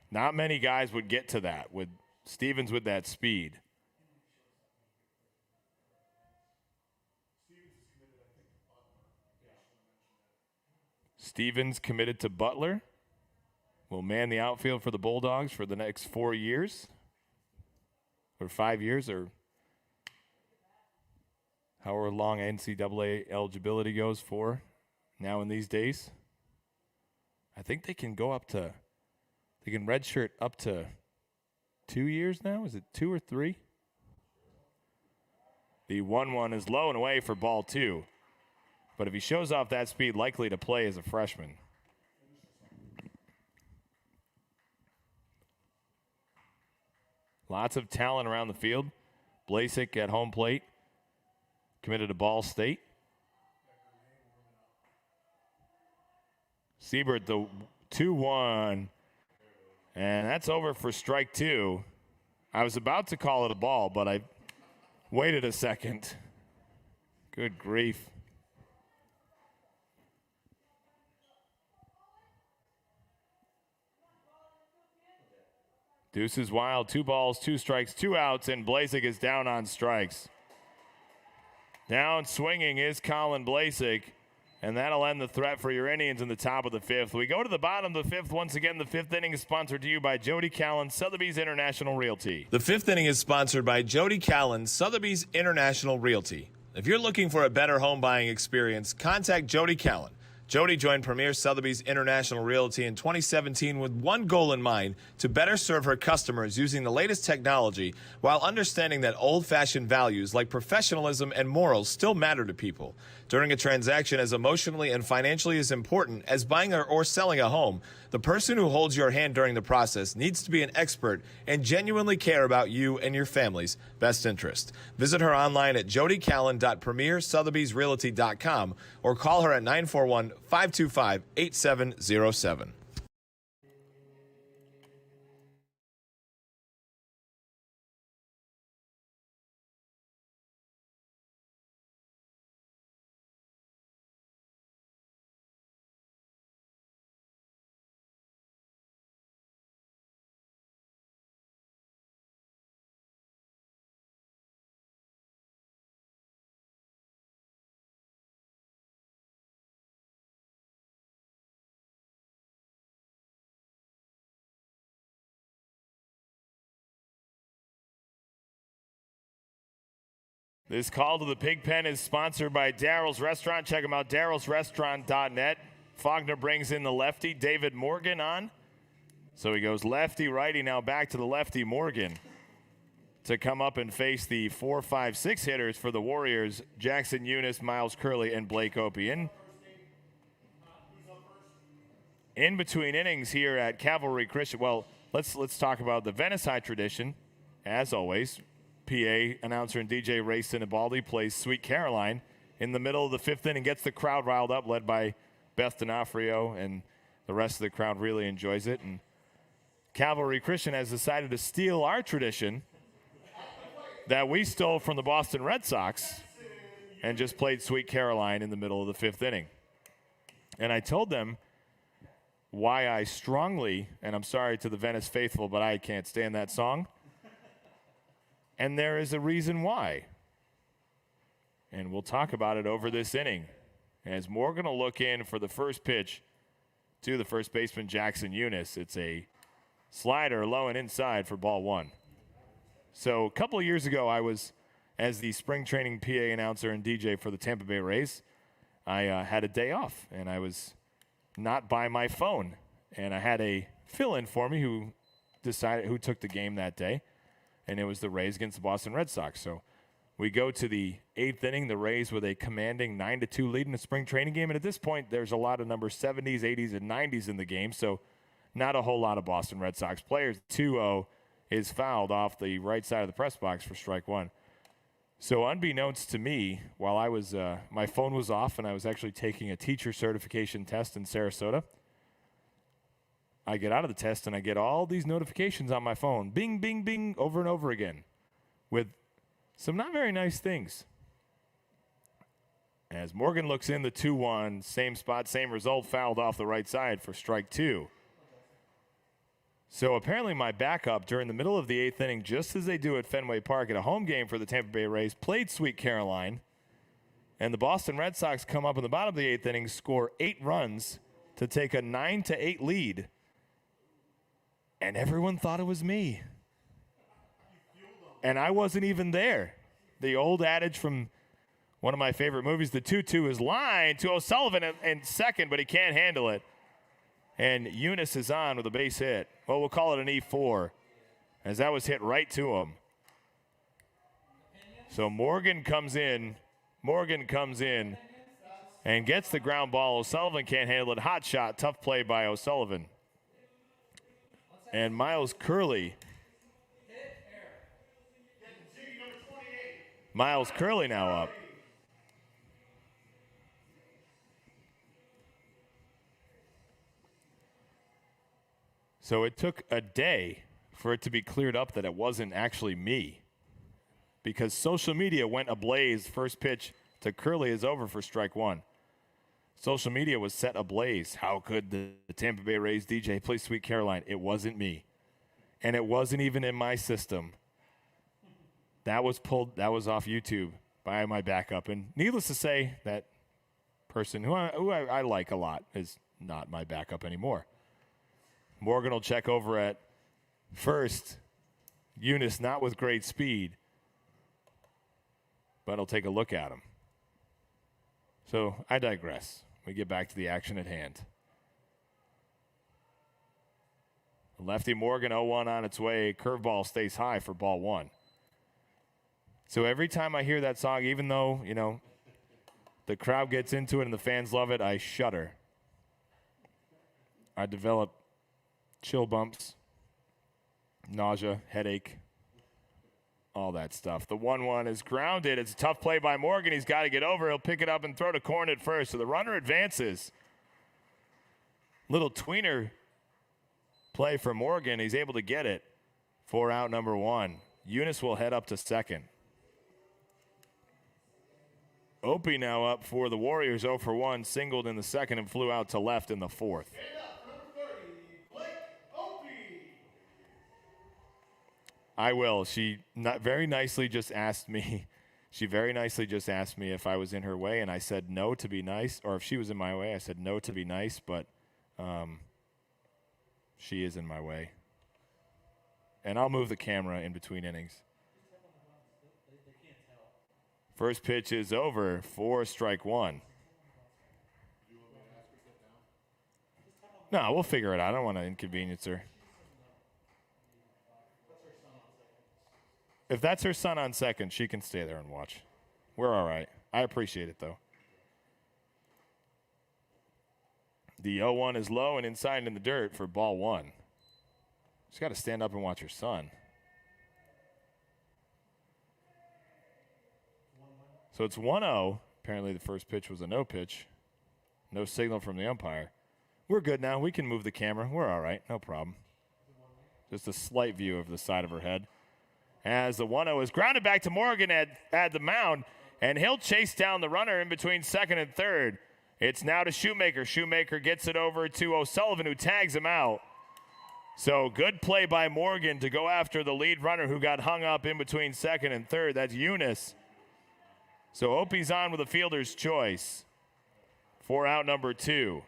Not many guys would get to that with Stevens with that speed. Stevens committed to Butler. Will man the outfield for the Bulldogs for the next 4 years. Or 5 years, or however long NCAA eligibility goes for now in these days. I think they can redshirt up to 2 years now. Is it 2 or 3? The 1-1 is low and away for ball two. But if he shows off that speed, likely to play as a freshman. Lots of talent around the field. Blasek at home plate. Committed to Ball State. Siebert, the 2-1. And that's over for strike two. I was about to call it a ball, but I waited a second. Good grief. Deuce is wild. 2 balls, 2 strikes, 2 outs, and Blasek is down on strikes. Down swinging is Colin Blasek, and that'll end the threat for your Indians in the top of the 5th. We go to the bottom of the 5th. Once again, the 5th inning is sponsored to you by Jody Callan, Sotheby's International Realty. The 5th inning is sponsored by Jody Callan, Sotheby's International Realty. If you're looking for a better home buying experience, contact Jody Callan. Jody joined Premier Sotheby's International Realty in 2017 with one goal in mind: to better serve her customers using the latest technology while understanding that old-fashioned values like professionalism and morals still matter to people. During a transaction as emotionally and financially as important as buying or selling a home, the person who holds your hand during the process needs to be an expert and genuinely care about you and your family's best interest. Visit her online at jodycallan.premiersotheby'srealty.com or call her at 941-525-8707. This call to the pig pen is sponsored by Daryl's Restaurant. Check them out, darylsrestaurant.net. Faulkner brings in the lefty, David Morgan, on. So he goes lefty, righty, now back to the lefty, Morgan, to come up and face the 4, 5, 6 hitters for the Warriors, Jackson Eunice, Miles Curley, and Blake Opie. In between innings here at Calvary Christian, well, let's talk about the Venice High tradition, as always. PA announcer and DJ Ray Sinibaldi plays Sweet Caroline in the middle of the 5th inning, gets the crowd riled up, led by Beth D'Onofrio, and the rest of the crowd really enjoys it. And Calvary Christian has decided to steal our tradition that we stole from the Boston Red Sox and just played Sweet Caroline in the middle of the 5th inning. And I told them why I strongly, and I'm sorry to the Venice faithful, but I can't stand that song, And there is a reason why. And we'll talk about it over this inning. As Morgan will look in for the first pitch to the first baseman, Jackson Eunice. It's a slider low and inside for ball one. So a couple of years ago, I was, as the spring training PA announcer and DJ for the Tampa Bay Rays, I had a day off, and I was not by my phone. And I had a fill-in for me who took the game that day, and it was the Rays against the Boston Red Sox. So we go to the 8th inning, the Rays with a commanding 9-2 lead in the spring training game. And at this point, there's a lot of number 70s, 80s, and 90s in the game, so not a whole lot of Boston Red Sox players. 2-0 is fouled off the right side of the press box for strike one. So unbeknownst to me, while I was my phone was off and I was actually taking a teacher certification test in Sarasota, I get out of the test and I get all these notifications on my phone, bing, bing, bing, over and over again, with some not very nice things. As Morgan looks in, the 2-1, same spot, same result, fouled off the right side for strike two. So apparently my backup during the middle of the 8th inning, just as they do at Fenway Park at a home game for the Tampa Bay Rays, played Sweet Caroline, and the Boston Red Sox come up in the bottom of the 8th inning, score 8 runs to take a 9-8 lead, and everyone thought it was me. And I wasn't even there. The old adage from one of my favorite movies, the 2-2 is line to O'Sullivan in second, but he can't handle it. And Eunice is on with a base hit. Well, we'll call it an E4, as that was hit right to him. So Morgan comes in and gets the ground ball. O'Sullivan can't handle it. Hot shot, tough play by O'Sullivan. And Miles Curley now up. So it took a day for it to be cleared up that it wasn't actually me, because social media went ablaze. First pitch to Curley is over for strike one. Social media was set ablaze. How could the Tampa Bay Rays DJ play Sweet Caroline? It wasn't me. And it wasn't even in my system. That was off YouTube by my backup. And needless to say, that person who I like a lot is not my backup anymore. Morgan will check over at first. Eunice not with great speed, but I'll take a look at him. So I digress. We get back to the action at hand. Lefty Morgan 0-1 on its way. Curveball stays high for ball one. So every time I hear that song, even though, the crowd gets into it and the fans love it, I shudder. I develop chill bumps, nausea, headache, all that stuff. The 1-1 is grounded. It's a tough play by Morgan. He's got to get over. He'll pick it up and throw to corn at first. So the runner advances. Little tweener play for Morgan. He's able to get it for out number one. Eunice will head up to second. Opie now up for the Warriors, 0 for 1, singled in the second and flew out to left in the fourth. I will. She very nicely just asked me. She very nicely just asked me if I was in her way, and I said no to be nice. Or if she was in my way, I said no to be nice. But she is in my way, and I'll move the camera in between innings. First pitch is over for strike one. No, we'll figure it out. I don't want to inconvenience her. If that's her son on second, she can stay there and watch. We're all right. I appreciate it, though. The 0-1 is low and inside in the dirt for ball one. She's got to stand up and watch her son. So it's 1-0. Apparently the first pitch was a no pitch. No signal from the umpire. We're good now. We can move the camera. We're all right. No problem. Just a slight view of the side of her head. As the 1-0 is grounded back to Morgan at the mound, and he'll chase down the runner in between second and third. It's now to Shoemaker. Shoemaker gets it over to O'Sullivan, who tags him out. So good play by Morgan to go after the lead runner who got hung up in between second and third. That's Eunice. So Opie's on with a fielder's choice for out number 2.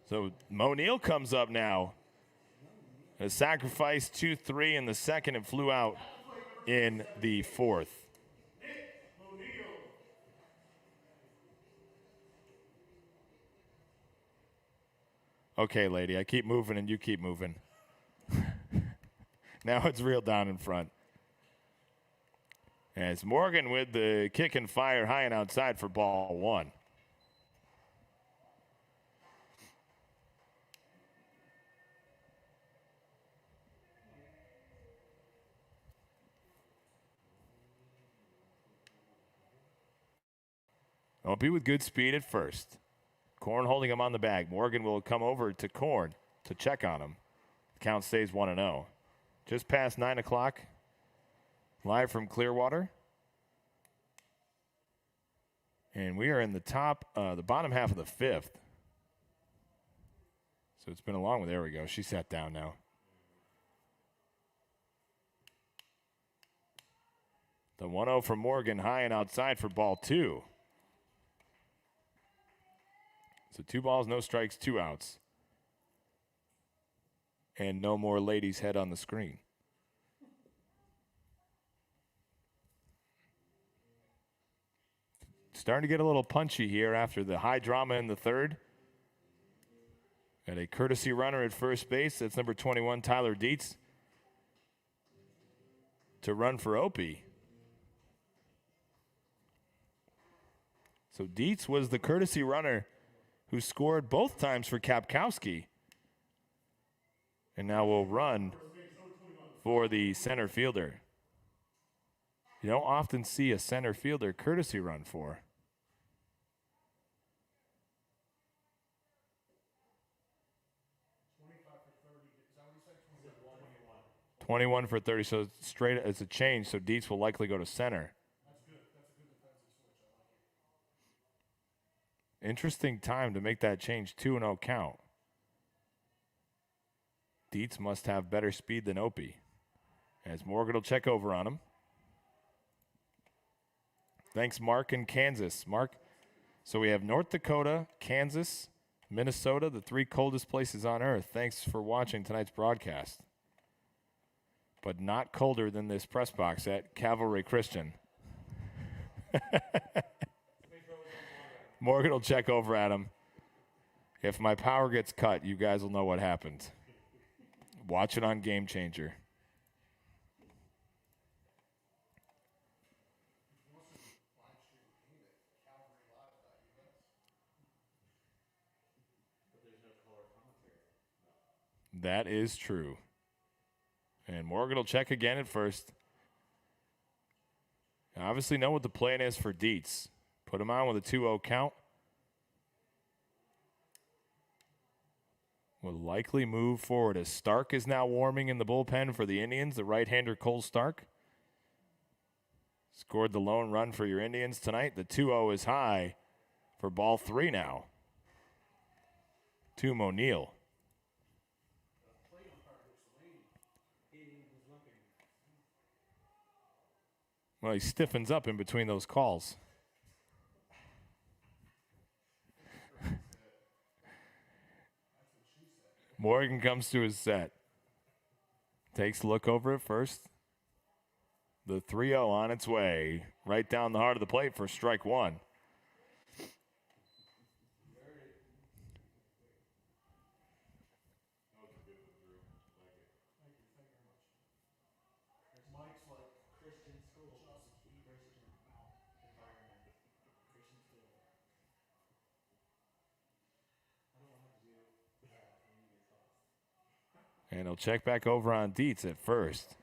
So Monil comes up now. A sacrifice 2-3 in the second and flew out in the fourth. Okay, lady, I keep moving and you keep moving. Now it's real down in front. As Morgan with the kick and fire high and outside for ball 1. Opie with good speed at first. Korn holding him on the bag. Morgan will come over to Korn to check on him. The count stays 1-0. Just past 9 o'clock. Live from Clearwater. And we are in the bottom half of the 5th. So it's been a long one. There we go. She sat down now. The 1-0 from Morgan, high and outside for ball 2. So 2 balls, no strikes, 2 outs. And no more ladies' head on the screen. Starting to get a little punchy here after the high drama in the third. Got a courtesy runner at first base. That's number 21, Tyler Dietz, to run for Opie. So Dietz was the courtesy runner who scored both times for Kapkowski. And now will run for the center fielder. You don't often see a center fielder courtesy run for. 21 for 30, so straight as a change, so Dietz will likely go to center. That's good. That's a good defensive switch. I like it. Interesting time to make that change. 2-0 count. Dietz must have better speed than Opie. As Morgan will check over on him. Thanks, Mark in Kansas. Mark, so we have North Dakota, Kansas, Minnesota, the 3 coldest places on earth. Thanks for watching tonight's broadcast. But not colder than this press box at Calvary Christian. Morgan will check over at him. If my power gets cut, you guys will know what happened. Watch it on Game Changer. That is true. And Morgan will check again at first. Obviously know what the plan is for Dietz. Put him on with a 2-0 count. Will likely move forward as Stark is now warming in the bullpen for the Indians. The right-hander Cole Stark scored the lone run for your Indians tonight. The 2-0 is high for ball 3 now. To Monil. Well, he stiffens up in between those calls. Morgan comes to his set. Takes a look over it first. The 3-0 on its way. Right down the heart of the plate for strike 1. And he'll check back over on Dietz at first.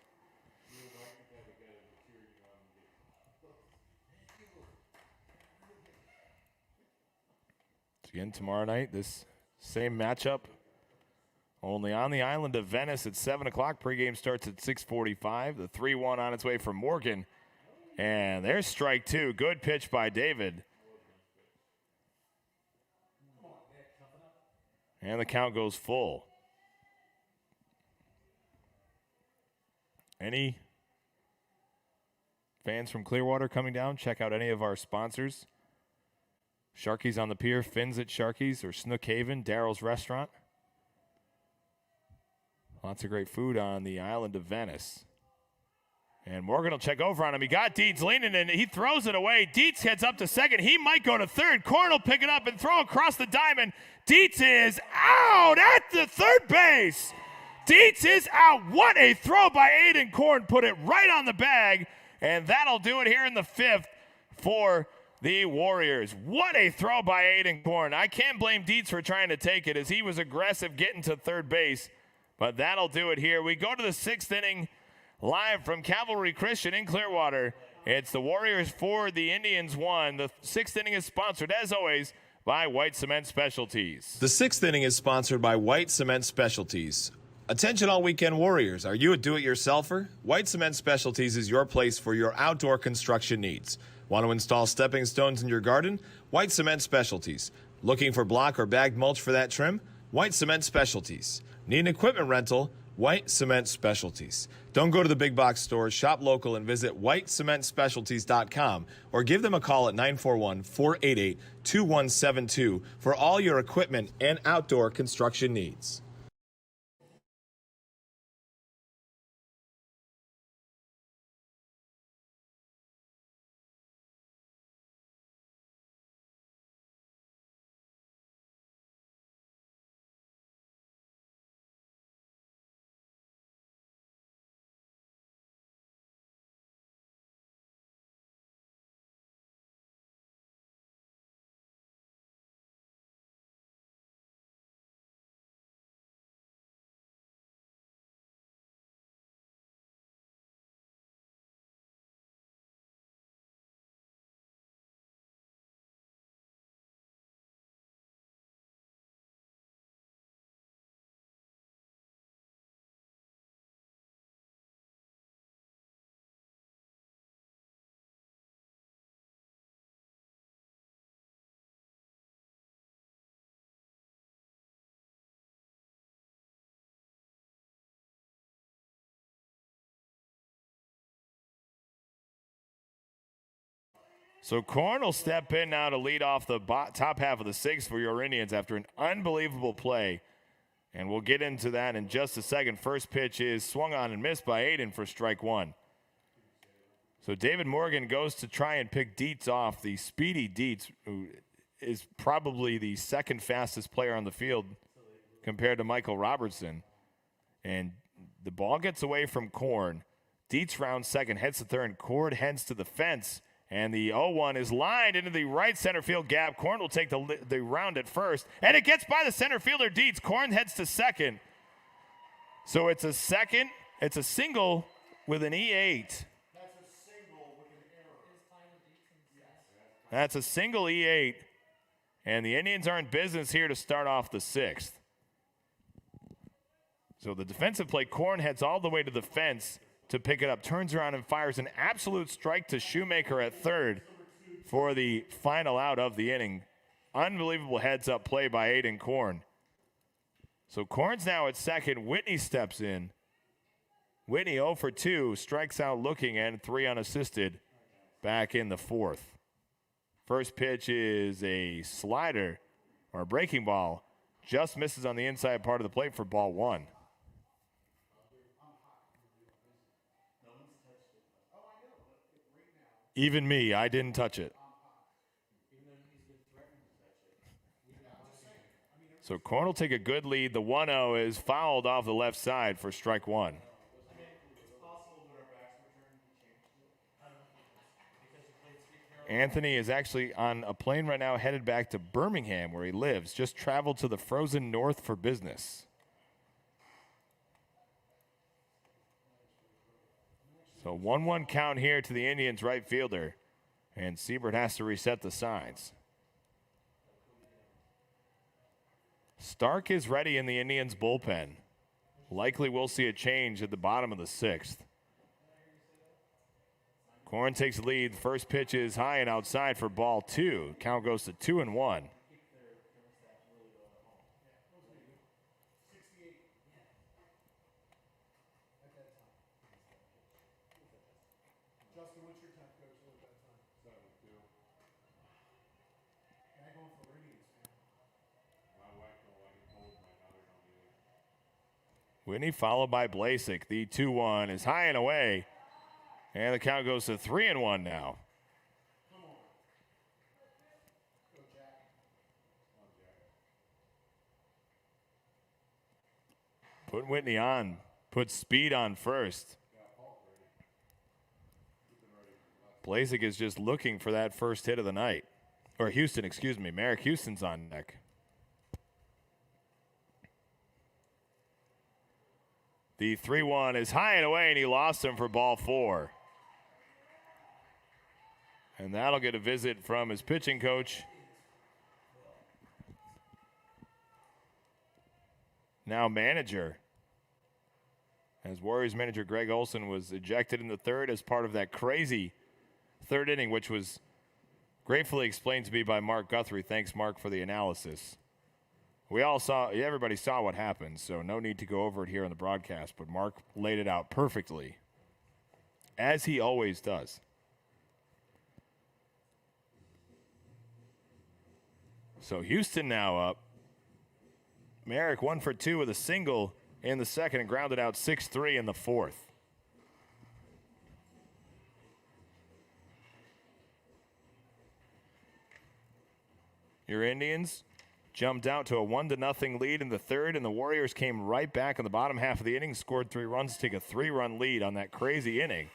Again tomorrow night, this same matchup. Only on the island of Venice at 7 o'clock. Pregame starts at 6:45. The 3-1 on its way from Morgan. And there's strike 2. Good pitch by David. And the count goes full. Any fans from Clearwater coming down? Check out any of our sponsors. Sharky's on the Pier, Fins at Sharky's, or Snook Haven, Daryl's Restaurant. Lots of great food on the island of Venice. And Morgan will check over on him. He got Dietz leaning, and he throws it away. Dietz heads up to second. He might go to third. Korn will pick it up and throw across the diamond. Dietz is out at the third base. Dietz is out. What a throw by Aiden Korn. Put it right on the bag, and that'll do it here in the fifth for the Warriors. What a throw by Aiden Korn. I can't blame Dietz for trying to take it as he was aggressive getting to third base, but that'll do it here. We go to the sixth inning. Live from Calvary Christian in Clearwater, it's the Warriors 4, the Indians 1. The sixth inning is sponsored, as always, by White Cement Specialties. The sixth inning is sponsored by White Cement Specialties. Attention all weekend warriors. Are you a do-it-yourselfer? White Cement Specialties is your place for your outdoor construction needs. Want to install stepping stones in your garden? White Cement Specialties. Looking for block or bagged mulch for that trim? White Cement Specialties. Need an equipment rental? White Cement Specialties. Don't go to the big box stores, shop local, and visit whitecementspecialties.com or give them a call at 941-488-2172 for all your equipment and outdoor construction needs. So Korn will step in now to lead off the top half of the sixth for your Indians after an unbelievable play. And we'll get into that in just a second. First pitch is swung on and missed by Aiden for strike one. So David Morgan goes to try and pick Dietz off, the speedy Dietz, who is probably the second fastest player on the field compared to Michael Robertson. And the ball gets away from Korn. Dietz rounds second, heads to third. Korn heads to the fence. And the 0-1 is lined into the right center field gap. Korn will take the round at first. And it gets by the center fielder, Dietz. Korn heads to second. So it's a second. It's a single with an E8. That's a single with an error. That's a single E8. And the Indians are in business here to start off the sixth. So the defensive play, Korn heads all the way to the fence to pick it up, turns around and fires an absolute strike to Shoemaker at third for the final out of the inning. Unbelievable heads-up play by Aiden Korn. So Korn's now at second. Whitney steps in. Whitney 0 for 2, strikes out looking, and 3 unassisted back in the fourth. First pitch is a slider or a breaking ball. Just misses on the inside part of the plate for ball one. Even me, I didn't touch it. So Korn will take a good lead. The 1-0 is fouled off the left side for strike one. Anthony is actually on a plane right now headed back to Birmingham where he lives. Just traveled to the frozen north for business. So 1-1 count here to the Indians right fielder. And Siebert has to reset the signs. Stark is ready in the Indians bullpen. Likely we'll see a change at the bottom of the sixth. Korn takes the lead. First pitch is high and outside for ball two. Count goes to 2-1. Whitney followed by Blasik. The 2-1 is high and away. And the count goes to 3-1 now. Put Whitney on. Put speed on first. Blasik is just looking for that first hit of the night. Or Houston, excuse me. Merrick Houston's on deck. The 3-1 is high and away, and he lost him for ball 4. And that'll get a visit from his pitching coach. Now manager. As Warriors manager Greg Olson was ejected in the third as part of that crazy third inning, which was gratefully explained to me by Mark Guthrie. Thanks, Mark, for the analysis. Everybody saw what happened, so no need to go over it here on the broadcast, but Mark laid it out perfectly, as he always does. So Houston now up. Merrick 1 for 2 with a single in the second and grounded out 6-3 in the fourth. Your Indians jumped out to a 1-0 lead in the third, and the Warriors came right back in the bottom half of the inning, scored 3 runs to take a 3-run lead on that crazy inning.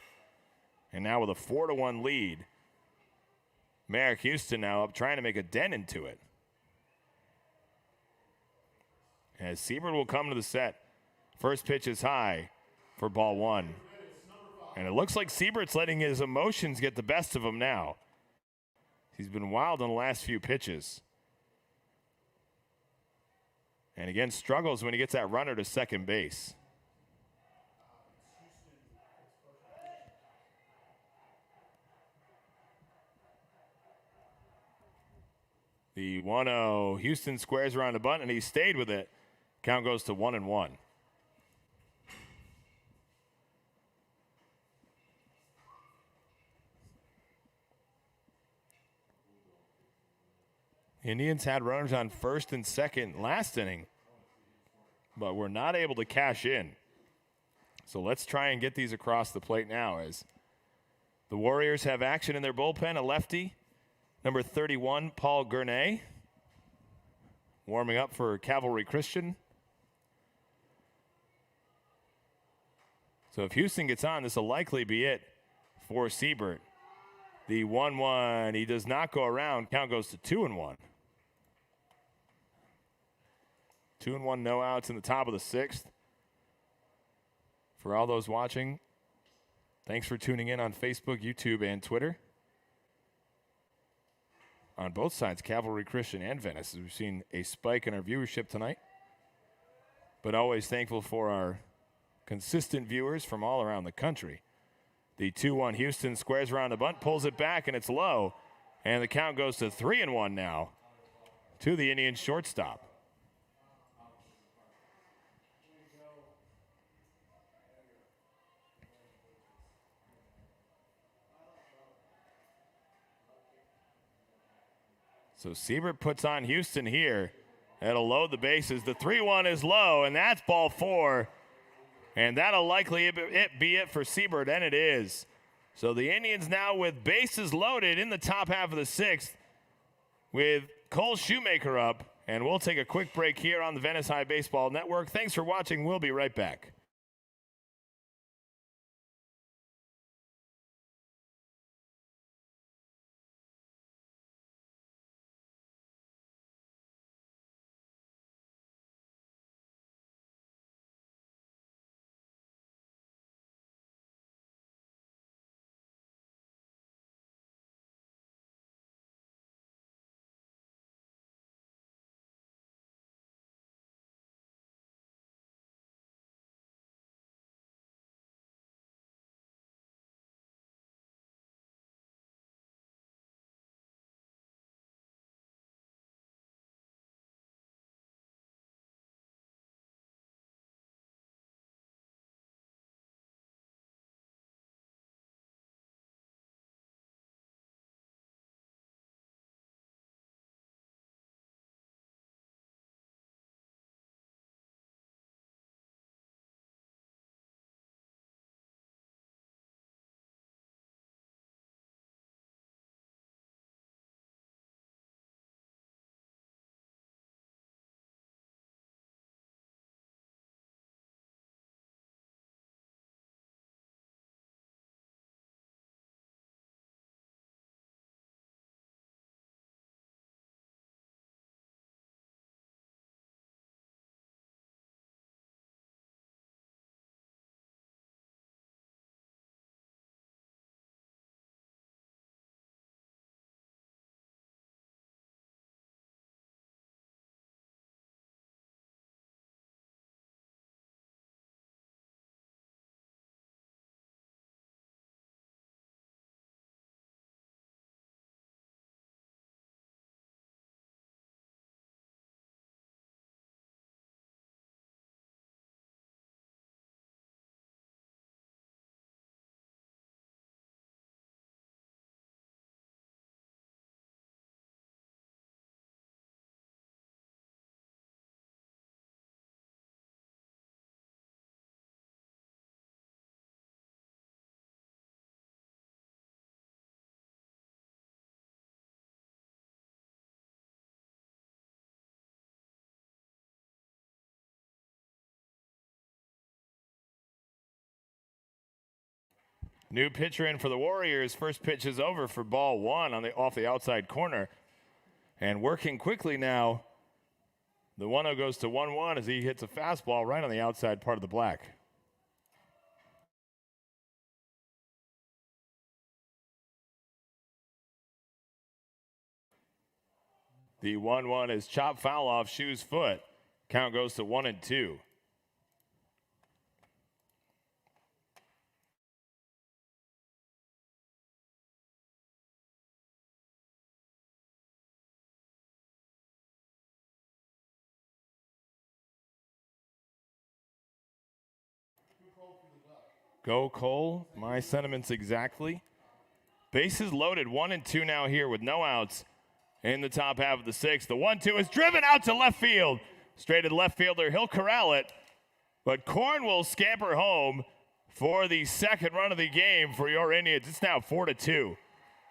And now with a 4-1 lead, Merrick Houston now up trying to make a dent into it. As Siebert will come to the set. First pitch is high for ball 1. And it looks like Siebert's letting his emotions get the best of him now. He's been wild on the last few pitches. And again, struggles when he gets that runner to second base. The 1-0, Houston squares around the bunt, and he stayed with it. Count goes to 1-1. Indians had runners on first and second last inning, but were not able to cash in. So let's try and get these across the plate now as the Warriors have action in their bullpen. A lefty, number 31, Paul Gurney, warming up for Calvary Christian. So if Houston gets on, this will likely be it for Siebert. The 1-1, he does not go around. Count goes to 2-1. 2-1, no outs in the top of the sixth. For all those watching, thanks for tuning in on Facebook, YouTube, and Twitter. On both sides, Calvary Christian and Venice, as we've seen a spike in our viewership tonight. But always thankful for our consistent viewers from all around the country. The 2-1, Houston squares around the bunt, pulls it back, and it's low. And the count goes to 3-1 now to the Indians shortstop. So Siebert puts on Houston here. That'll load the bases. The 3-1 is low, and that's ball 4. And that'll likely be it for Siebert, and it is. So the Indians now with bases loaded in the top half of the sixth with Cole Shoemaker up. And we'll take a quick break here on the Venice High Baseball Network. Thanks for watching. We'll be right back. New pitcher in for the Warriors. First pitch is over for ball one off the outside corner. And working quickly now, the 1-0 goes to 1-1 as he hits a fastball right on the outside part of the black. The 1-1 is chop foul off Shu's foot. Count goes to 1-2. Go Cole. My sentiments exactly. Bases loaded. 1-2 now here with no outs in the top half of the sixth. The 1-2 is driven out to left field. Straight to the left fielder. He'll corral it. But Korn will scamper home for the second run of the game for your Indians. It's now 4-2.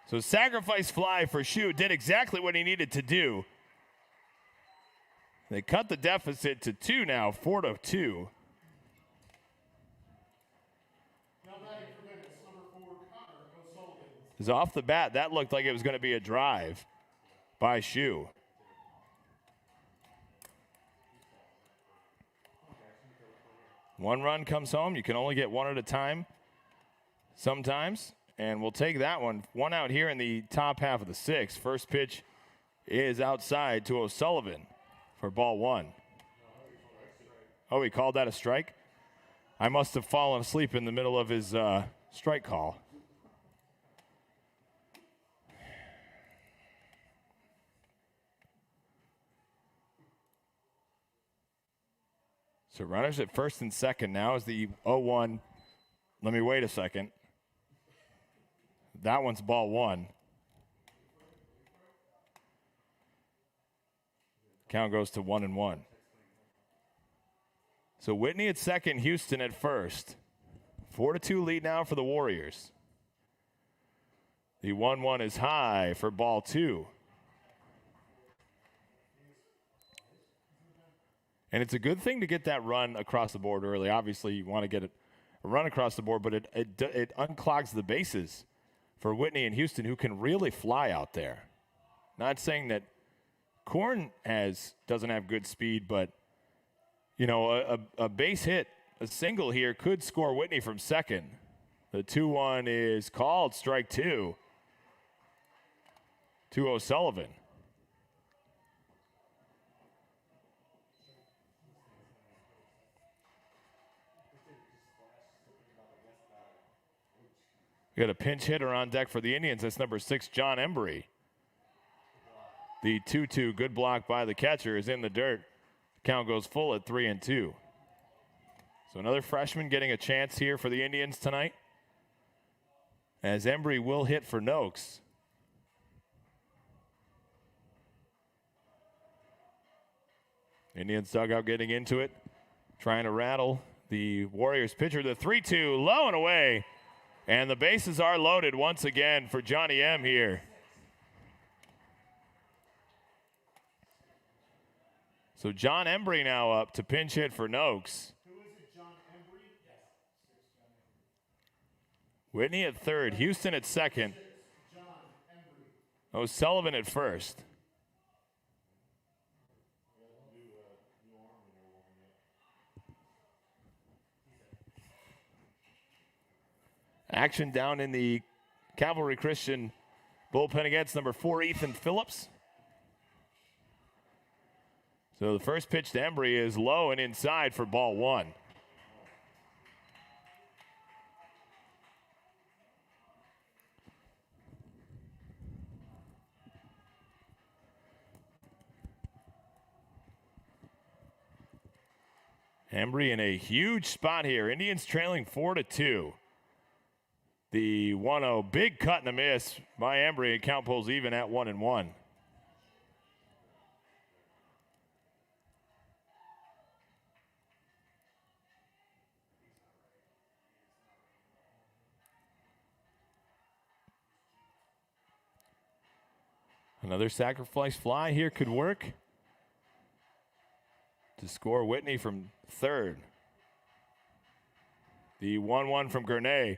So sacrifice fly for Shu did exactly what he needed to do. They cut the deficit to 2 now, 4-2. Because off the bat, that looked like it was going to be a drive by Shu. One run comes home. You can only get one at a time sometimes. And we'll take that one. One out here in the top half of the sixth. First pitch is outside to O'Sullivan for ball one. Oh, he called that a strike? I must have fallen asleep in the middle of his strike call. So runners at first and second now is the 0-1. Let me wait a second. That one's ball one. Count goes to 1-1. So Whitney at second, Houston at first. 4-2 lead now for the Warriors. The 1-1 is high for ball two. And it's a good thing to get that run across the board early. Obviously, you want to get a run across the board, but it unclogs the bases for Whitney and Houston, who can really fly out there. Not saying that Korn doesn't have good speed, but you know, a base hit, a single here could score Whitney from second. The 2-1 is called strike two to O'Sullivan. We got a pinch hitter on deck for the Indians. That's number 6, John Embry. The 2-2, good block by the catcher, is in the dirt. Count goes full at 3-2. So another freshman getting a chance here for the Indians tonight, as Embry will hit for Noakes. Indians dugout getting into it, trying to rattle the Warriors pitcher. The 3-2, low and away. And the bases are loaded once again for Johnny M here. So John Embry now up to pinch hit for Noakes. Who is it, John Embry? Yes. Whitney at third, Houston at second. John Embry. O'Sullivan at first. Action down in the Calvary Christian bullpen against number 4, Ethan Phillips. So the first pitch to Embry is low and inside for ball one. Embry in a huge spot here. Indians trailing 4-2. The 1-0, big cut and a miss by Embry, and count pulls even at 1-1. Another sacrifice fly here could work to score Whitney from third. The 1-1 from Gurney.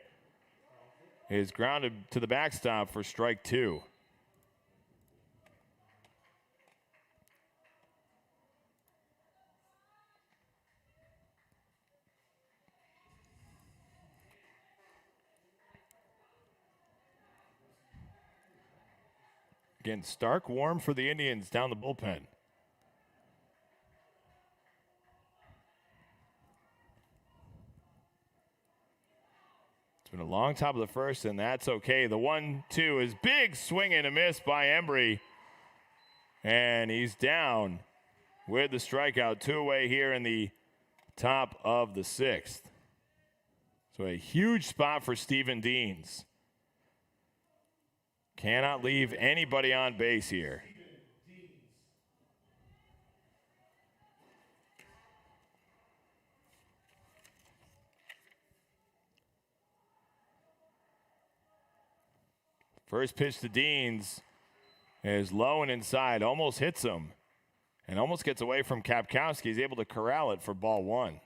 is grounded to the backstop for strike 2. Again, stark warm for the Indians down the bullpen. It's been a long top of the first, and that's okay. The 1-2 is big swing and a miss by Embry. And he's down with the strikeout. 2 away here in the top of the 6th. So a huge spot for Steven Deans. Cannot leave anybody on base here. First pitch to Deans is low and inside, almost hits him, and almost gets away from Kapkowski. He's able to corral it for ball 1.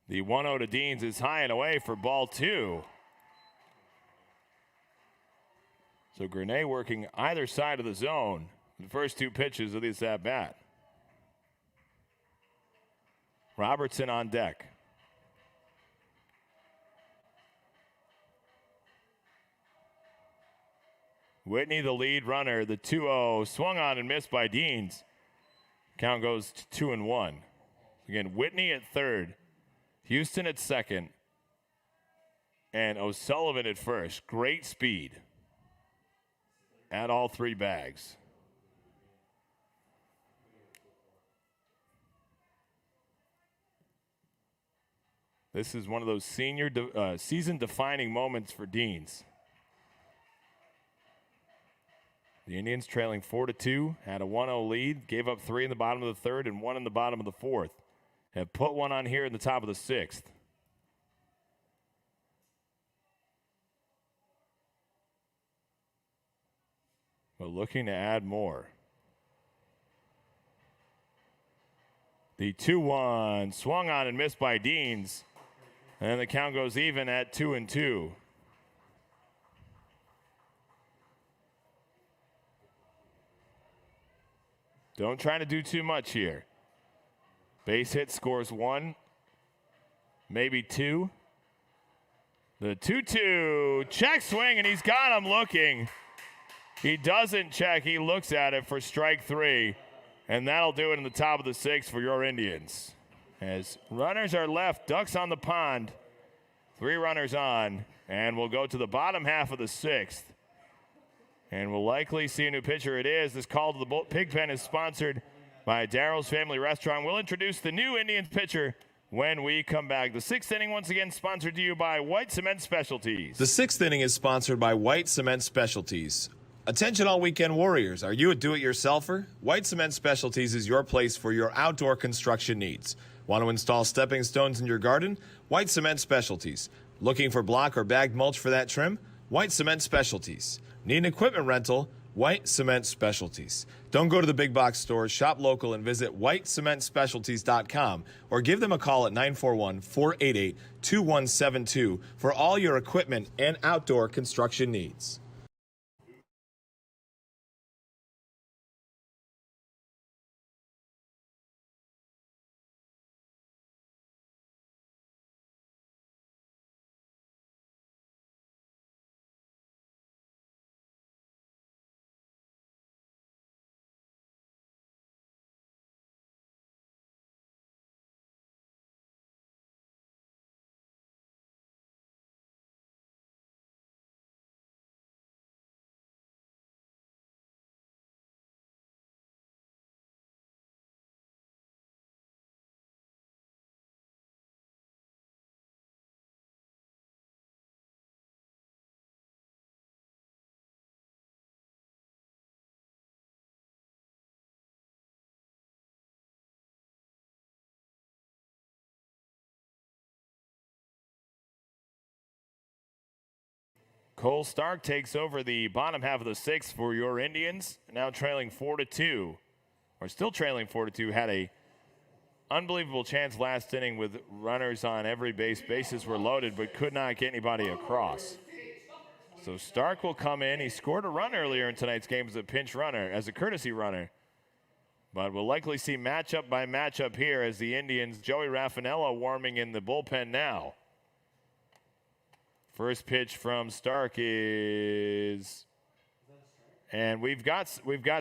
The 1-0 to Deans is high and away for ball 2. So Grenay working either side of the zone. The first 2 pitches of this at-bat. Robertson on deck. Whitney, the lead runner, the 2-0, swung on and missed by Deans. Count goes to 2-1. Again, Whitney at third, Houston at second, and O'Sullivan at first. Great speed at all 3 bags. This is one of those senior season-defining moments for Deans. The Indians trailing 4-2, had a 1-0 lead, gave up 3 in the bottom of the 3rd and 1 in the bottom of the 4th. Have put 1 on here in the top of the 6th. But looking to add more. The 2-1 swung on and missed by Deans. And the count goes even at 2-2. Don't try to do too much here. Base hit scores 1, maybe 2. The 2-2, check swing, and he's got him looking. He doesn't check, he looks at it for strike 3. And that'll do it in the top of the 6th for your Indians. As runners are left, ducks on the pond, 3 runners on, and we'll go to the bottom half of the 6th. And we'll likely see a new pitcher. It is. This call to the Pigpen is sponsored by Darrell's Family Restaurant. We'll introduce the new Indians pitcher when we come back. The 6th inning, once again, sponsored to you by White Cement Specialties. The 6th inning is sponsored by White Cement Specialties. Attention all weekend warriors. Are you a do-it-yourselfer? White Cement Specialties is your place for your outdoor construction needs. Want to install stepping stones in your garden? White Cement Specialties. Looking for block or bagged mulch for that trim? White Cement Specialties. Need an equipment rental? White Cement Specialties. Don't go to the big box stores. Shop local and visit whitecementspecialties.com or give them a call at 941-488-2172 for all your equipment and outdoor construction needs. Cole Stark takes over the bottom half of the sixth for your Indians, now trailing 4-2, or still trailing 4-2. Had a unbelievable chance last inning with runners on every base. Bases were loaded, but could not get anybody across. So Stark will come in. He scored a run earlier in tonight's game as a pinch runner, as a courtesy runner. But we'll likely see matchup by matchup here as the Indians, Joey Raffanello warming in the bullpen now. First pitch from Stark is, and we've got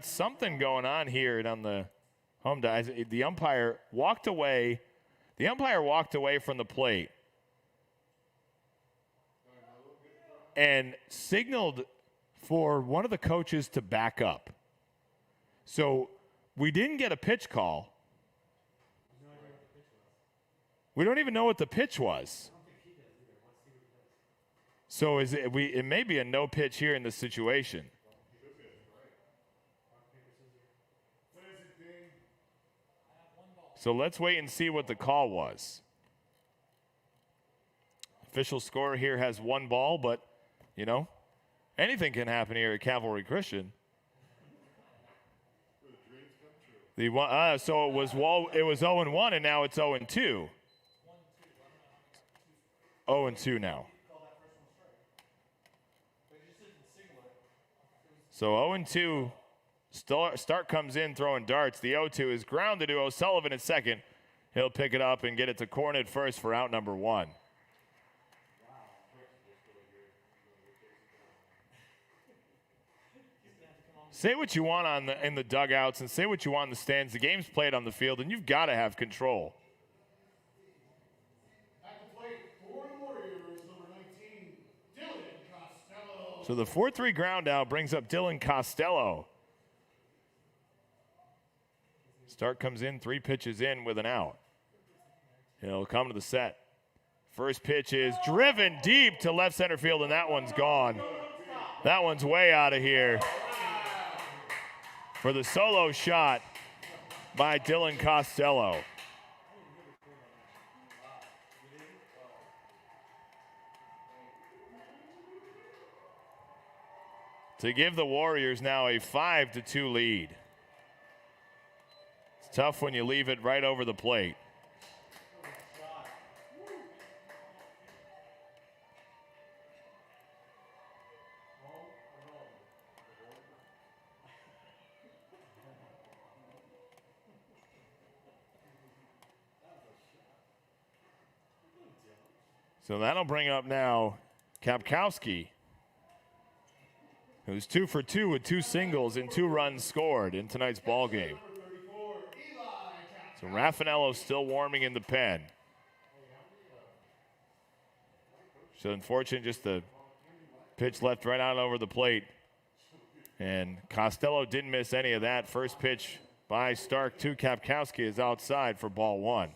something going on here on the home dice. The umpire walked away. The umpire walked away from the plate and signaled for one of the coaches to back up. So we didn't get a pitch call. We don't even know what the pitch was. So it may be a no pitch here in this situation. So let's wait and see what the call was. Official score here has 1 ball, but, you know, anything can happen here at Calvary Christian. So it was 0-1, and now it's 0-2. 0-2 now. So 0-2. Stark comes in throwing darts. The 0-2 is grounded to O'Sullivan at second. He'll pick it up and get it to Corn at first for out number 1. Say what you want in the dugouts and say what you want in the stands. The game's played on the field, and you've got to have control. At the plate for the Warriors, number 19, Dylan Costello. So the 4-3 ground out brings up Dylan Costello. Stark comes in, 3 pitches in with an out. He'll come to the set. First pitch is driven deep to left center field, and that one's gone. That one's way out of here. For the solo shot by Dylan Costello. To give the Warriors now a 5-2 lead. It's tough when you leave it right over the plate. So that'll bring up now Kapkowski, who's 2 for 2 with 2 singles and 2 runs scored in tonight's ball game. So Raffanello still warming in the pen. So unfortunate, just the pitch left right out over the plate. And Costello didn't miss any of that. First pitch by Stark to Kapkowski is outside for ball 1.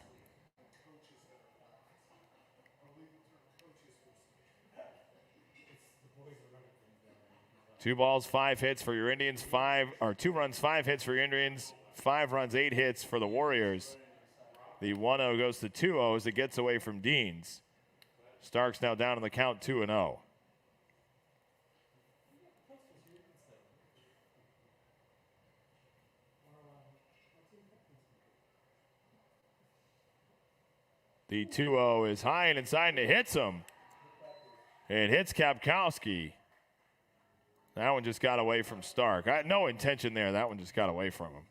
2 balls, 5 hits for your Indians. 2 runs, 5 hits for your Indians. 5 runs, 8 hits for the Warriors. The 1-0 goes to 2-0 as it gets away from Deans. Stark's now down in the count 2-0. The 2-0 is high and inside, and it hits him. It hits Kapkowski. That one just got away from Stark. No intention there. That one just got away from him.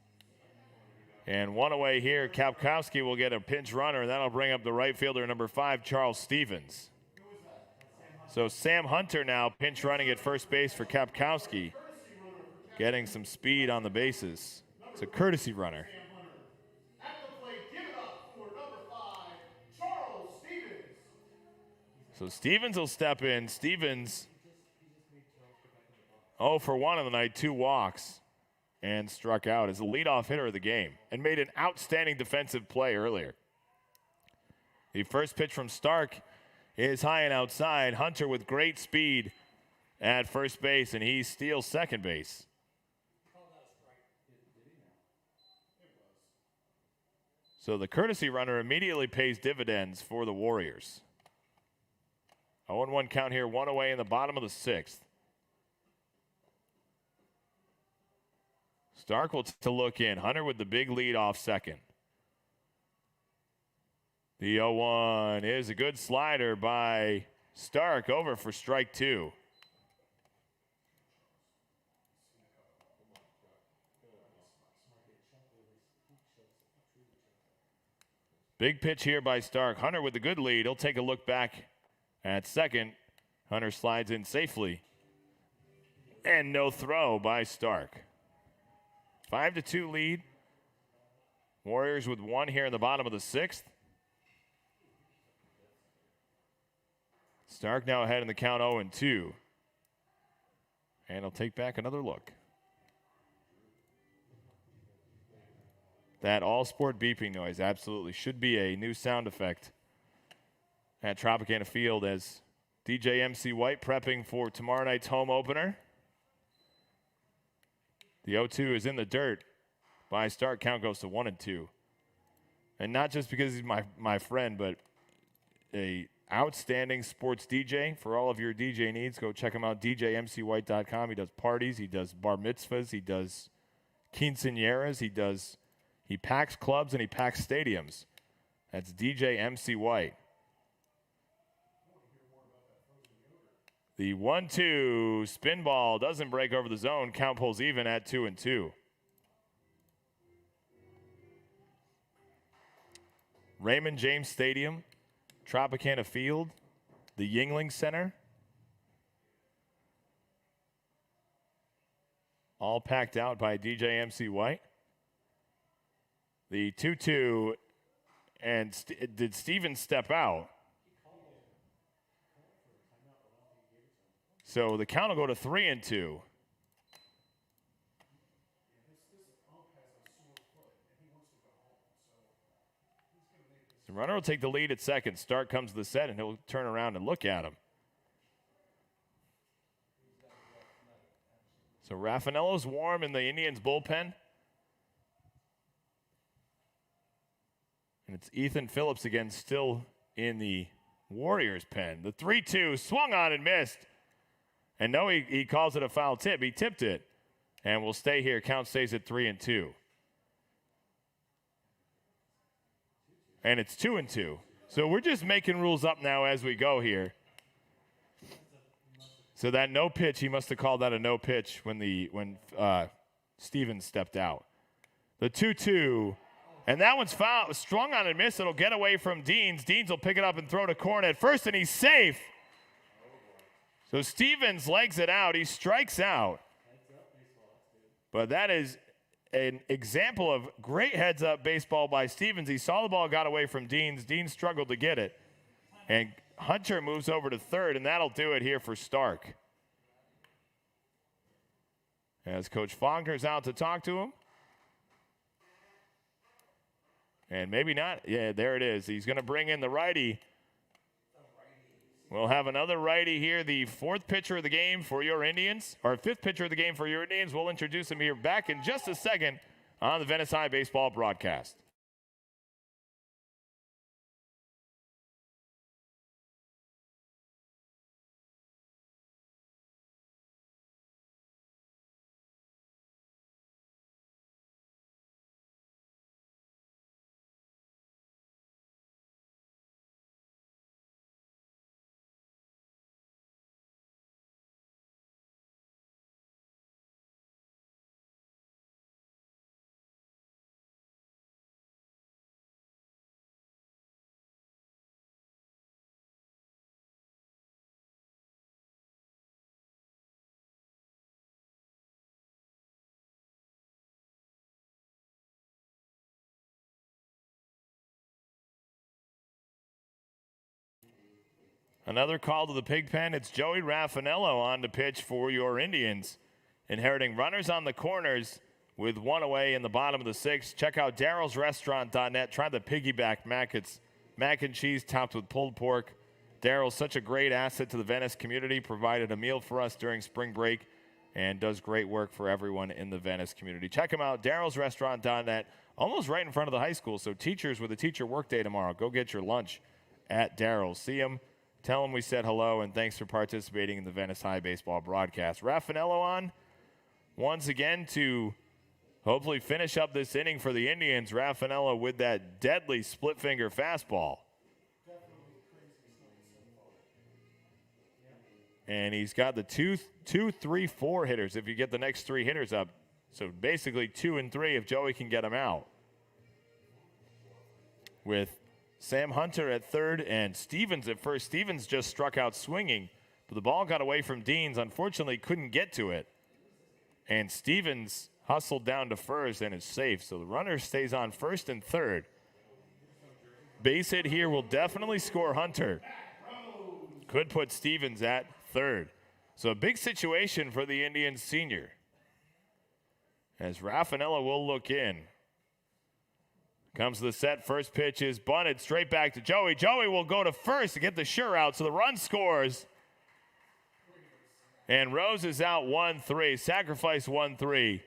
And 1 away here. Kapkowski will get a pinch runner, and that'll bring up the right fielder, number 5, Charles Stevens. So Sam Hunter now pinch running at first base for Kapkowski, getting some speed on the bases. It's a courtesy runner. At the plate, give it up for number 5, Charles Stevens. So Stevens will step in. Stevens 0 for 1 on the night, 2 walks, and struck out as the leadoff hitter of the game and made an outstanding defensive play earlier. The first pitch from Stark is high and outside. Hunter with great speed at first base, and he steals second base. So the courtesy runner immediately pays dividends for the Warriors. 0-1 count here, one away in the bottom of the 6th. Stark will to look in. Hunter with the big lead off second. The 0-1 is a good slider by Stark over for strike 2. Big pitch here by Stark. Hunter with the good lead. He'll take a look back at second. Hunter slides in safely. And no throw by Stark. 5-2 lead. Warriors with 1 here in the bottom of the 6th. Stark now ahead in the count 0-2. And he'll take back another look. That all-sport beeping noise absolutely should be a new sound effect at Tropicana Field as DJ MC White prepping for tomorrow night's home opener. The 0-2 is in the dirt by Stark. Count goes to 1-2. And not just because he's my friend, but a outstanding sports DJ. For all of your DJ needs, go check him out, djmcwhite.com. He does parties, he does bar mitzvahs, he does quinceañeras, he packs clubs and he packs stadiums. That's DJ MC White. The 1-2 spin ball doesn't break over the zone. Count pulls even at 2-2. Raymond James Stadium, Tropicana Field, the Yuengling Center. All packed out by DJ MC White. The 2-2, and did Stevens step out? So the count will go to 3-2. The runner will take the lead at second. Stark comes to the set, and he'll turn around and look at him. So Raffanella's warm in the Indians bullpen. And it's Ethan Phillips again still in the Warriors pen. The 3-2 swung on and missed. And no, he calls it a foul tip. He tipped it. And we'll stay here. Count stays at 3-2. And it's 2-2. So we're just making rules up now as we go here. So that no pitch, he must have called that a no pitch when Stevens stepped out. The 2-2, and that one's foul, strung on and missed. It'll get away from Deans. Deans will pick it up and throw to Corn at first, and he's safe. So Stevens legs it out. He strikes out. But that is an example of great heads-up baseball by Stevens. He saw the ball, got away from Deans. Deans struggled to get it. And Hunter moves over to third, and that'll do it here for Stark. As Coach Faulkner's out to talk to him. And maybe not. Yeah, there it is. He's going to bring in the righty. We'll have another righty here, the fourth pitcher of the game for your Indians, or fifth pitcher of the game for your Indians. We'll introduce him here back in just a second on the Venice High Baseball broadcast. Another call to the pig pen. It's Joey Raffanello on to pitch for your Indians. Inheriting runners on the corners with one away in the bottom of the sixth. Check out darylsrestaurant.net. Try the piggyback mac. It's mac and cheese topped with pulled pork. Daryl's such a great asset to the Venice community. Provided a meal for us during spring break and does great work for everyone in the Venice community. Check him out, darylsrestaurant.net. Almost right in front of the high school. So teachers with a teacher work day tomorrow, go get your lunch at Daryl's. See him Tell him we said hello and thanks for participating in the Venice High baseball broadcast. Raffanello on once again to hopefully finish up this inning for the Indians. Raffanello with that deadly split finger fastball. And he's got the 2, 3, 4 hitters if you get the next 3 hitters up. So basically 2 and 3 if Joey can get them out. With Sam Hunter at third and Stevens at first. Stevens just struck out swinging, but the ball got away from Deans. Unfortunately, couldn't get to it. And Stevens hustled down to first and is safe. So the runner stays on first and third. Base hit here will definitely score Hunter. Could put Stevens at third. So a big situation for the Indians senior. As Raffanello will look in. Comes to the set. First pitch is bunted straight back to Joey. Joey will go to first to get the sure out. So the run scores. And Rose is out 1-3. Sacrifice 1-3.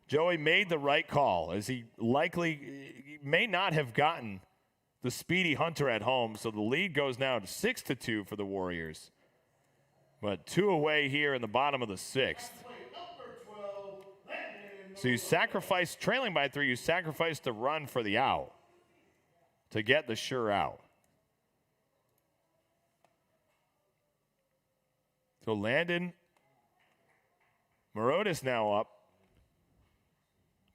Joey made the right call as he likely may not have gotten the speedy Hunter at home. So the lead goes now to 6-2 for the Warriors. But 2 away here in the bottom of the 6th. So you sacrifice, trailing by 3, you sacrifice the run for the out to get the sure out. So Landon Morotis now up.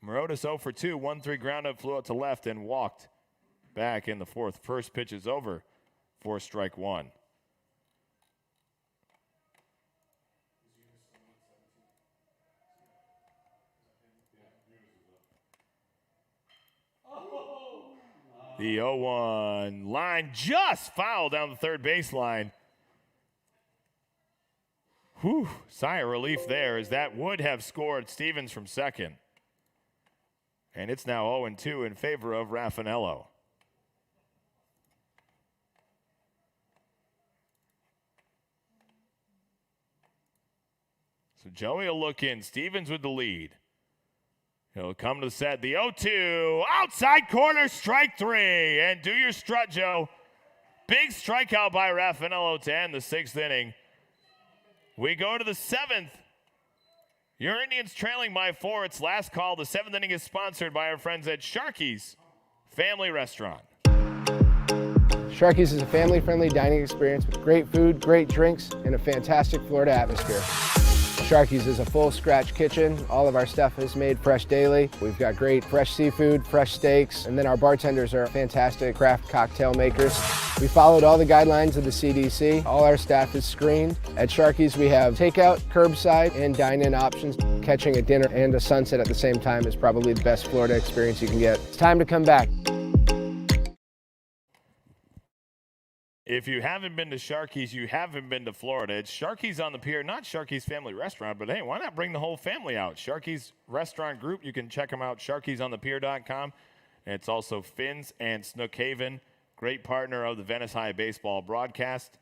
Morotis 0 for 2, 1-3 ground up, flew out to left and walked back in the 4th. First pitch is over for strike 1. The 0-1 line just fouled down the third baseline. Whew, sigh of relief there as that would have scored Stevens from second. And it's now 0-2 in favor of Raffanello. So Joey will look in. Stevens with the lead. He'll come to the set. The 0-2. Outside corner, strike 3. And do your strut, Joe. Big strikeout by Raffanello to end the 6th inning. We go to the 7th. Your Indians trailing by 4. It's last call. The 7th inning is sponsored by our friends at Sharky's Family Restaurant. Sharky's is a family-friendly dining experience with great food, great drinks, and a fantastic Florida atmosphere. Sharky's is a full scratch kitchen. All of our stuff is made fresh daily. We've got great fresh seafood, fresh steaks, and then our bartenders are fantastic craft cocktail makers. We followed all the guidelines of the CDC. All our staff is screened. At Sharky's we have takeout, curbside, and dine-in options. Catching a dinner and a sunset at the same time is probably the best Florida experience you can get. It's time to come back. If you haven't been to Sharky's, you haven't been to Florida. It's Sharky's on the pier, not Sharky's Family Restaurant, but hey, why not bring the whole family out? Sharky's Restaurant Group, you can check them out, sharkysonthepier.com. And it's also Finn's and Snookhaven, great partner of the Venice High baseball broadcast.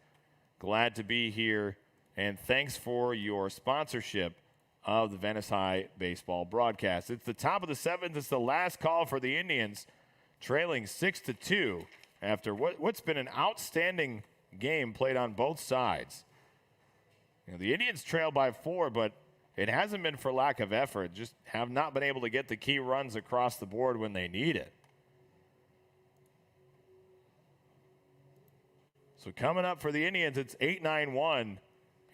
Glad to be here, and thanks for your sponsorship of the Venice High baseball broadcast. It's the top of the 7th. It's the last call for the Indians, trailing 6-2. After what's been an outstanding game played on both sides. You know, the Indians trail by 4, but it hasn't been for lack of effort. Just have not been able to get the key runs across the board when they need it. So coming up for the Indians, it's 8-9-1.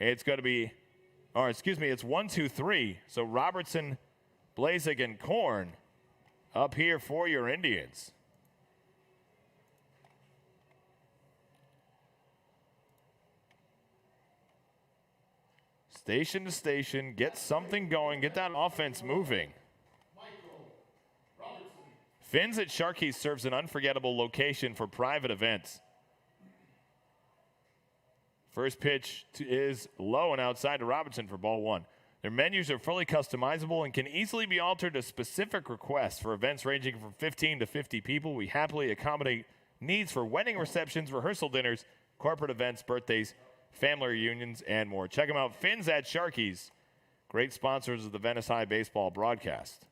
It's going to be, it's 1-2-3. So Robertson, Blazek, and Korn up here for your Indians. Station to station, get something going, get that offense moving. Finn's at Sharky's serves an unforgettable location for private events. First pitch is low and outside to Robinson for ball 1. Their menus are fully customizable and can easily be altered to specific requests for events ranging from 15 to 50 people. We happily accommodate needs for wedding receptions, rehearsal dinners, corporate events, birthdays, family reunions, and more. Check them out. Finn's at Sharky's. Great sponsors of the Venice High baseball broadcast.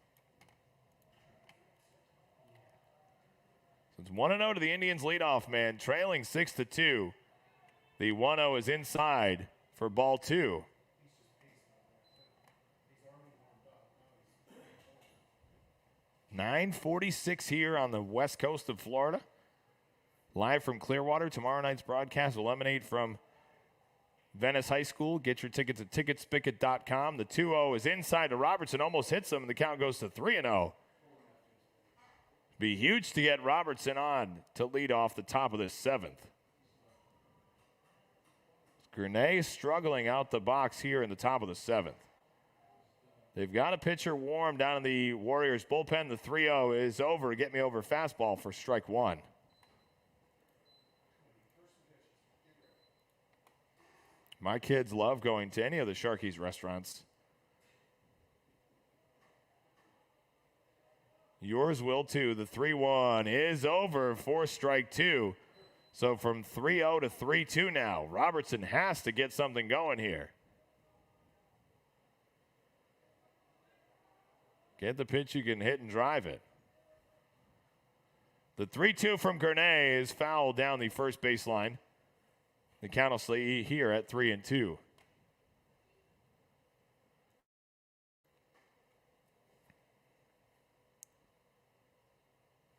So it's 1-0 to the Indians leadoff man, trailing 6-2. The 1-0 is inside for ball 2. .946 here on the west coast of Florida. Live from Clearwater. Tomorrow night's broadcast will emanate from Venice High School. Get your tickets at ticketspicket.com. The 2-0 is inside to Robertson. Almost hits him, and the count goes to 3-0. Be huge to get Robertson on to lead off the top of the 7th. Grenay struggling out the box here in the top of the 7th. They've got a pitcher warm down in the Warriors bullpen. The 3-0 is over. Get me over fastball for strike 1. My kids love going to any of the Sharkies restaurants. Yours will too. The 3-1 is over for strike 2. So from 3-0 to 3-2 now. Robertson has to get something going here. Get the pitch you can hit and drive it. The 3-2 from Gurney is fouled down the first baseline. The count will stay here at 3-2.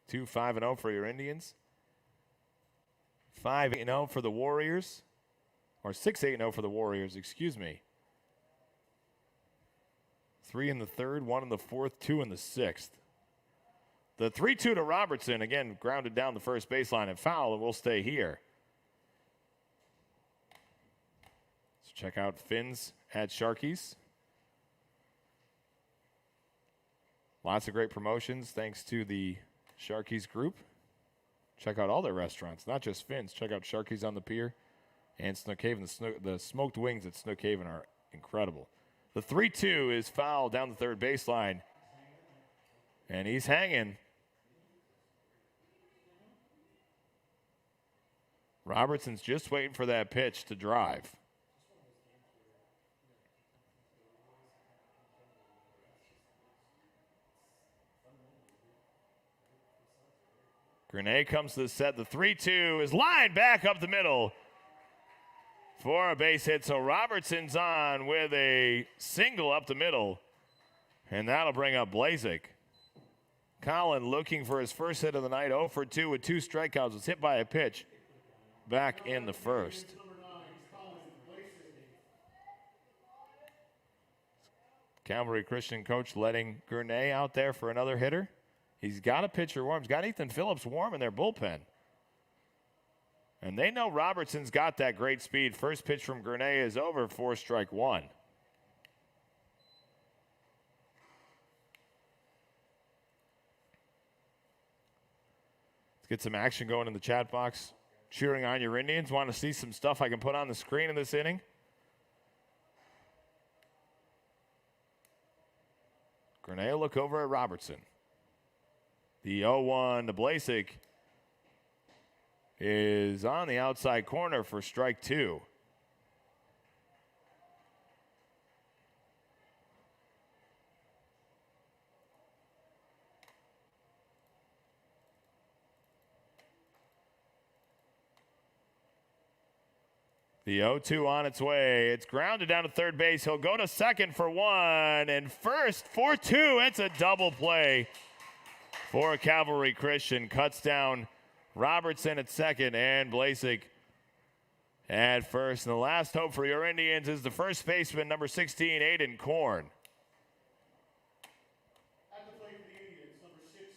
Two 5-0 for your Indians. 5-0 for the Warriors. Or 6-0 for the Warriors, excuse me. 3 in the third, 1 in the fourth, 2 in the sixth. The 3-2 to Robertson, again, grounded down the first baseline and foul, and we'll stay here. Let's check out Finn's at Sharkies. Lots of great promotions thanks to the Sharkies group. Check out all their restaurants, not just Finn's. Check out Sharkies on the Pier and Snook Haven. The smoked wings at Snook Haven are incredible. The 3-2 is fouled down the third baseline, and he's hanging. Robertson's just waiting for that pitch to drive. Grenay comes to the set. The 3-2 is lined back up the middle for a base hit. So Robertson's on with a single up the middle, and that'll bring up Blazek. Colin looking for his first hit of the night, 0 for 2 with 2 strikeouts. Was hit by a pitch back in the first. Calvary Christian coach letting Gurney out there for another hitter. He's got a pitcher warm. He's got Ethan Phillips warm in their bullpen. And they know Robertson's got that great speed. First pitch from Gurney is over for strike 1. Let's get some action going in the chat box. Cheering on your Indians. Want to see some stuff I can put on the screen in this inning? Gurney will look over at Robertson. The 0-1 to Blazek is on the outside corner for strike 2. The 0-2 on its way. It's grounded down to third base. He'll go to second for 1 and first for 2. It's a double play for Calvary Christian. Cuts down Robertson at second and Blazek at first. And the last hope for your Indians is the first baseman, number 16, Aiden Korn. At the plate for the Indians, number 16,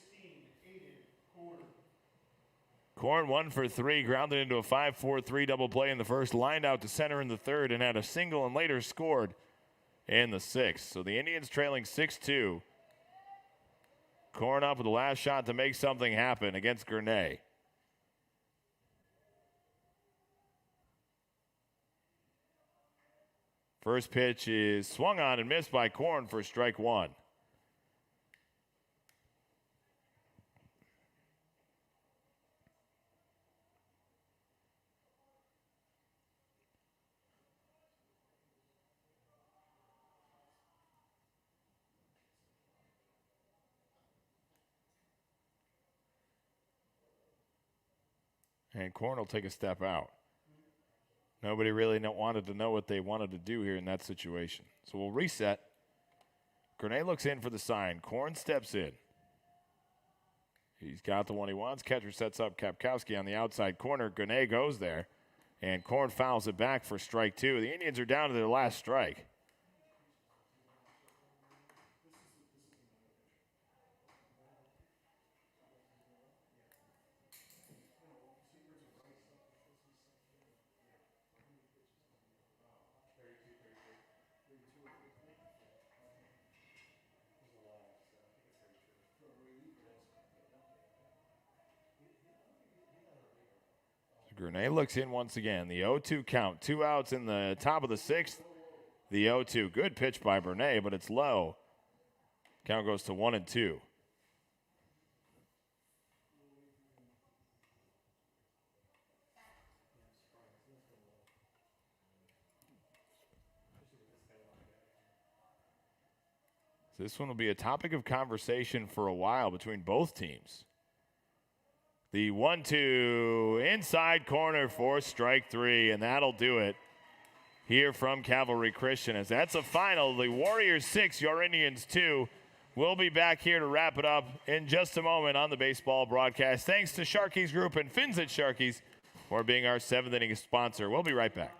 Aiden Korn. Korn 1 for 3, grounded into a 5-4-3 double play in the first, lined out to center in the third, and had a single and later scored in the sixth. So the Indians trailing 6-2. Korn up with the last shot to make something happen against Gurney. First pitch is swung on and missed by Korn for strike 1. And Korn will take a step out. Nobody really wanted to know what they wanted to do here in that situation. So we'll reset. Grenade looks in for the sign. Korn steps in. He's got the one he wants. Catcher sets up Kapkowski on the outside corner. Grenade goes there. And Korn fouls it back for strike two. The Indians are down to their last strike. Grenade looks in once again. The 0-2 count. 2 outs in the top of the 6th. The 0-2. Good pitch by Bernay, but it's low. Count goes to 1-2. This one will be a topic of conversation for a while between both teams. The 1-2 inside corner for strike three, and that'll do it here from Calvary Christian. As that's a final, the Warriors 6, your Indians 2. We'll be back here to wrap it up in just a moment on the baseball broadcast. Thanks to Sharkies Group and Fins at Sharkies for being our 7th inning sponsor. We'll be right back.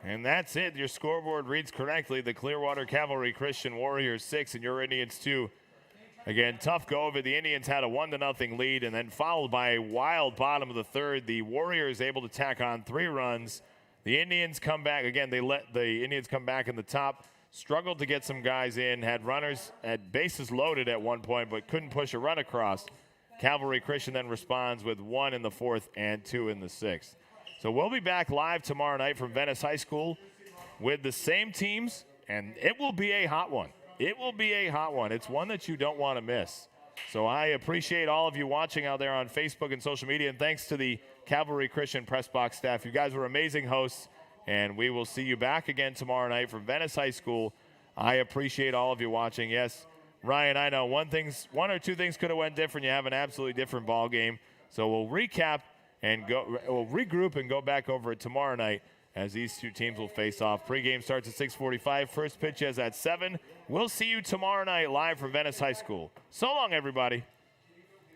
And that's it. Your scoreboard reads correctly. The Clearwater Cavalry Christian Warriors 6 and your Indians 2. Again, tough go of it. The Indians had a 1-0 lead and then followed by a wild bottom of the 3rd. The Warriors able to tack on 3 runs. The Indians come back. Again, they let the Indians come back in the top. Struggled to get some guys in. Had runners at bases loaded at one point, but couldn't push a run across. Cavalry Christian then responds with 1 in the 4th and 2 in the 6th. So we'll be back live tomorrow night from Venice High School with the same teams, and it will be a hot one. It will be a hot one. It's one that you don't want to miss. So I appreciate all of you watching out there on Facebook and social media, and thanks to the Calvary Christian Press Box staff. You guys were amazing hosts, and we will see you back again tomorrow night from Venice High School. I appreciate all of you watching. Yes, Ryan, I know one or two things could have went different. You have an absolutely different ball game. So we'll recap and we'll regroup and go back over it tomorrow night as these two teams will face off. Pre-game starts at 6:45. First pitch is at 7. We'll see you tomorrow night live from Venice High School. So long, everybody.